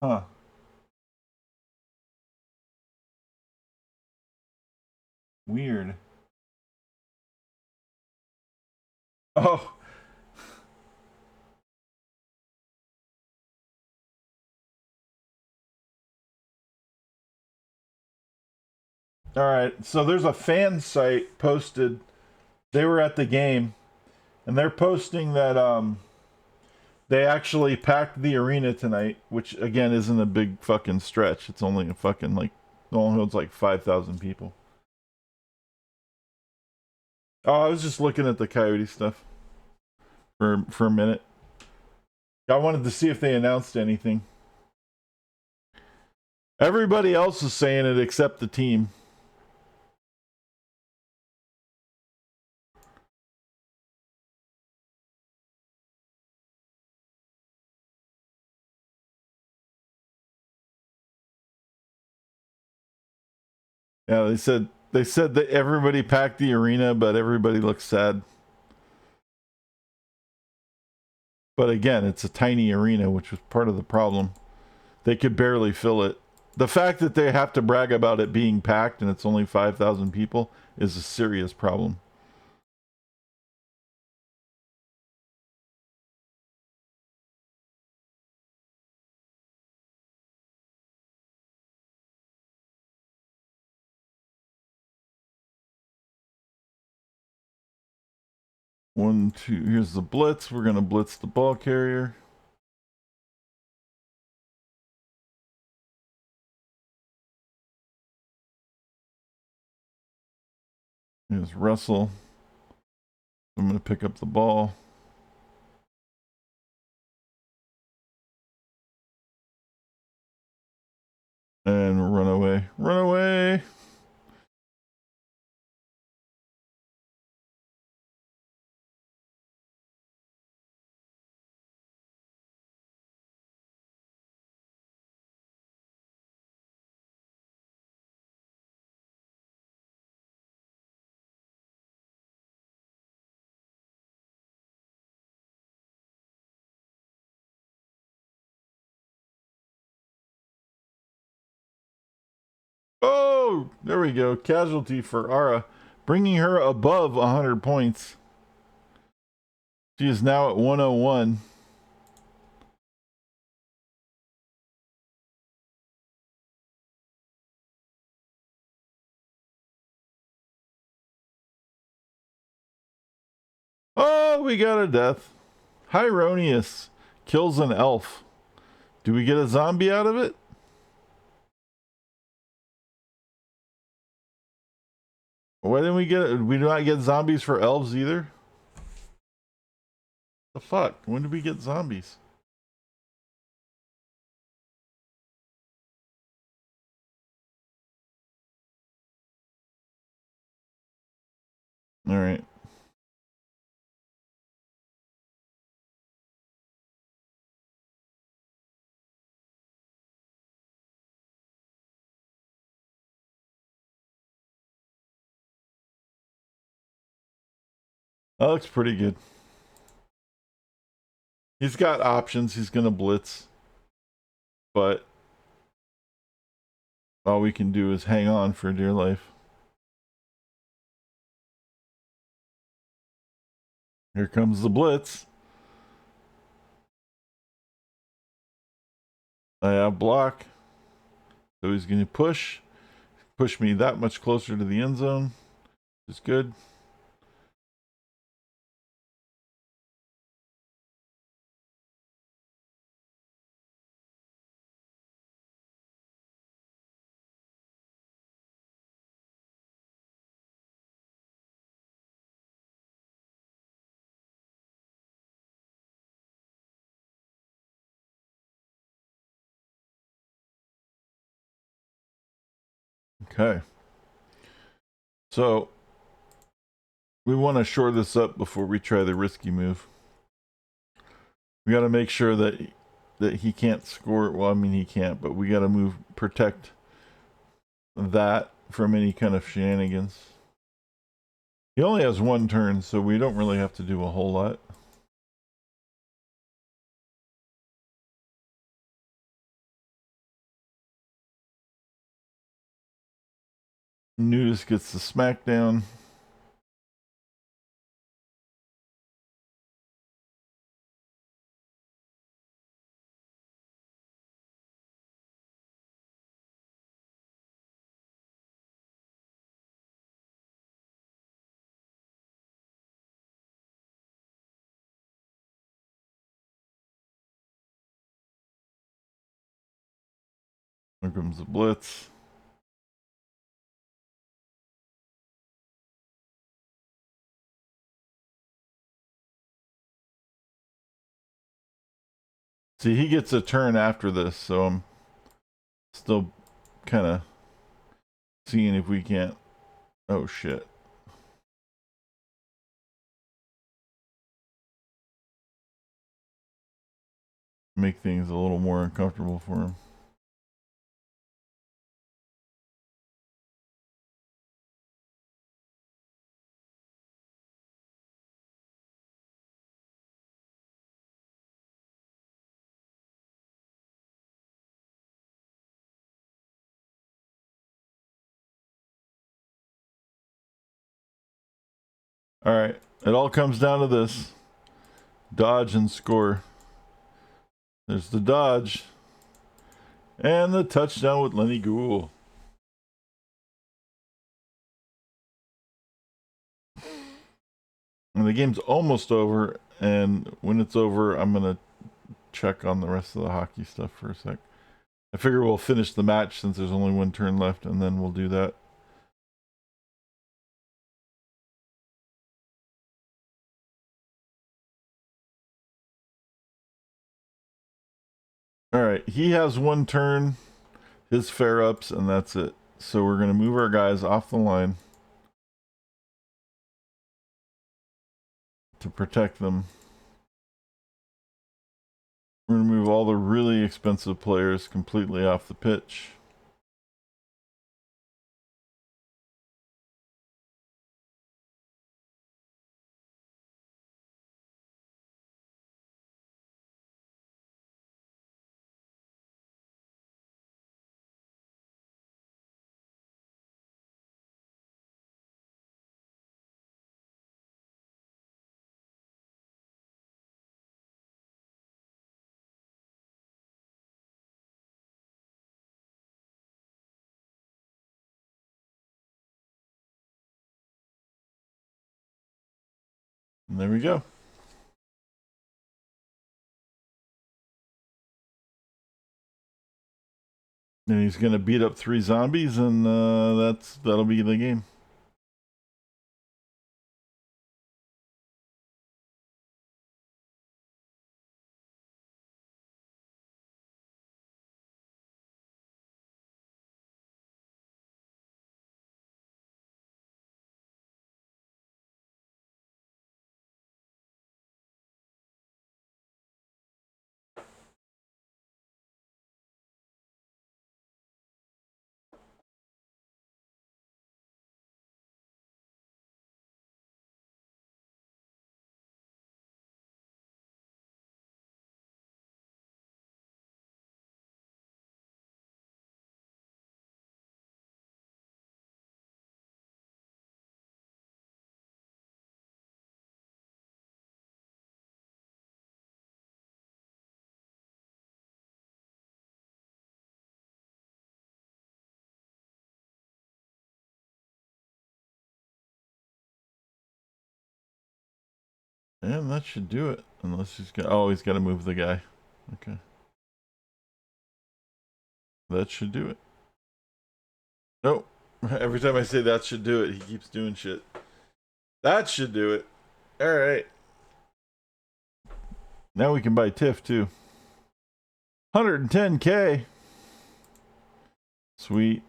Huh. Weird. Oh. All right. So there's a fan site posted. They were at the game, and they're posting that they actually packed the arena tonight, which again isn't a big fucking stretch. It's only a fucking like it only holds like 5,000 people. Oh, I was just looking at the Coyote stuff for a minute. I wanted to see if they announced anything. Everybody else is saying it except the team. Yeah, they said that everybody packed the arena, but everybody looks sad. But again, it's a tiny arena, which was part of the problem. They could barely fill it. The fact that they have to brag about it being packed and it's only 5,000 people is a serious problem. One, two, here's the blitz. We're going to blitz the ball carrier. Here's Russell. I'm going to pick up the ball. And run away. Run away! Oh, there we go. Casualty for Ara, bringing her above 100 points. She is now at 101. Oh, we got a death. Hyronius kills an elf. Do we get a zombie out of it? Why didn't we get it? We do not get zombies for elves either? The fuck? When did we get zombies? Alright. That looks pretty good. He's got options. He's gonna blitz. But all we can do is hang on for dear life. Here comes the blitz. I have block. So he's gonna push me that much closer to the end zone. Which is good. Okay. So we want to shore this up before we try the risky move. We got to make sure that he can't score. Well, I mean he can't, but we got to protect that from any kind of shenanigans. He only has one turn, so we don't really have to do a whole lot. Nudist gets the smackdown. Here comes the blitz. See, he gets a turn after this, so I'm still kind of seeing if we can't. Oh shit. Make things a little more uncomfortable for him. All right. It all comes down to this. Dodge and score. There's the dodge. And the touchdown with Lenny Ghoul. And the game's almost over. And when it's over, I'm going to check on the rest of the hockey stuff for a sec. I figure we'll finish the match since there's only one turn left, and then we'll do that. All right, he has one turn, his fair ups, and that's it. So we're going to move our guys off the line to protect them. We're going to move all the really expensive players completely off the pitch. And there we go. And he's going to beat up 3 zombies, and that'll be the game. And that should do it. Unless he's got... Oh, he's got to move the guy. Okay. That should do it. Nope. Every time I say that should do it, he keeps doing shit. That should do it. Alright. Now we can buy Tiff, too. 110k. Sweet.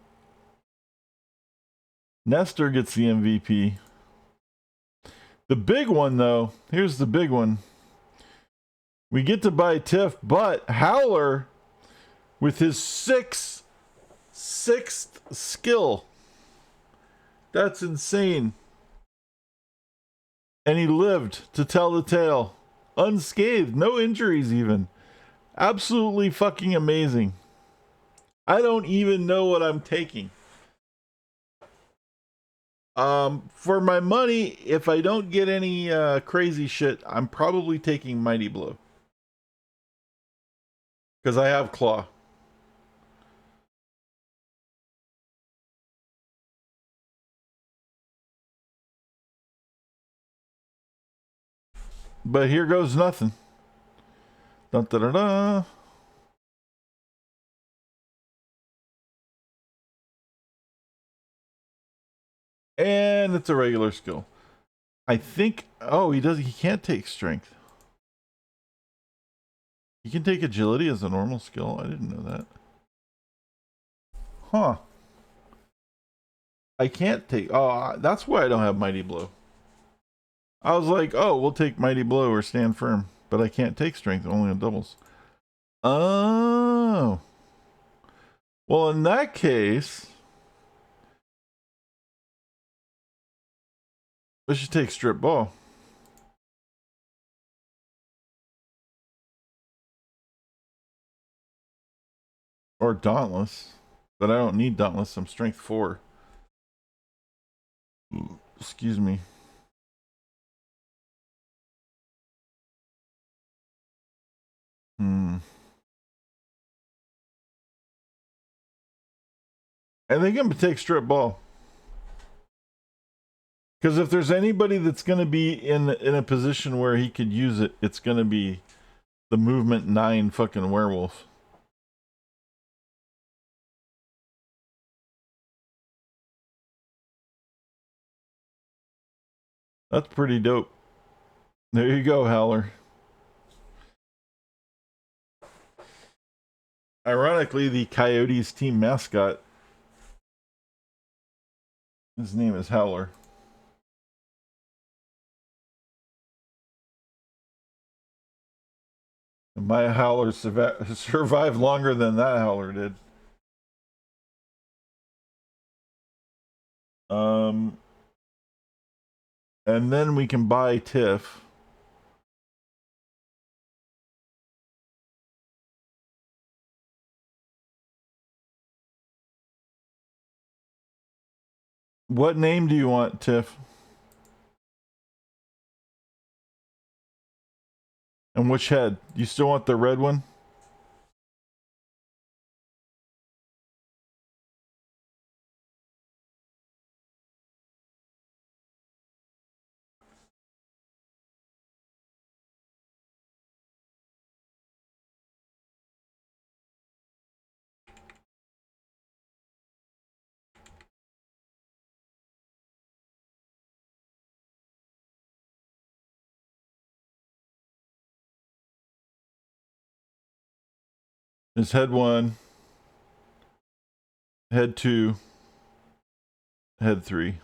Nestor gets the MVP. The big one, though, here's the big one. We get to buy Tiff, but Howler, with his sixth skill. That's insane. And he lived to tell the tale. Unscathed, no injuries even. Absolutely fucking amazing. I don't even know what I'm taking. For my money, if I don't get any crazy shit, I'm probably taking Mighty Blow. Because I have Claw. But here goes nothing. Dun, da, da, da. And it's a regular skill. I think. Oh, he can't take strength. He can take agility as a normal skill. I didn't know that. Huh. I can't take. Oh, that's why I don't have Mighty Blow. I was like, oh, we'll take Mighty Blow or Stand Firm. But I can't take strength, only on doubles. Oh. Well, in that case, we should take Strip Ball. Or Dauntless. But I don't need Dauntless. I'm strength 4. Excuse me. I think I'm going to take Strip Ball. Because if there's anybody that's going to be in a position where he could use it, it's going to be the movement 9 fucking werewolf. That's pretty dope. There you go, Howler. Ironically, the Coyotes team mascot, his name is Howler. And my Howler survived longer than that Howler did. And then we can buy Tiff. What name do you want, Tiff? And which head? You still want the red one? Is head 1, head 2, head 3.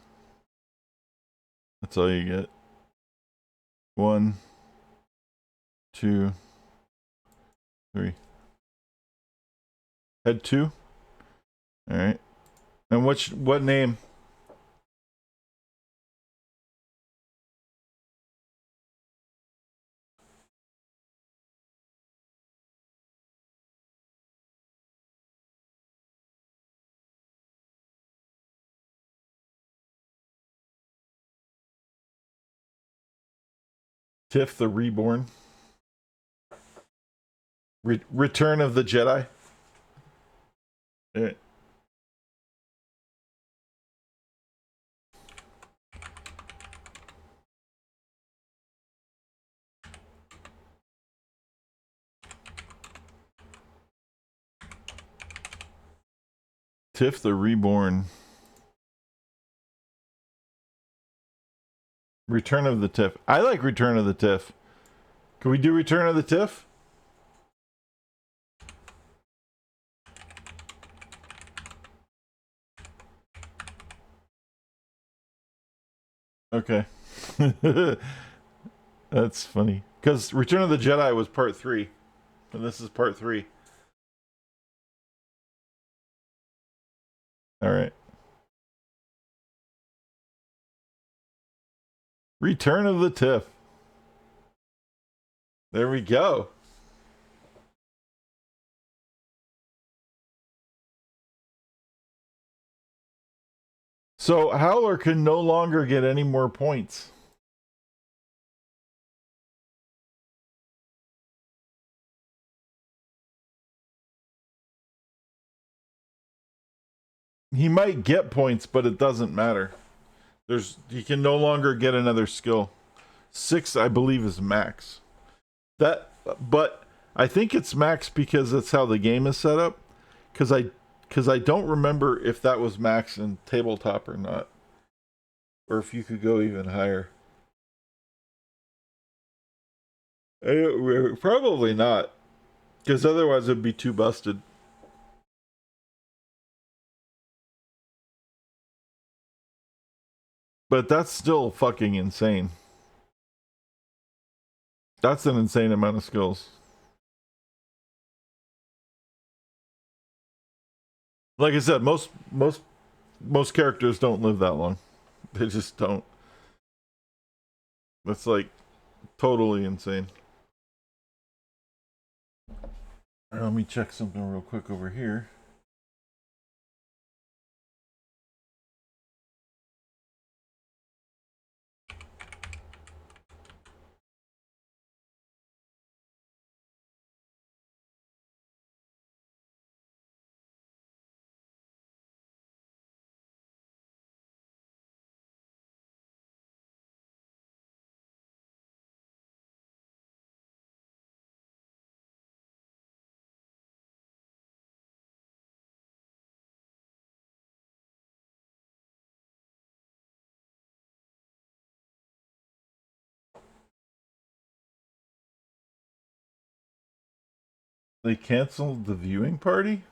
That's all you get. 1, 2, 3. Head 2. All right. And what name? Tiff the Reborn. Return of the Jedi. Yeah. Tiff the Reborn. Return of the Tiff. I like Return of the Tiff. Can we do Return of the Tiff? Okay. That's funny. Because Return of the Jedi was part 3. And this is part 3. Alright. Return of the Tiff. There we go. So Howler can no longer get any more points. He might get points, but it doesn't matter. He can no longer get another skill. 6, I believe, is max. But I think it's max because that's how the game is set up. Because I don't remember if that was max in tabletop or not, or if you could go even higher. Probably not, because otherwise it'd be too busted. But that's still fucking insane. That's an insane amount of skills. Like I said, most characters don't live that long. They just don't. That's like totally insane. Right, let me check something real quick over here. They canceled the viewing party?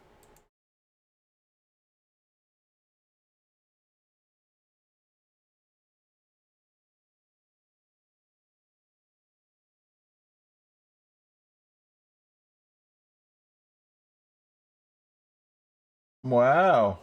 Wow.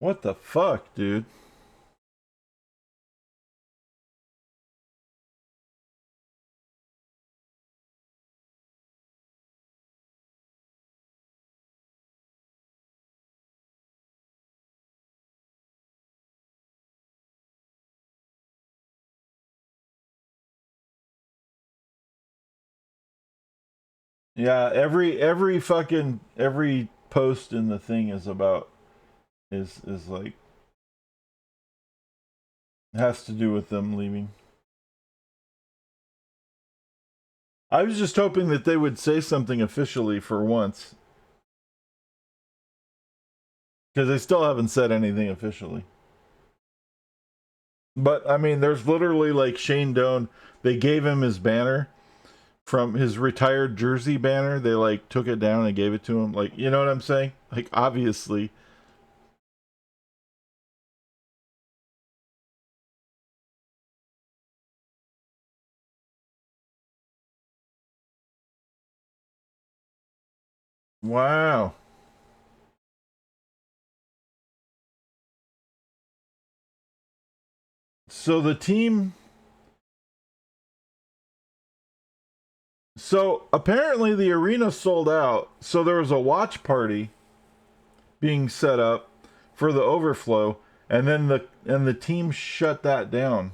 What the fuck, dude? Yeah, every fucking every post in the thing is about is like has to do with them leaving. I was just hoping that they would say something officially for once. Because they still haven't said anything officially. But I mean, there's literally like Shane Doan, they gave him his banner from his retired jersey banner. They like took it down and gave it to him. Like, you know what I'm saying? Like, obviously. Wow. So the team. So apparently the arena sold out. So there was a watch party being set up for the overflow, and then the team shut that down.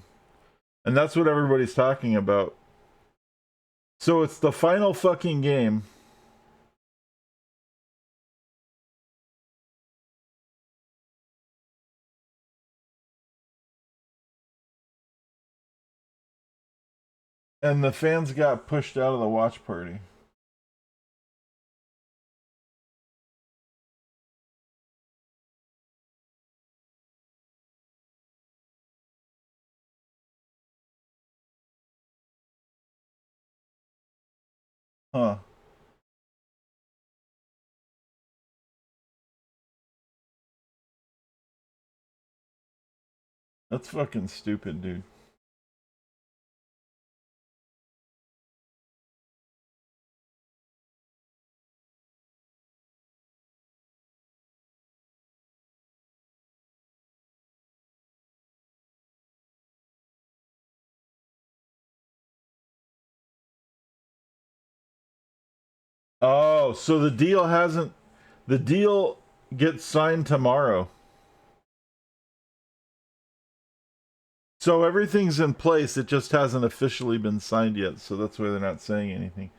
And that's what everybody's talking about. So it's the final fucking game. And the fans got pushed out of the watch party. Huh. That's fucking stupid, dude. Oh, so the deal hasn't. The deal gets signed tomorrow. So everything's in place. It just hasn't officially been signed yet. So that's why they're not saying anything.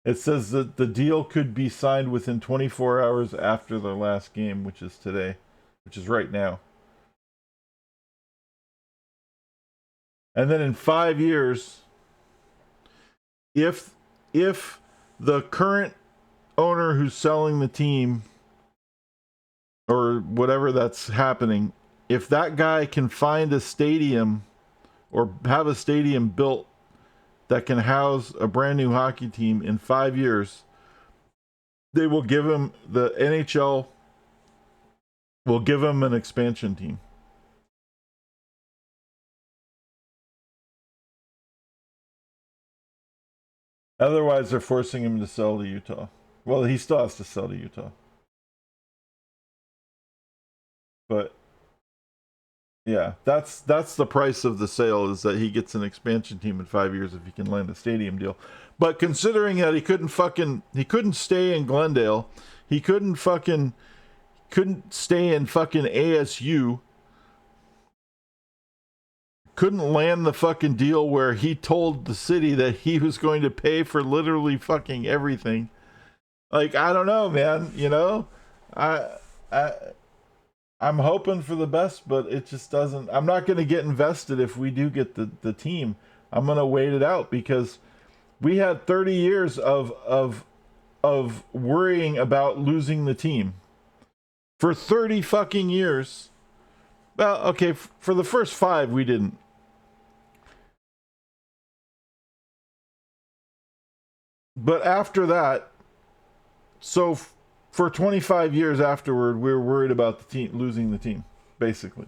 It says that the deal could be signed within 24 hours after the last game, which is today, which is right now. And then in 5 years, if the current owner who's selling the team or whatever that's happening, if that guy can find a stadium or have a stadium built that can house a brand new hockey team in 5 years, they will give him, the NHL will give him an expansion team. Otherwise, they're forcing him to sell to Utah. Well, he still has to sell to Utah. But yeah, that's the price of the sale, is that he gets an expansion team in 5 years if he can land a stadium deal. But considering that he couldn't stay in Glendale, he couldn't stay in fucking ASU, couldn't land the fucking deal where he told the city that he was going to pay for literally fucking everything. Like, I don't know, man, you know? I'm hoping for the best, but it just doesn't. I'm not going to get invested if we do get the team. I'm going to wait it out, because we had 30 years of worrying about losing the team. For 30 fucking years. Well, okay, for the first 5 we didn't. But after that, so for 25 years afterward, we were worried about the team losing the team, basically.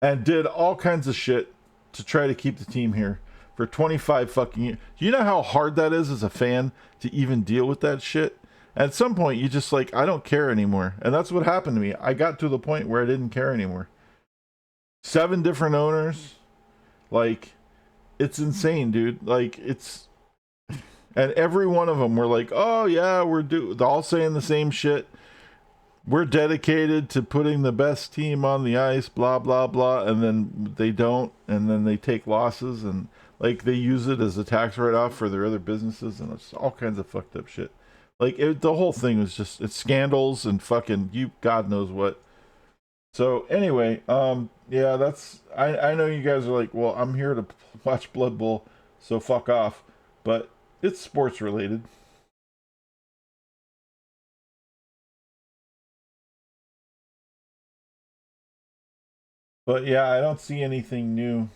And did all kinds of shit to try to keep the team here for 25 fucking years. Do you know how hard that is as a fan to even deal with that shit? At some point, you just like, I don't care anymore. And that's what happened to me. I got to the point where I didn't care anymore. 7 different owners. Like, it's insane, dude. Like, it's... And every one of them were like, oh, yeah, they're all saying the same shit. We're dedicated to putting the best team on the ice, blah, blah, blah. And then they don't. And then they take losses. And, like, they use it as a tax write-off for their other businesses. And it's all kinds of fucked up shit. Like, the whole thing was just, it's scandals and fucking, God knows what. So, anyway, yeah, that's, I know you guys are like, well, I'm here to watch Blood Bowl, so fuck off. But it's sports related. But yeah, I don't see anything new.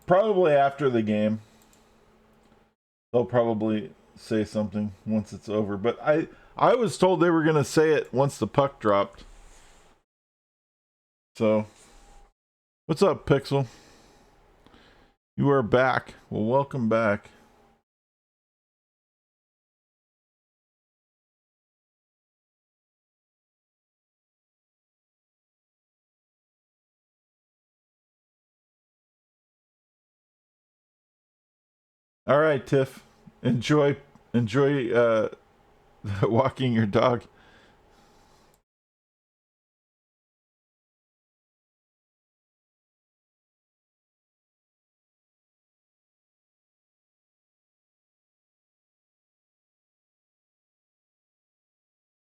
Probably after the game, they'll probably say something once it's over. But I was told they were going to say it once the puck dropped. So, what's up, Pixel? You are back. Well, welcome back. All right, Tiff. Enjoy walking your dog.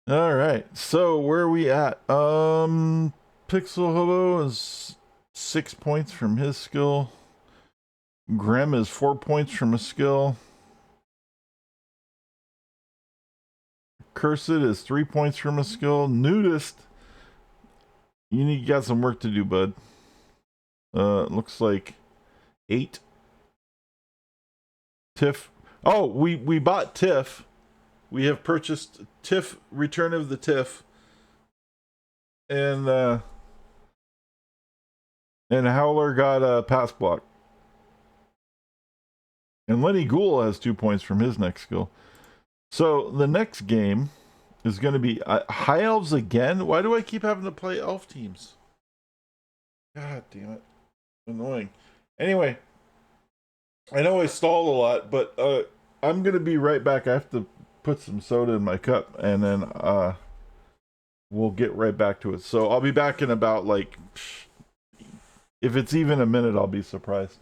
All right. So, where are we at? Pixel Hobo is 6 points from his skill. Grem is 4 points from a skill. Cursed is 3 points from a skill. Nudist, you got some work to do, bud. Looks like 8. Tiff. Oh, we bought Tiff. We have purchased Tiff, Return of the Tiff. And Howler got a pass block. And Lenny Ghoul has 2 points from his next skill. So the next game is going to be High Elves again. Why do I keep having to play elf teams? God damn it. Annoying. Anyway, I know I stalled a lot, but I'm gonna be right back. I have to put some soda in my cup, and then we'll get right back to it. So I'll be back in about like, if it's even a minute, I'll be surprised.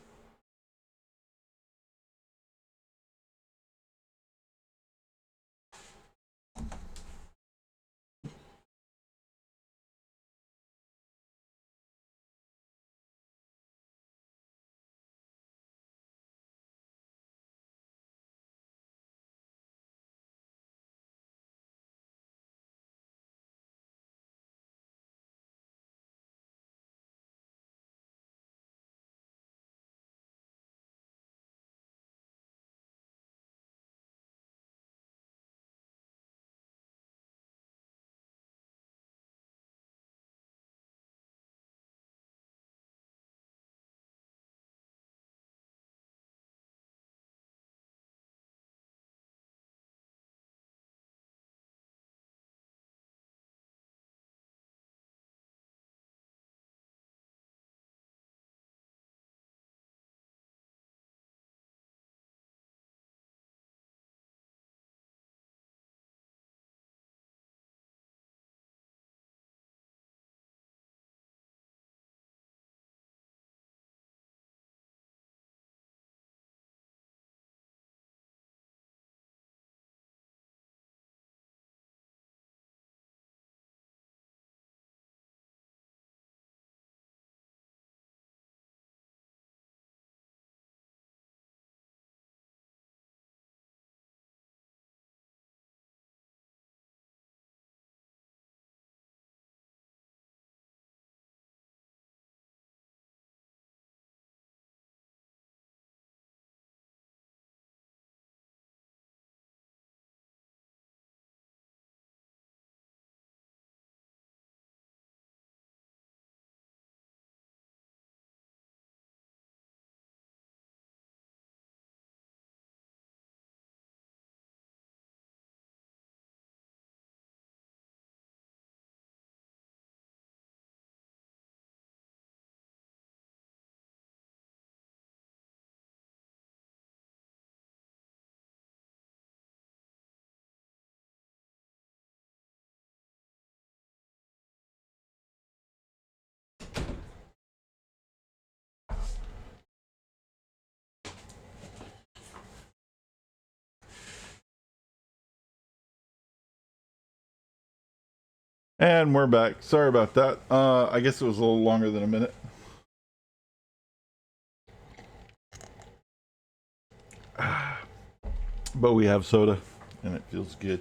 And we're back. Sorry about that. I guess it was a little longer than a minute. But we have soda, and it feels good.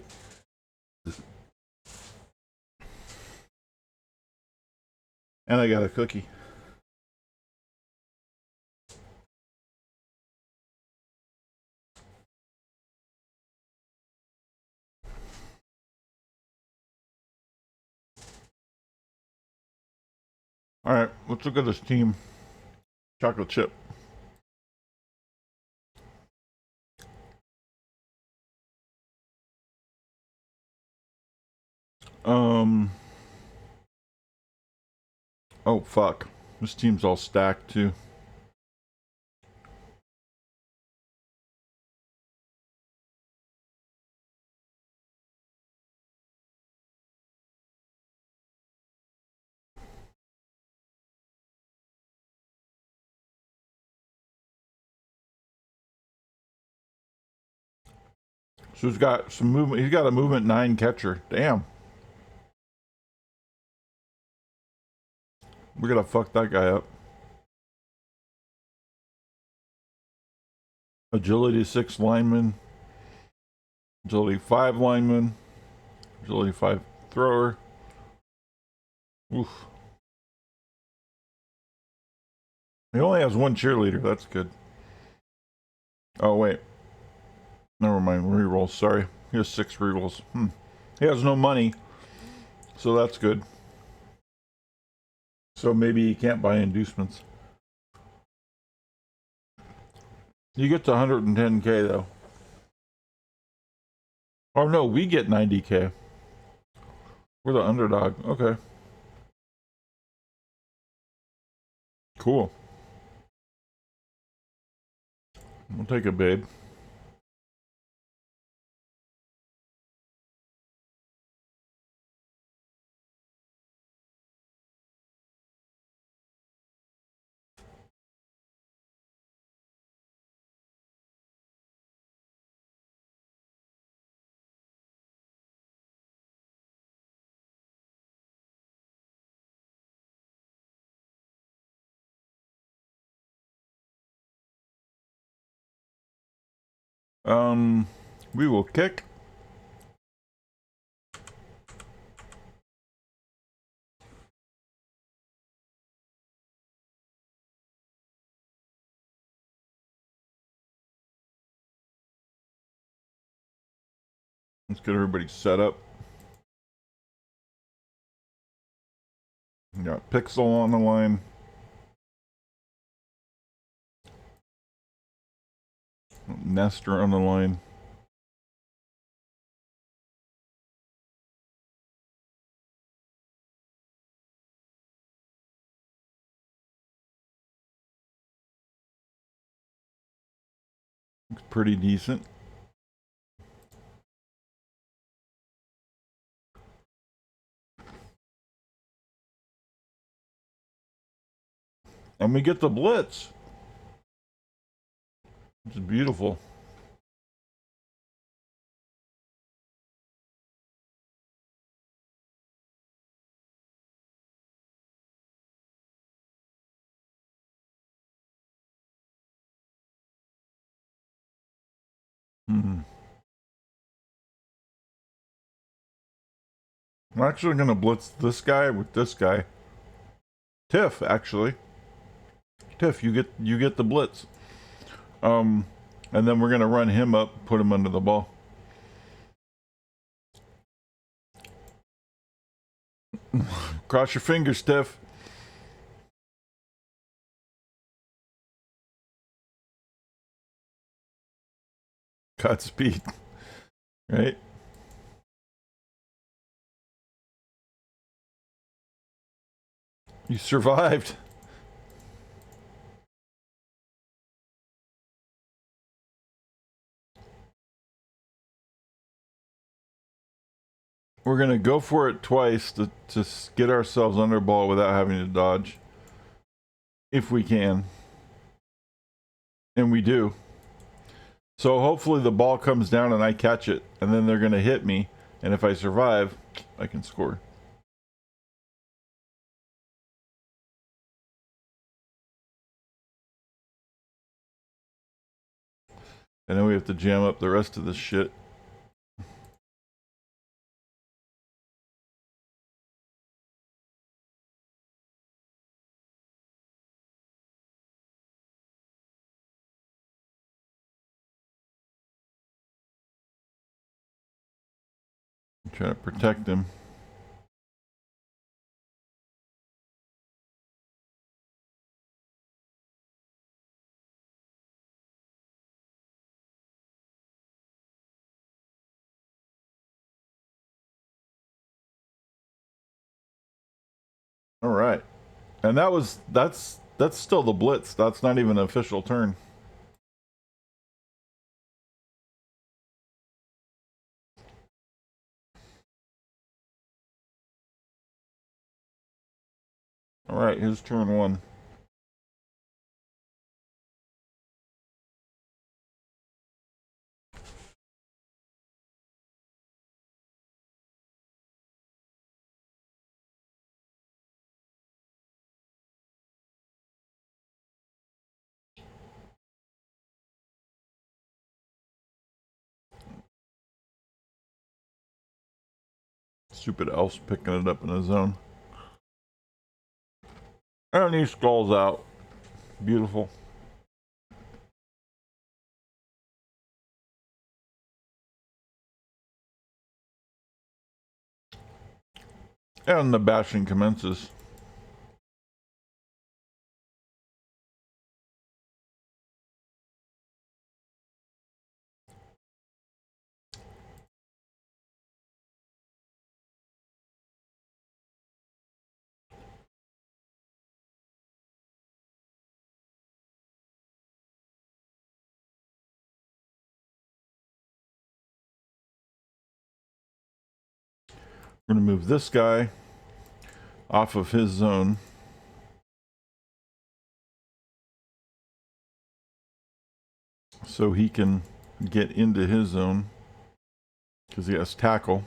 And I got a cookie. All right, let's look at this team. Chocolate chip. Um. Oh fuck. This team's all stacked too. So he's got some movement. He's got a movement 9 catcher. Damn. We're gonna fuck that guy up. Agility 6 lineman. Agility 5 lineman. Agility 5 thrower. Oof. He only has one cheerleader. That's good. Oh, wait. Never mind. Rerolls. Sorry. He has 6 rerolls. He has no money. So that's good. So maybe he can't buy inducements. He gets 110k though. Oh no, we get 90k. We're the underdog. Okay. Cool. We'll take a babe. We will kick. Let's get everybody set up. We got Pixel on the line. Nestor on the line. Looks pretty decent. And we get the blitz. It's beautiful. I'm actually gonna blitz this guy with this guy. Tiff, actually. Tiff, you get the blitz. And then we're gonna run him up, put him under the ball. Cross your fingers, Tiff. Godspeed. Right? You survived. We're gonna go for it twice to get ourselves under ball without having to dodge. If we can. And we do. So hopefully the ball comes down and I catch it, and then they're gonna hit me, and if I survive, I can score. And then we have to jam up the rest of this shit. Try to protect him. All right. And that's still the blitz. That's not even an official turn. All right, here's turn one. Stupid elf's picking it up in his zone. And he skulls out. Beautiful. And the bashing commences. We're going to move this guy off of his zone. So he can get into his zone. Because he has tackle.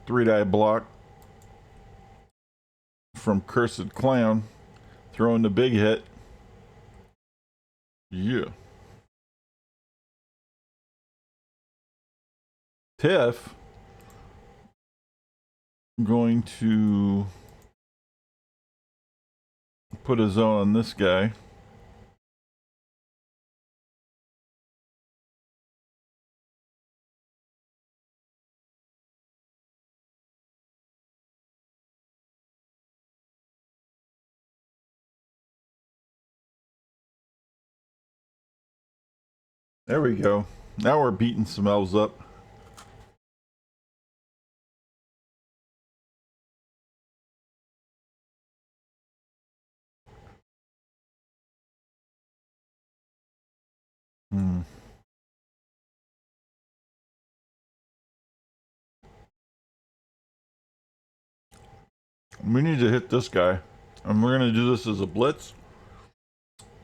Three-die block from Cursed Clown. Throwing the big hit. Yeah. Tiff going to put a zone on this guy. There we go. Now we're beating some elves up. We need to hit this guy. And we're going to do this as a blitz.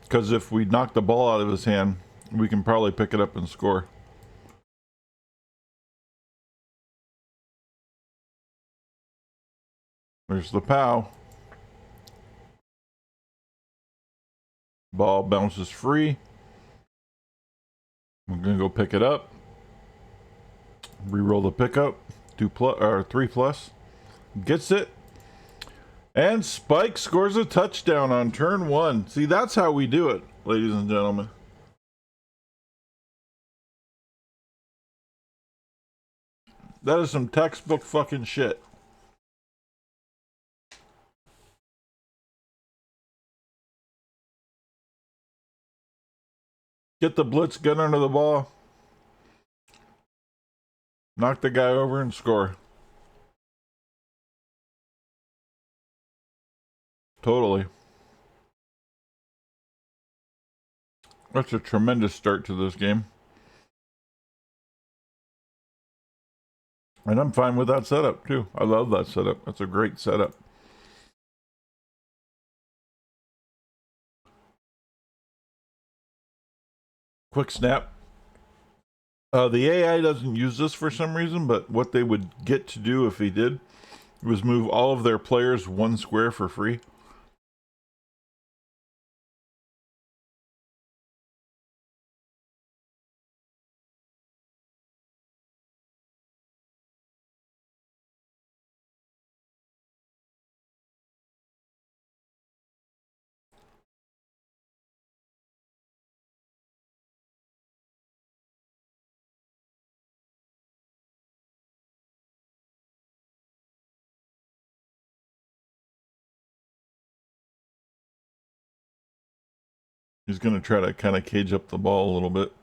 Because if we knock the ball out of his hand, we can probably pick it up and score. There's the POW. Ball bounces free. We're going to go pick it up. Reroll the pickup. 3 plus. Gets it. And Spike scores a touchdown on turn 1. See, that's how we do it, ladies and gentlemen. That is some textbook fucking shit. Get the blitz, get under the ball. Knock the guy over and score. Totally. That's a tremendous start to this game. And I'm fine with that setup too. I love that setup. That's a great setup. Quick snap. The AI doesn't use this for some reason, but what they would get to do if he did was move all of their players 1 square for free. He's going to try to kind of cage up the ball a little bit.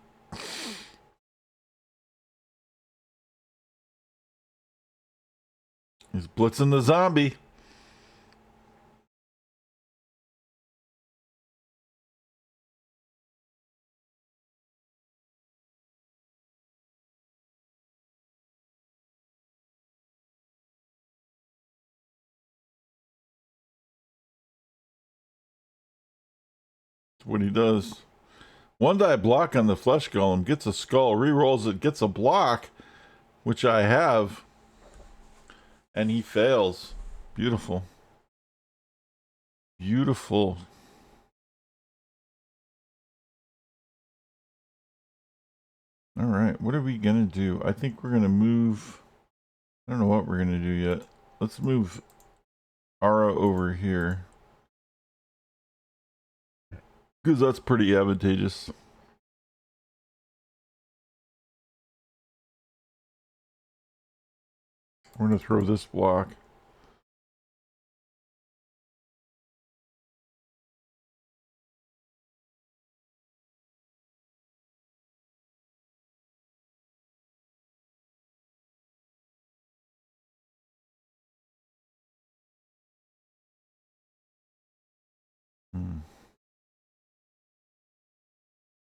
He's blitzing the zombie. That's what he does. 1-die block on the flesh golem. Gets a skull. Rerolls it. Gets a block. Which I have. And he fails. Beautiful. Beautiful. All right. What are we going to do? I think we're going to move. I don't know what we're going to do yet. Let's move Ara over here. Because that's pretty advantageous. We're going to throw this block.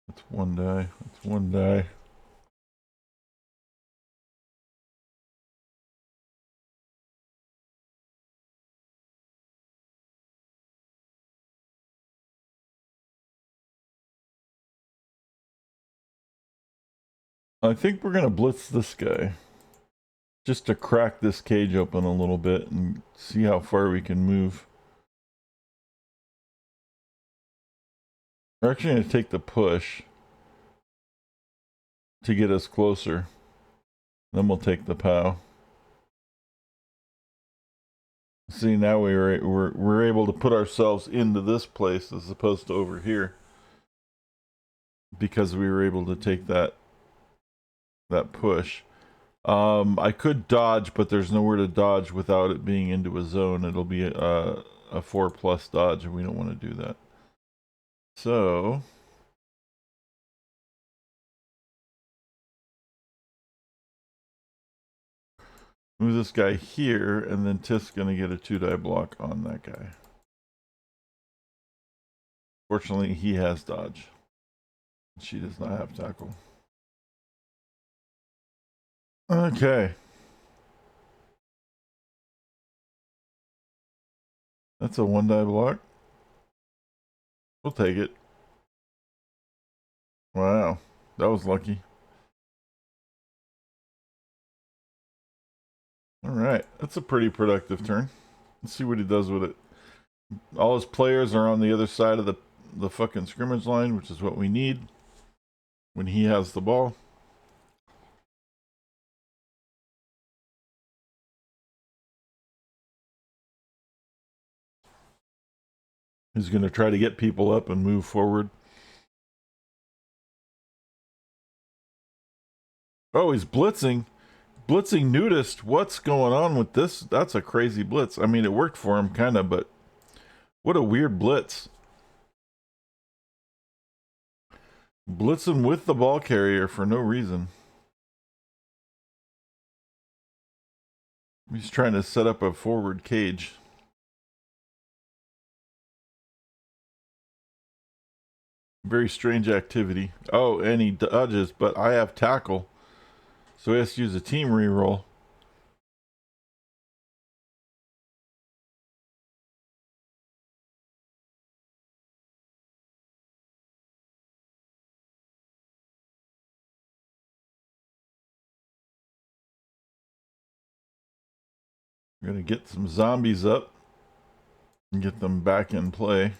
That's 1 die. That's 1 die. I think we're gonna blitz this guy. Just to crack this cage open a little bit and see how far we can move. We're actually gonna take the push to get us closer. Then we'll take the POW. See, now we're able to put ourselves into this place as opposed to over here. Because we were able to take that push. I could dodge, but there's nowhere to dodge without it being into a zone. It'll be a 4+ dodge, and we don't want to do that. So move this guy here, and then Tiff's gonna get a 2-die block on that guy. Fortunately, he has dodge. She does not have tackle. Okay. That's a 1-die block. We'll take it. Wow. That was lucky. Alright. That's a pretty productive turn. Let's see what he does with it. All his players are on the other side of the fucking scrimmage line, which is what we need when he has the ball. He's going to try to get people up and move forward. Oh, he's blitzing. Blitzing nudist. What's going on with this? That's a crazy blitz. I mean, it worked for him, kind of, but what a weird blitz. Blitzing with the ball carrier for no reason. He's trying to set up a forward cage. Very strange activity. Oh, and he dodges, but I have tackle. So he has to use a team reroll. We're going to get some zombies up and get them back in play.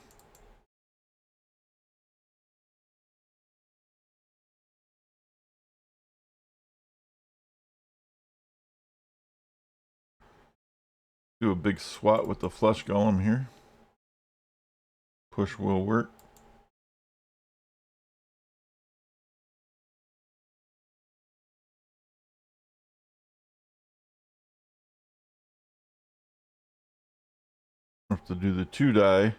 Do a big swat with the flesh golem here. Push will work. Have to do the 2-die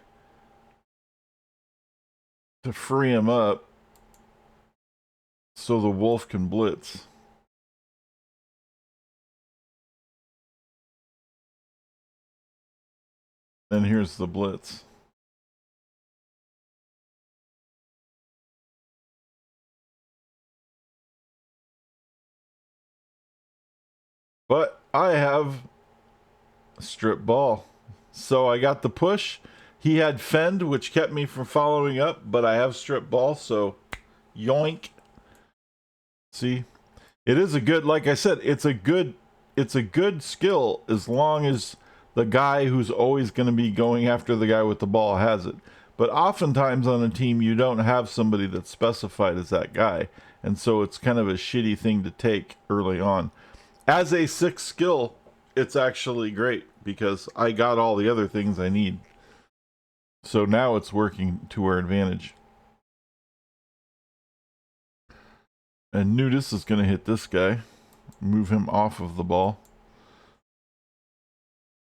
to free him up so the wolf can blitz. And here's the blitz. But I have a strip ball. So I got the push. He had fend, which kept me from following up, but I have strip ball, so yoink. See? It is a good, like I said, it's a good skill as long as the guy who's always going to be going after the guy with the ball has it. But oftentimes on a team, you don't have somebody that's specified as that guy. And so it's kind of a shitty thing to take early on. As a 6 skill, it's actually great because I got all the other things I need. So now it's working to our advantage. And Nudis is going to hit this guy. Move him off of the ball.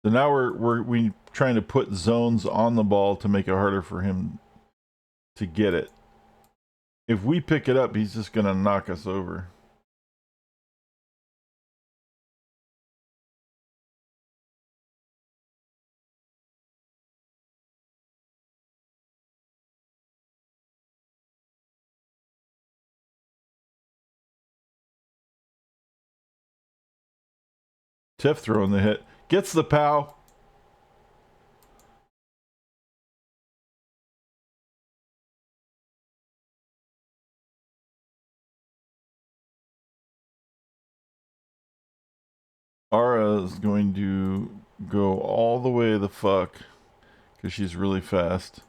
So now we're trying to put zones on the ball to make it harder for him to get it. If we pick it up, he's just going to knock us over. Tiff throwing the hit. Gets the POW. Ara is going to go all the way the fuck, because she's really fast.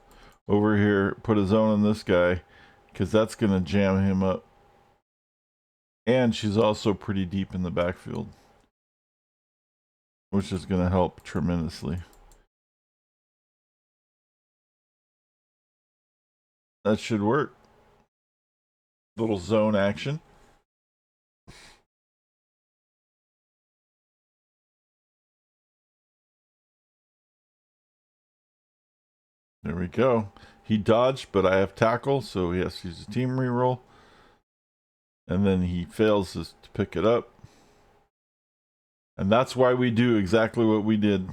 Over here, put a zone on this guy, because that's going to jam him up. And she's also pretty deep in the backfield, which is going to help tremendously. That should work. Little zone action. There we go. He dodged, but I have tackle, so he has to use a team reroll. And then he fails to pick it up. And that's why we do exactly what we did.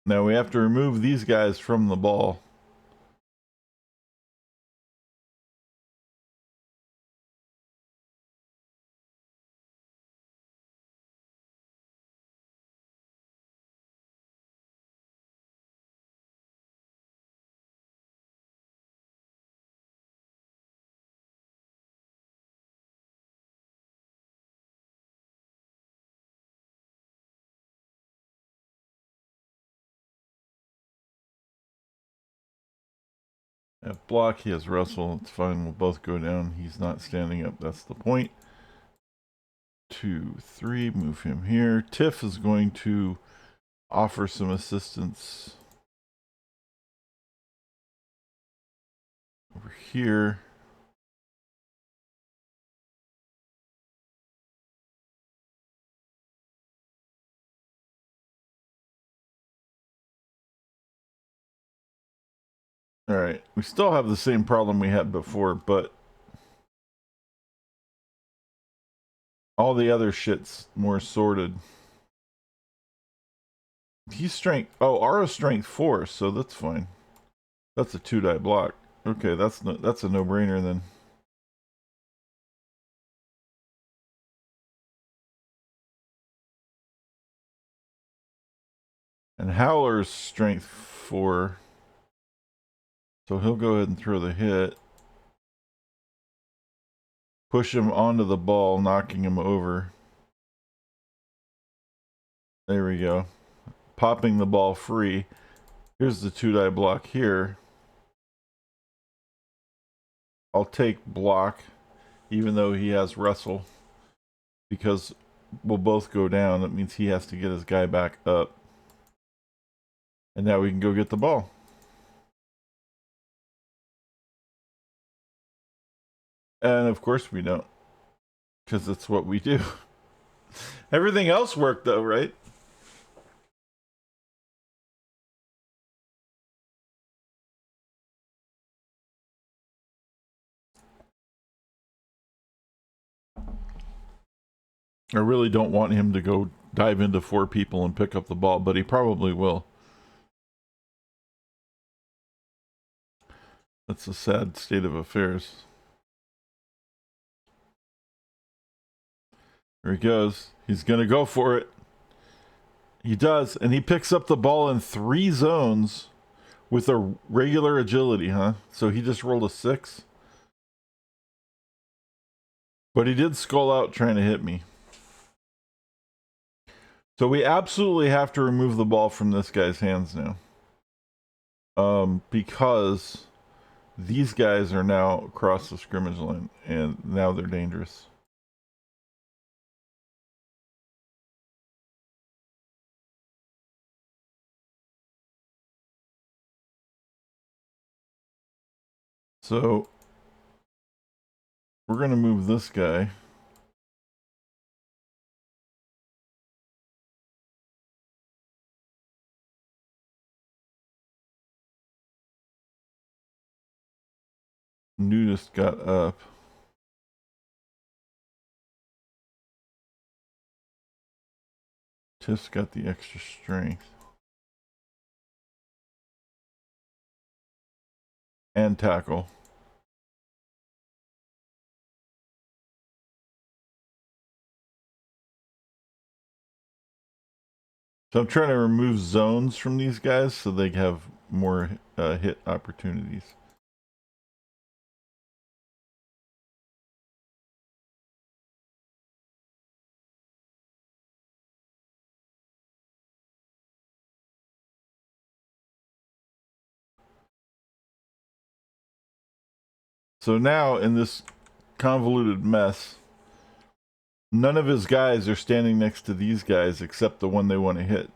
Now we have to remove these guys from the ball. At block, he has wrestle. It's fine. We'll both go down. He's not standing up. That's the point. 2, 3. Move him here. Tiff is going to offer some assistance over here. All right. We still have the same problem we had before, but all the other shit's more sorted. He's strength. Oh, Ara's strength 4, so that's fine. That's a 2-die block. Okay, that's a no-brainer then. And Howler's strength 4. So he'll go ahead and throw the hit. Push him onto the ball, knocking him over. There we go. Popping the ball free. Here's the 2-die block here. I'll take block, even though he has wrestle, because we'll both go down. That means he has to get his guy back up. And now we can go get the ball. And of course we don't, because that's what we do. Everything else worked though, right? I really don't want him to go dive into 4 people and pick up the ball, but he probably will. That's a sad state of affairs. There he goes. He's going to go for it. He does, and he picks up the ball in 3 zones with a regular agility, huh? So he just rolled a 6. But he did skull out trying to hit me. So we absolutely have to remove the ball from this guy's hands now. Because these guys are now across the scrimmage line, and now they're dangerous. So we're going to move this guy. Nudist got up. Tiff's got the extra strength. And tackle. So I'm trying to remove zones from these guys so they have more hit opportunities. So now in this convoluted mess, none of his guys are standing next to these guys except the one they want to hit.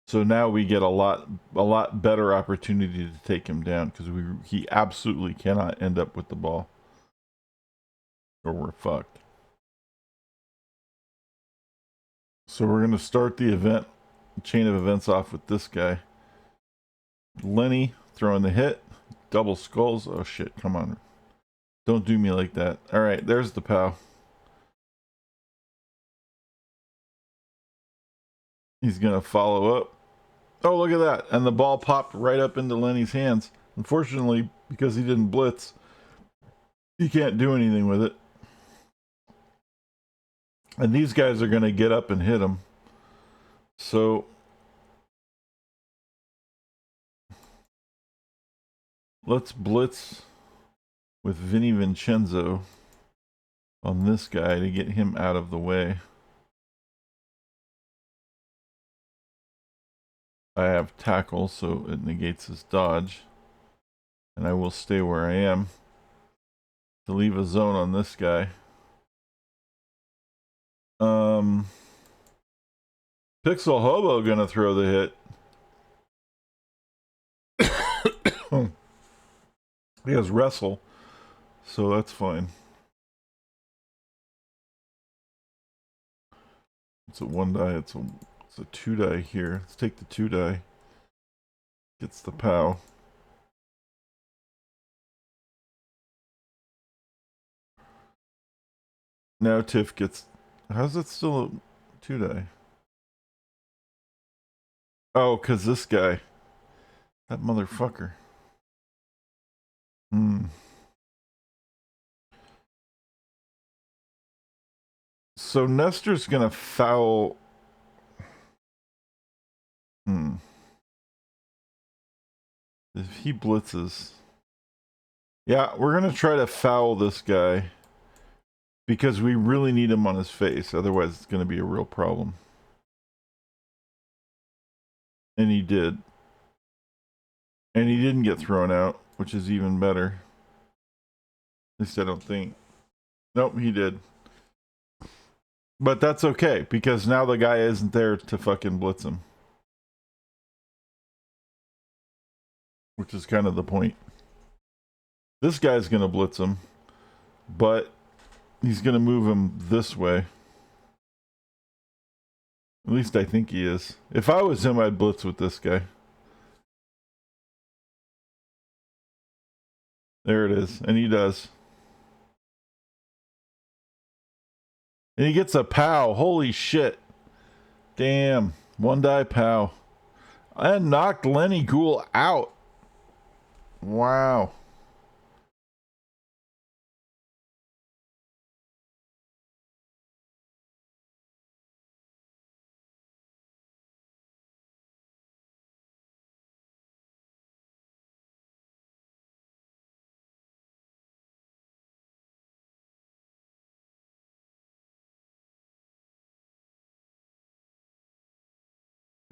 So now we get a lot better opportunity to take him down because he absolutely cannot end up with the ball, or we're fucked. So we're gonna start the chain of events off with this guy, Lenny, throwing the hit, double skulls. Oh shit! Come on, don't do me like that. All right, there's the POW. He's gonna follow up. Oh, look at that. And the ball popped right up into Lenny's hands. Unfortunately, because he didn't blitz, he can't do anything with it. And these guys are going to get up and hit him. So let's blitz with Vinny Vincenzo on this guy to get him out of the way. I have tackle, so it negates his dodge. And I will stay where I am to leave a zone on this guy. Pixel Hobo gonna throw the hit. He has wrestle, so that's fine. It's a 1 die, it's a 2 die here. Let's take the 2 die. Gets the POW. Now Tiff gets... How's it still a 2 die? Oh, because this guy. That motherfucker. So Nestor's gonna foul... If he blitzes... Yeah, we're gonna try to foul this guy. Because we really need him on his face. Otherwise, it's gonna be a real problem. And he did. And he didn't get thrown out, which is even better. At least I don't think. Nope, he did. But that's okay, because now the guy isn't there to fucking blitz him. Which is kind of the point. This guy's gonna blitz him, but he's gonna move him this way. At least I think he is. If I was him, I'd blitz with this guy. There it is, and he does. And he gets a POW. Holy shit. Damn. 1 die POW. And knocked Lenny Ghoul out. Wow.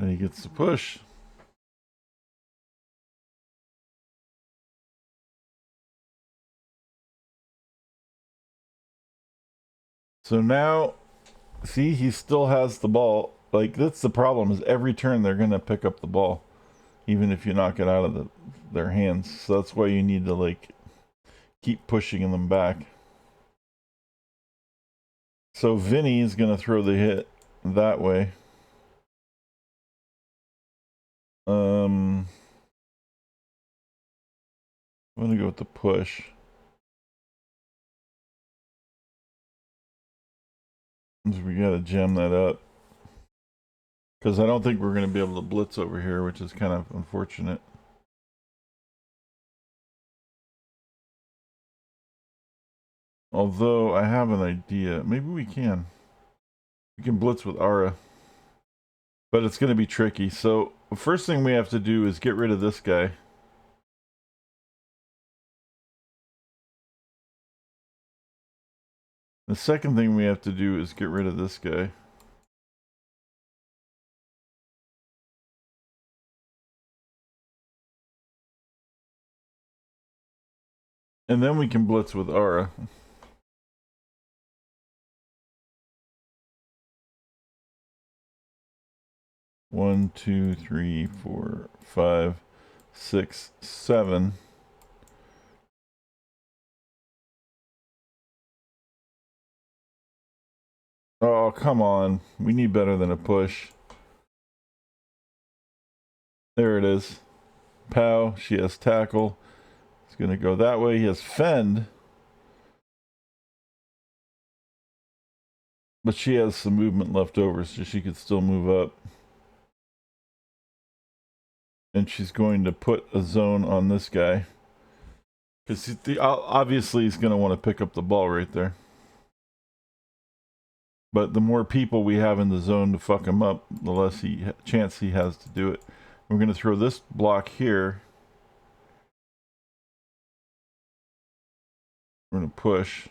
And he gets the push. So now, see, he still has the ball. Like, that's the problem, is every turn they're going to pick up the ball. Even if you knock it out of their hands. So that's why you need to, like, keep pushing them back. So Vinny is going to throw the hit that way. I'm going to go with the push. We got to jam that up. Because I don't think we're going to be able to blitz over here, which is kind of unfortunate. Although I have an idea. Maybe we can. We can blitz with Ara. But it's going to be tricky. So the first thing we have to do is get rid of this guy. The second thing we have to do is get rid of this guy. And then we can blitz with Aura. One, two, three, four, 5, 6, 7. Oh, come on. We need better than a push. There it is. Pow. She has tackle. It's going to go that way. He has fend. But she has some movement left over, so she could still move up. And she's going to put a zone on this guy. Because obviously he's going to want to pick up the ball right there. But the more people we have in the zone to fuck him up, the less chance he has to do it. We're going to throw this block here. We're going to push.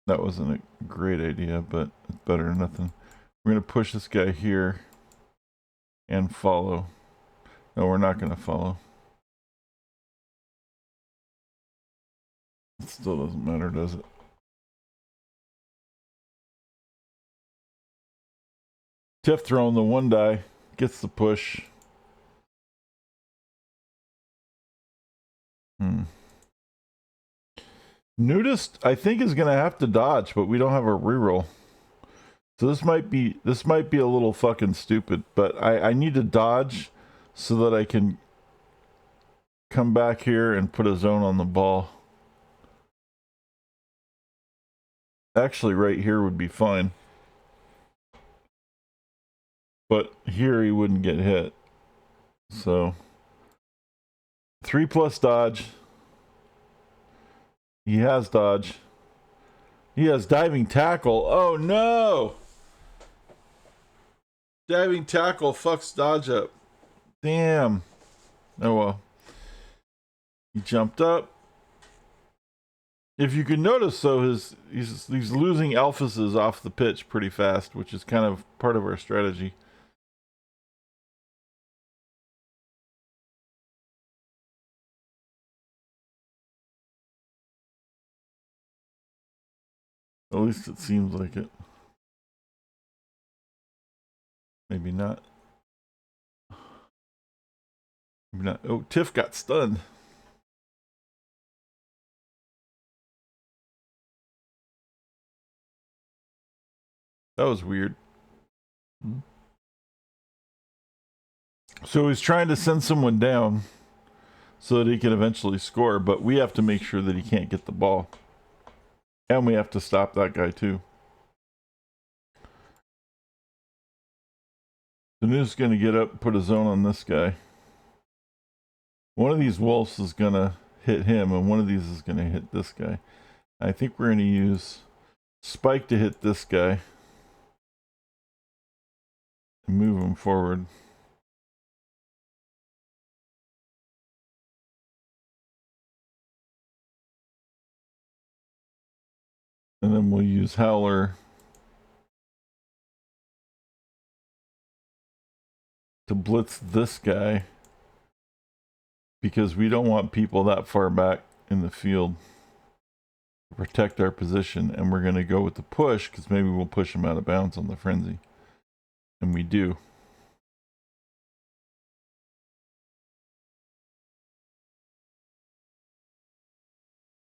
That wasn't a great idea, but it's better than nothing. We're going to push this guy here and follow. No, we're not going to follow. It still doesn't matter, does it? Tiff throwing the one die, gets the push. Nudist, I think, is going to have to dodge, but we don't have a reroll. So this might be a little fucking stupid, but I need to dodge so that I can come back here and put a zone on the ball. Actually, right here would be fine. But here he wouldn't get hit. So 3+ dodge. He has dodge. He has diving tackle. Oh no! Diving tackle fucks dodge up. Damn. Oh well. He jumped up. If you can notice, though, he's losing alphases off the pitch pretty fast, which is kind of part of our strategy. At least it seems like it. Maybe not. Maybe not. Oh, Tiff got stunned. That was weird. So he's trying to send someone down so that he can eventually score, but we have to make sure that he can't get the ball. And we have to stop that guy too. So New's going to get up and put a zone on this guy. One of these wolves is going to hit him, and one of these is going to hit this guy. I think we're going to use Spike to hit this guy and move him forward. And then we'll use Howler to blitz this guy because we don't want people that far back in the field to protect our position. And we're going to go with the push because maybe we'll push him out of bounds on the frenzy. And we do.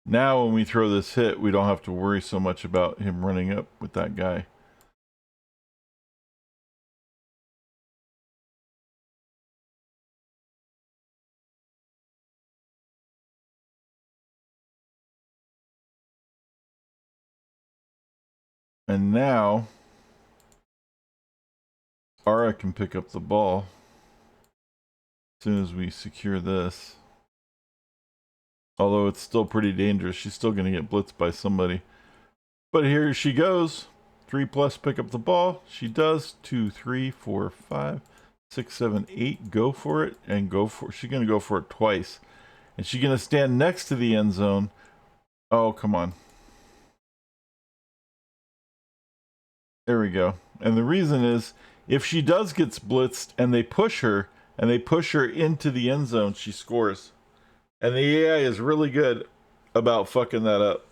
Now when we throw this hit, we don't have to worry so much about him running up with that guy. And now Ara can pick up the ball as soon as we secure this. Although it's still pretty dangerous. She's still going to get blitzed by somebody. But here she goes. 3+ pick up the ball. She does. 2, 3, 4, 5, 6, 7, 8. Go for it and go for. She's gonna go for it twice, and she's gonna stand next to the end zone. Oh, come on. There we go. And the reason is, if she does get blitzed and they push her into the end zone, she scores. And the AI is really good about fucking that up.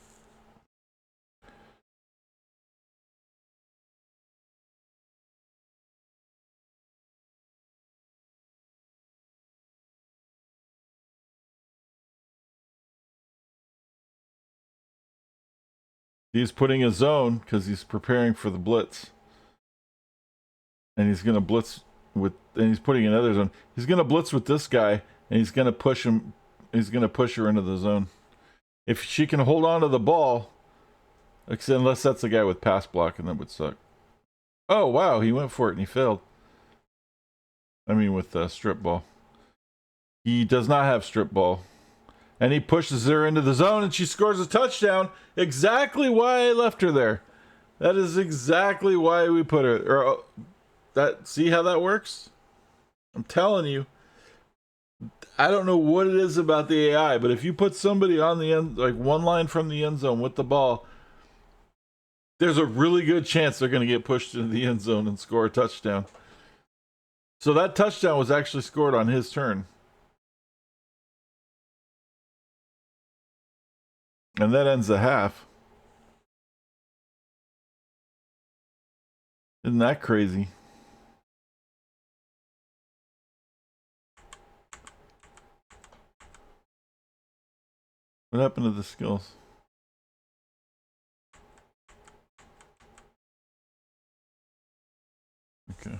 He's putting a zone because he's preparing for the blitz. And he's going to blitz with, and he's putting another zone. He's going to blitz with this guy, and he's going to push him. He's going to push her into the zone. If she can hold on to the ball, unless that's the guy with pass block, and that would suck. Oh, wow, he went for it and he failed. I mean, with strip ball. He does not have strip ball. And he pushes her into the zone, and she scores a touchdown. Exactly why I left her there. That is exactly why we put her. See how that works? I'm telling you. I don't know what it is about the AI, but if you put somebody on the end, like one line from the end zone with the ball, there's a really good chance they're going to get pushed into the end zone and score a touchdown. So that touchdown was actually scored on his turn. And that ends the half. Isn't that crazy? What happened to the skills? Okay.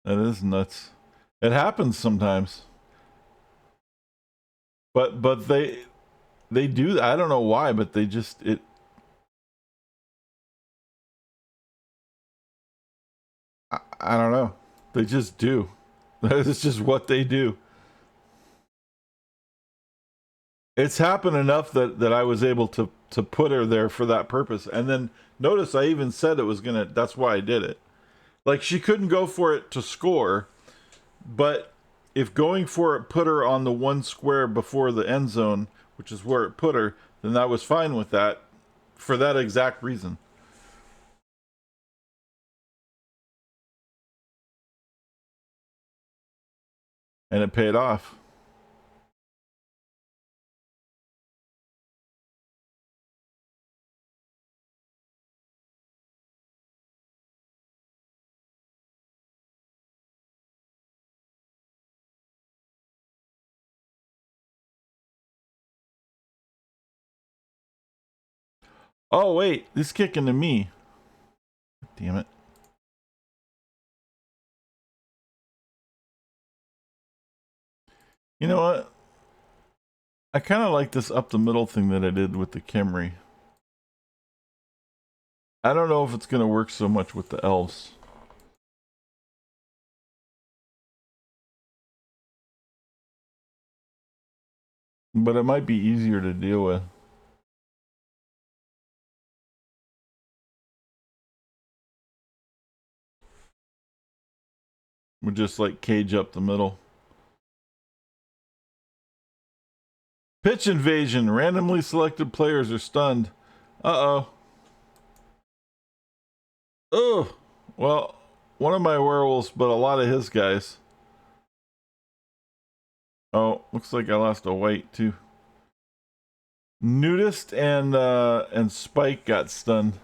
That is nuts. It happens sometimes. But they do, I don't know why, but they just I don't know. They just do. It's just what they do. It's happened enough that I was able to put her there for that purpose. And then notice I even said it was gonna, that's why I did it. Like, she couldn't go for it to score, but if going for it put her on the one square before the end zone, which is where it put her, then I was fine with that for that exact reason. And it paid off. Oh, wait, this kicking to me. Damn it. You know what? I kind of like this up the middle thing that I did with the Camry. I don't know if it's going to work so much with the elves. But it might be easier to deal with. We just like cage up the middle. Pitch invasion. Randomly selected players are stunned. Uh-oh. Oh. Well, one of my werewolves, but a lot of his guys. Oh, looks like I lost a white too. Nudist and Spike got stunned.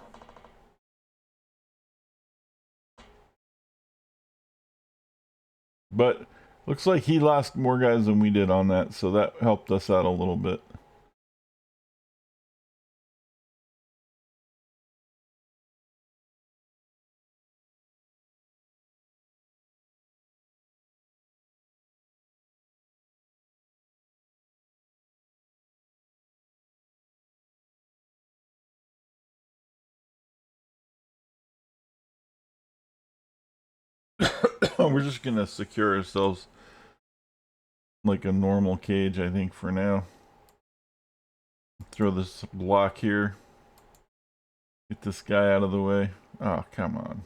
But looks like he lost more guys than we did on that, so that helped us out a little bit. We're just gonna secure ourselves like a normal cage, I think, for now. Throw this block here. Get this guy out of the way. Oh, come on.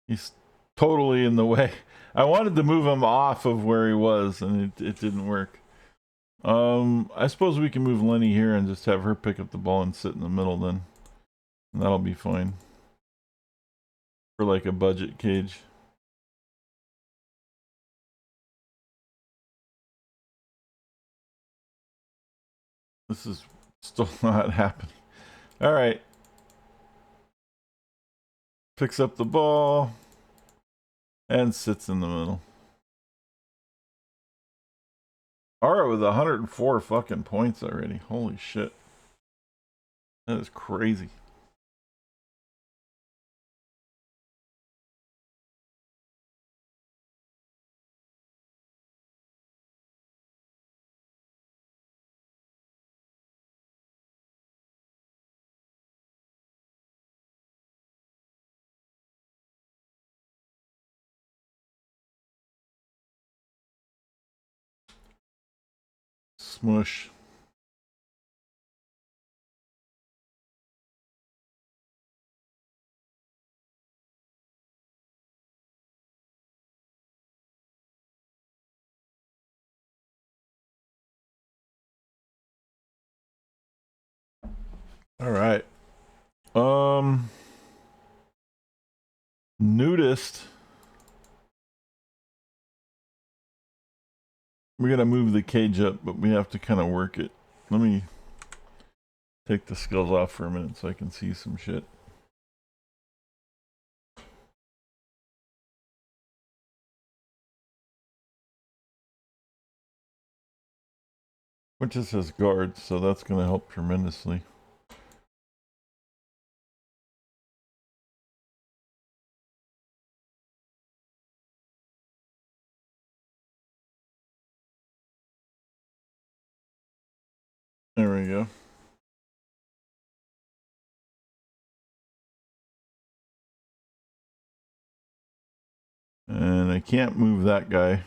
He's totally in the way. I wanted to move him off of where he was, and it didn't work. I suppose we can move Lenny here and just have her pick up the ball and sit in the middle then. And that'll be fine. For like a budget cage. This is still not happening. Alright. Picks up the ball. And sits in the middle. Alright, with 104 fucking points already. Holy shit. That is crazy. Smush. Alright. Nudist. We're gonna move the cage up, but we have to kind of work it. Let me take the skills off for a minute so I can see some shit. Which just has guards, so that's gonna help tremendously. There we go. And I can't move that guy.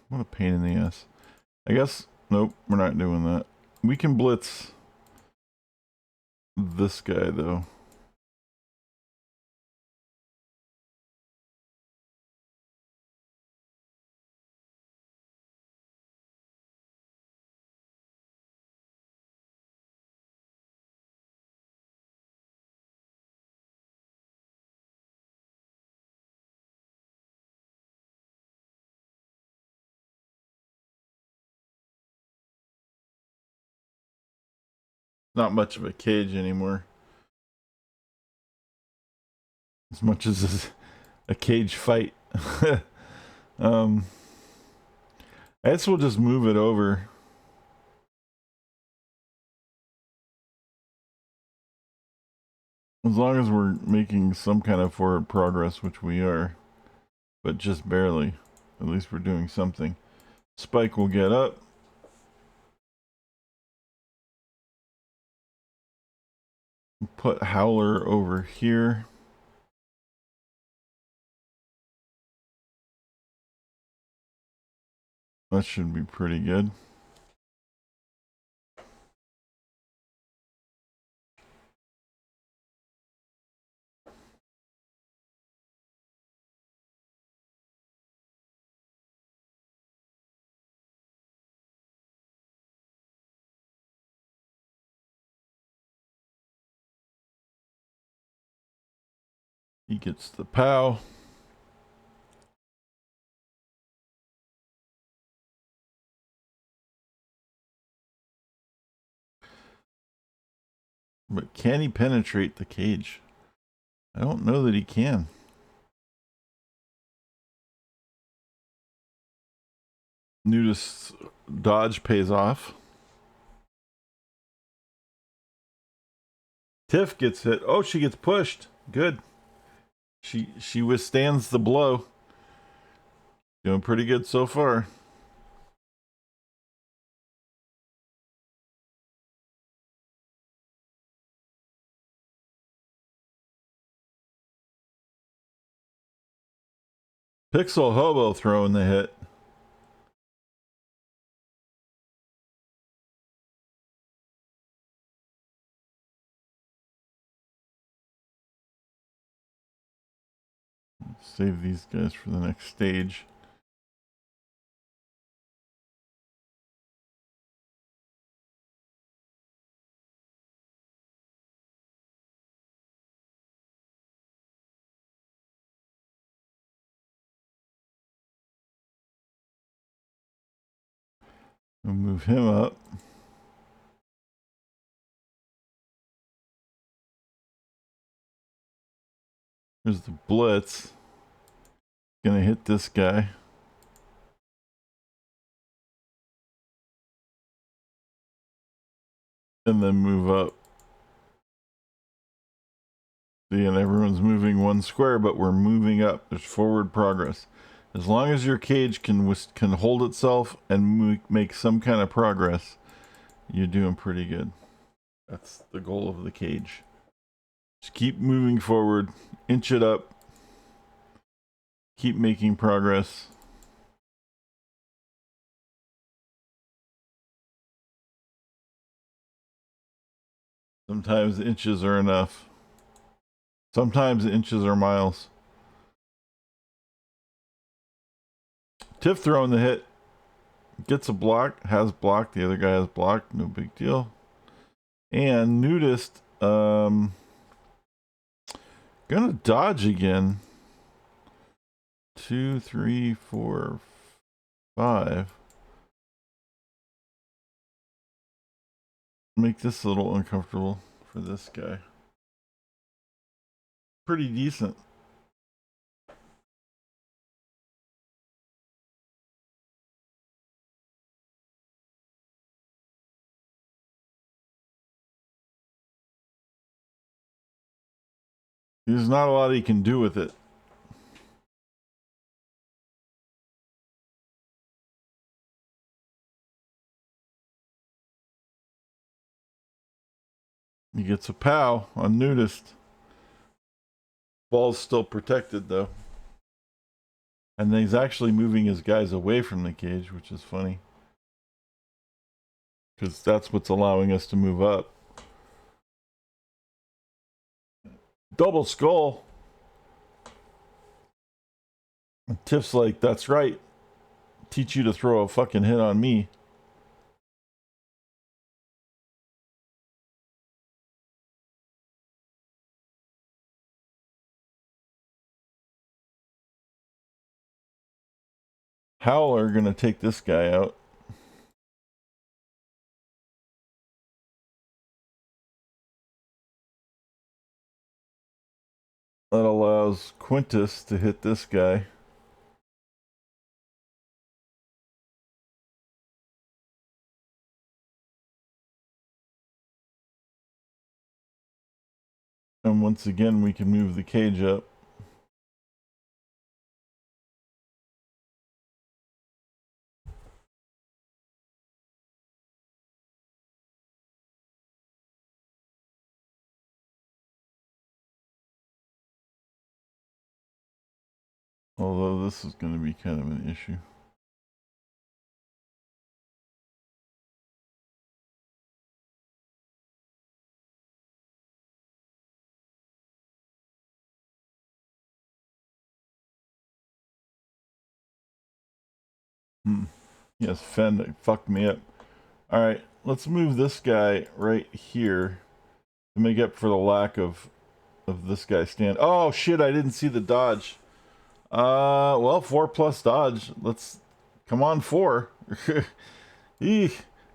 What a pain in the ass. I guess, nope, we're not doing that. We can blitz this guy, though. Not much of a cage anymore. As much as a cage fight. I guess we'll just move it over. As long as we're making some kind of forward progress, which we are. But just barely. At least we're doing something. Spike will get up. Put Howler over here. That should be pretty good. He gets the POW. But can he penetrate the cage? I don't know that he can. Nudist's dodge pays off. Tiff gets hit. Oh, she gets pushed. Good. She withstands the blow. Doing pretty good so far. Pixel Hobo throwing the hit. save these guys for the next stage. We'll move him up. Here's the blitz. Gonna hit this guy. And then move up. See, and everyone's moving one square, but we're moving up. There's forward progress. As long as your cage can hold itself and make some kind of progress, you're doing pretty good. That's the goal of the cage. Just keep moving forward, inch it up, keep making progress. Sometimes inches are enough. Sometimes inches are miles. Tiff throwing the hit. Gets a block, has blocked, the other guy has blocked, no big deal. And Nudist, gonna dodge again. 2, 3, 4, 5. Make this a little uncomfortable for this guy. Pretty decent. There's not a lot he can do with it. He gets a POW on Nudist. Ball's still protected though. And then he's actually moving his guys away from the cage, which is funny. Because that's what's allowing us to move up. Double skull. Tiff's like, that's right. Teach you to throw a fucking hit on me. Howler gonna take this guy out. That allows Quintus to hit this guy. And once again, we can move the cage up. Although this is going to be kind of an issue. Yes, Fend fucked me up. Alright, let's move this guy right here to make up for the lack of this guy stand. Oh shit, I didn't see the dodge. Well, 4+ dodge. Let's come on, 4.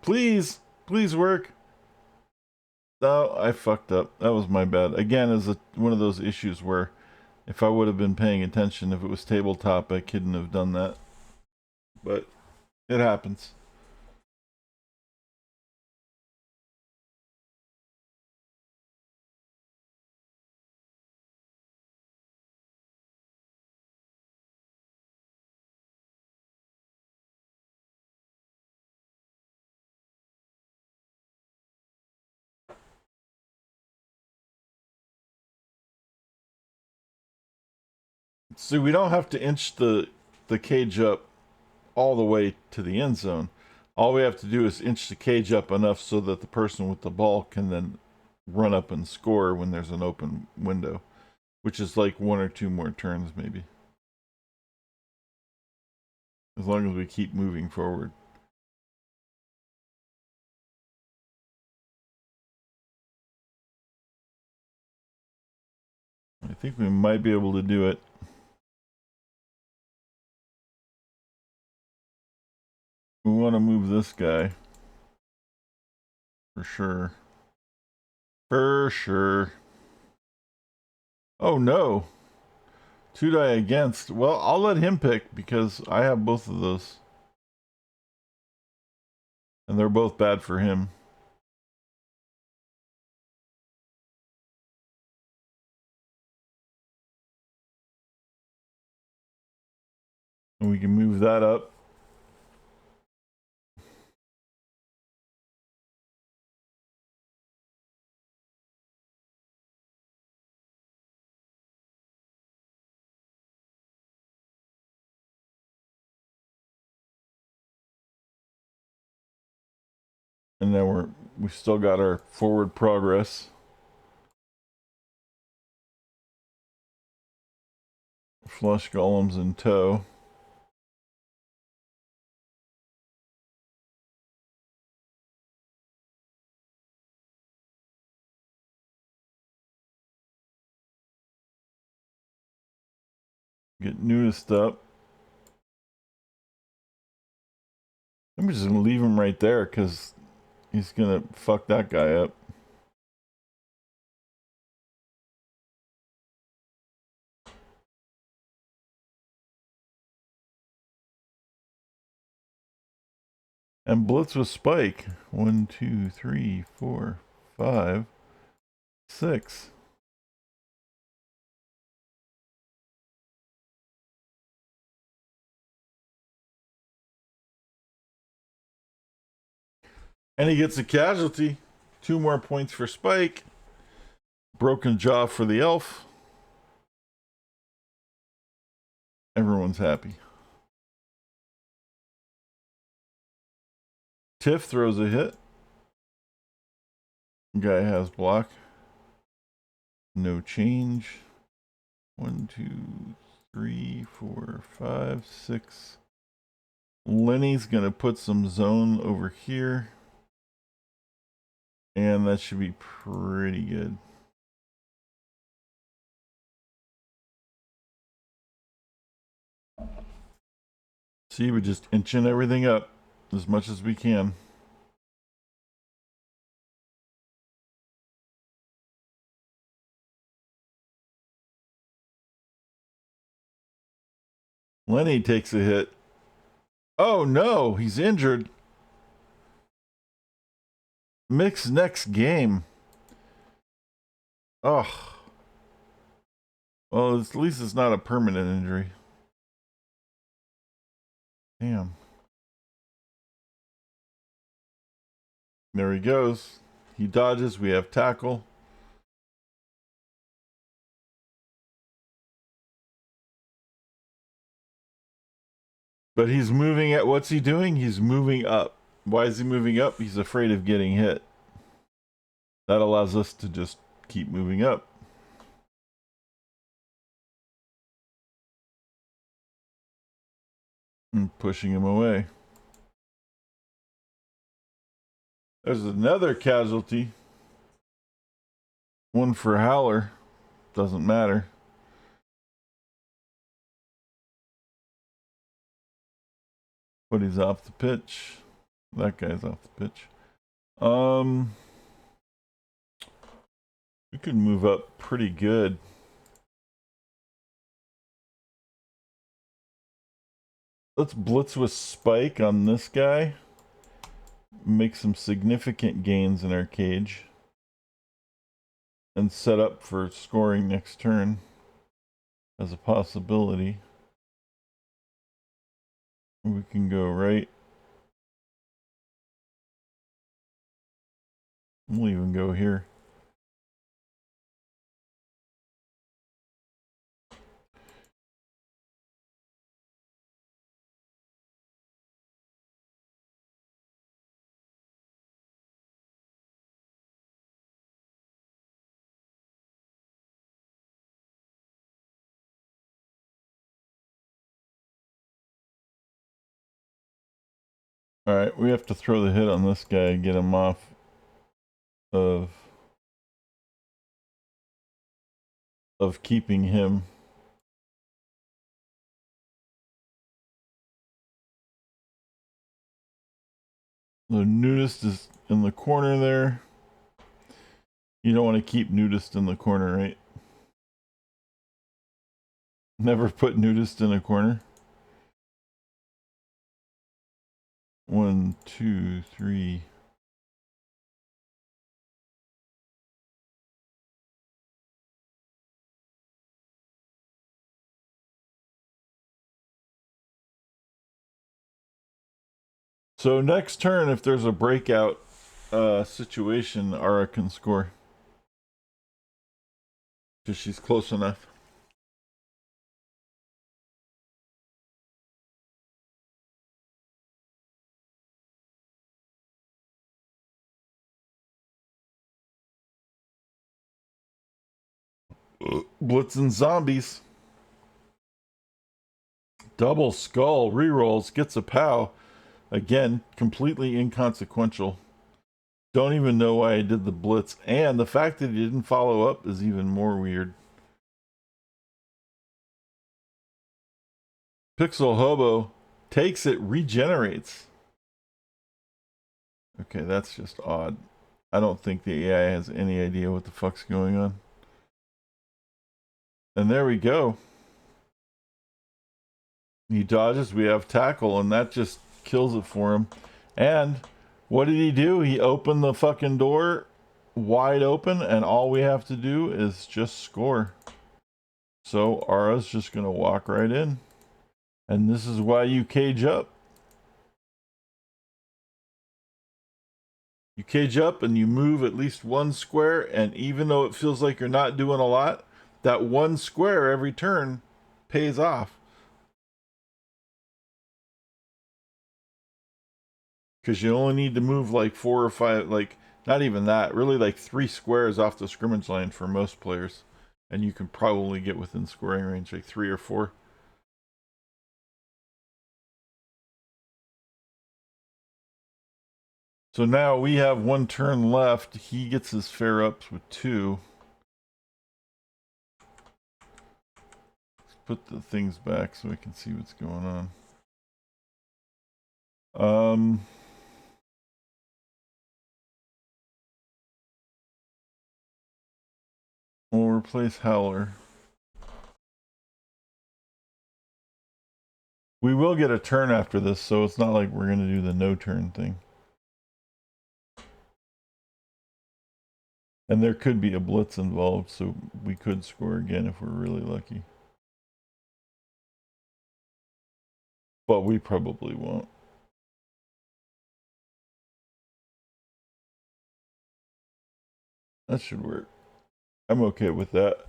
Please work. No, I fucked up. That was my bad. Again, is one of those issues where if I would have been paying attention, if it was tabletop, I couldn't have done that. But it happens. See, we don't have to inch the cage up all the way to the end zone. All we have to do is inch the cage up enough so that the person with the ball can then run up and score when there's an open window, which is like 1 or 2 more turns maybe. as long as we keep moving forward. I think we might be able to do it. We want to move this guy. For sure. For sure. Oh no. 2 die against. Well, I'll let him pick because I have both of those. And they're both bad for him. And we can move that up. And then we still got our forward progress. Flush golems in tow. Get nudist up. I'm just gonna leave him right there because he's gonna fuck that guy up. And blitz with spike. 1, 2, 3, 4, 5, 6. And he gets a casualty. 2 more points for spike. Broken jaw for the elf. Everyone's happy. Tiff throws a hit. Guy has block. No change. 1, 2, 3, 4, 5, 6. Lenny's gonna put some zone over here. And that should be pretty good. See, we're just inching everything up as much as we can. Lenny takes a hit. Oh no, he's injured. Mick's next game. Oh. Well, at least it's not a permanent injury. Damn. There he goes. He dodges. We have tackle. But he's moving at what's he doing? He's moving up. Why is he moving up? He's afraid of getting hit. That allows us to just keep moving up. And pushing him away. There's another casualty. 1 for Howler. Doesn't matter. But he's off the pitch. That guy's off the pitch. We could move up pretty good. Let's blitz with spike on this guy. Make some significant gains in our cage. And set up for scoring next turn as a possibility. We can go right. We'll even go here. Alright, we have to throw the hit on this guy and get him off of keeping him. The nudist is in the corner there. You don't want to keep nudist in the corner, right? Never put nudist in a corner. 1, 2, 3. So next turn, if there's a breakout situation, Ara can score. Because she's close enough. Blitzing zombies. Double skull rerolls, gets a POW. Again, completely inconsequential. Don't even know why I did the blitz. And the fact that he didn't follow up is even more weird. Pixel Hobo takes it, regenerates. Okay, that's just odd. I don't think the AI has any idea what the fuck's going on. And there we go. He dodges, we have tackle, and that just kills it for him. And what did he do? He opened the fucking door wide open, and all we have to do is just score. So Ara's just going to walk right in. And this is why you cage up. You cage up and you move at least one square, and even though it feels like you're not doing a lot, that one square every turn pays off. Because you only need to move like 4 or 5, like, not even that, really like 3 squares off the scrimmage line for most players. And you can probably get within scoring range, like 3 or 4. So now we have 1 turn left. He gets his fair ups with 2. Let's put the things back so we can see what's going on. We'll replace Howler. We will get a turn after this, so it's not like we're going to do the no turn thing. And there could be a blitz involved, so we could score again if we're really lucky. But we probably won't. That should work. I'm okay with that.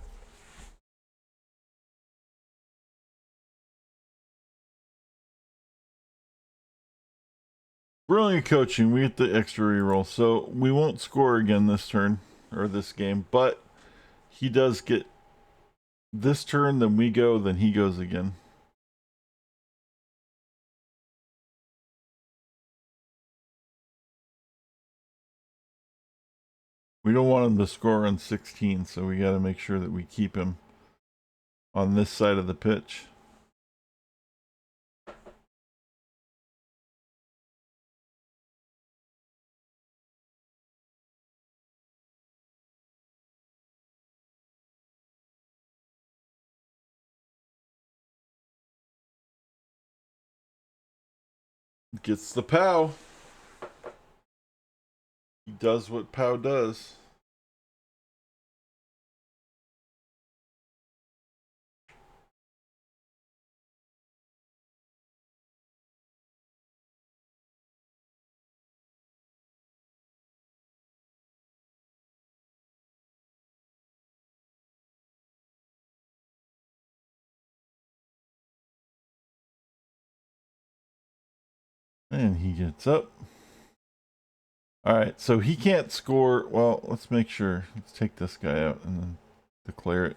Brilliant coaching. We get the extra reroll. So we won't score again this turn, or this game, but he does get this turn, then we go, then he goes again. We don't want him to score on 16, so we got to make sure that we keep him on this side of the pitch. Gets the POW. He does what POW does. And he gets up. Alright, so he can't score. Well, let's make sure. Let's take this guy out and then declare it.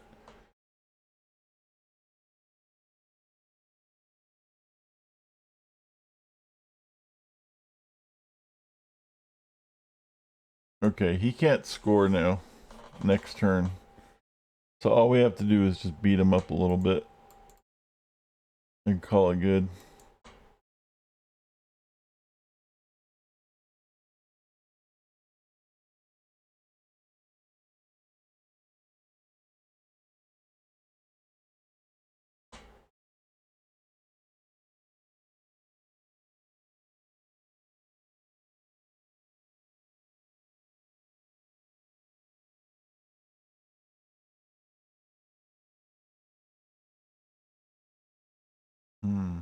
Okay, he can't score now. Next turn. So all we have to do is just beat him up a little bit. And call it good. Hmm.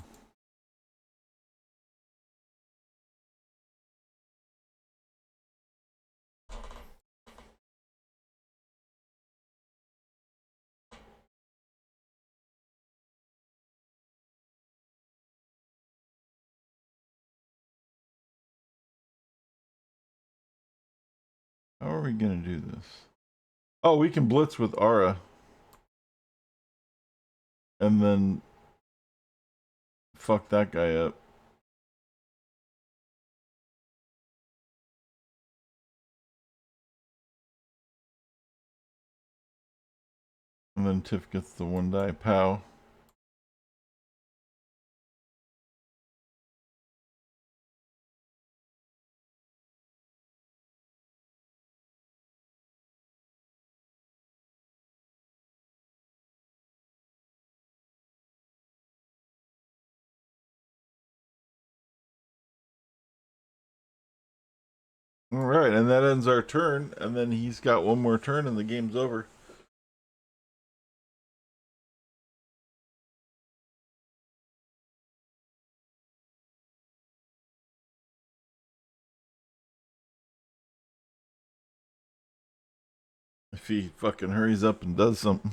How are we gonna do this? Oh, we can blitz with Aura. And then fuck that guy up. And then Tiff gets the 1 die pow. Alright, and that ends our turn, and then he's got one more turn and the game's over. If he fucking hurries up and does something.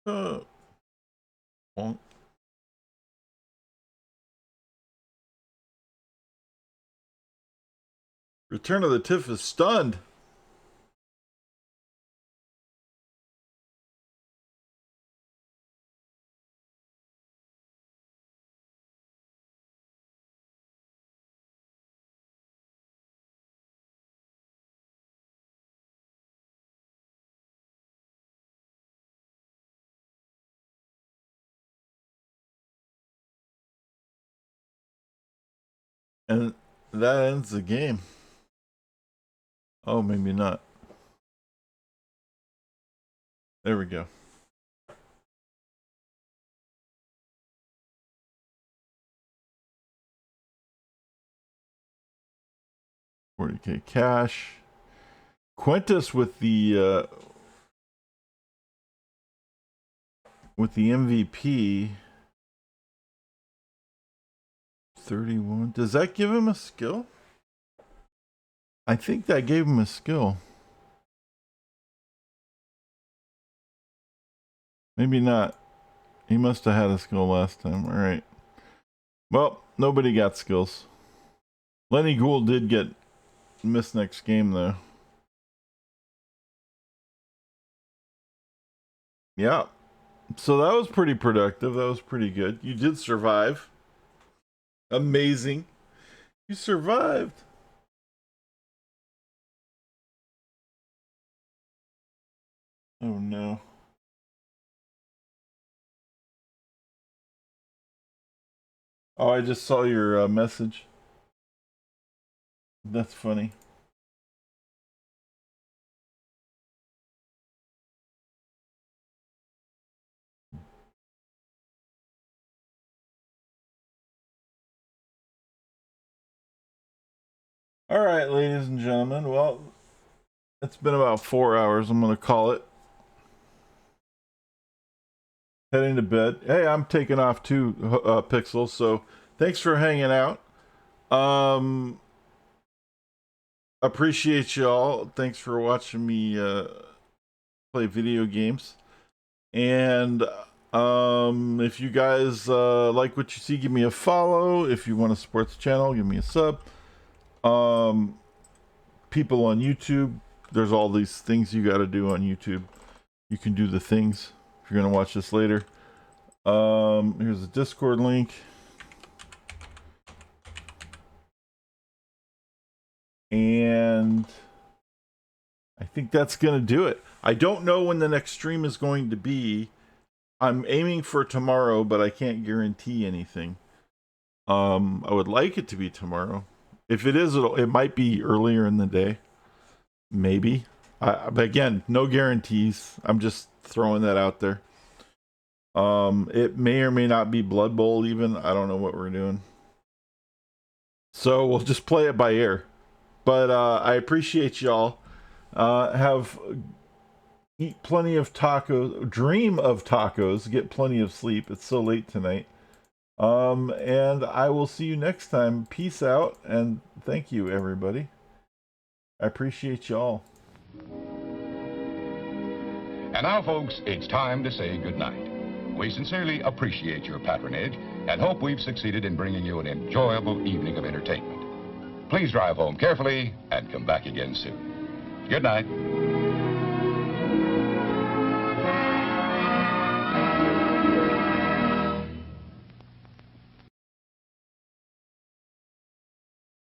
Well, Return of the Tiff is stunned. And that ends the game. Oh, maybe not. There we go. $40K cash. Quintus with the MVP. 31. Does that give him a skill? I think that gave him a skill. Maybe not. He must have had a skill last time. All right. Well, nobody got skills. Lenny Ghoul did get missed next game, though. Yeah. So that was pretty productive. That was pretty good. You did survive. Amazing. You survived. Oh, no. Oh, I just saw your message. That's funny. All right, ladies and gentlemen. Well, it's been about 4 hours. I'm going to call it. Heading to bed. Hey, I'm taking off too, Pixel. So thanks for hanging out. Appreciate y'all. Thanks for watching me play video games. And if you guys like what you see, give me a follow. If you want to support the channel, give me a sub. People on YouTube, there's all these things you got to do on YouTube. You can do the things if you're gonna watch this later. Here's the Discord link. And I think that's gonna do it. I don't know when the next stream is going to be. I'm aiming for tomorrow, but I can't guarantee anything. I would like it to be tomorrow. If it is, it might be earlier in the day. Maybe. But again, no guarantees. I'm just throwing that out there. It may or may not be Blood Bowl even. I don't know what we're doing. So we'll just play it by ear. But I appreciate y'all. Eat plenty of tacos. Dream of tacos. Get plenty of sleep. It's so late tonight. And I will see you next time. Peace out, and thank you, everybody. I appreciate y'all. And now, folks, it's time to say goodnight. We sincerely appreciate your patronage and hope we've succeeded in bringing you an enjoyable evening of entertainment. Please drive home carefully and come back again soon. Good night.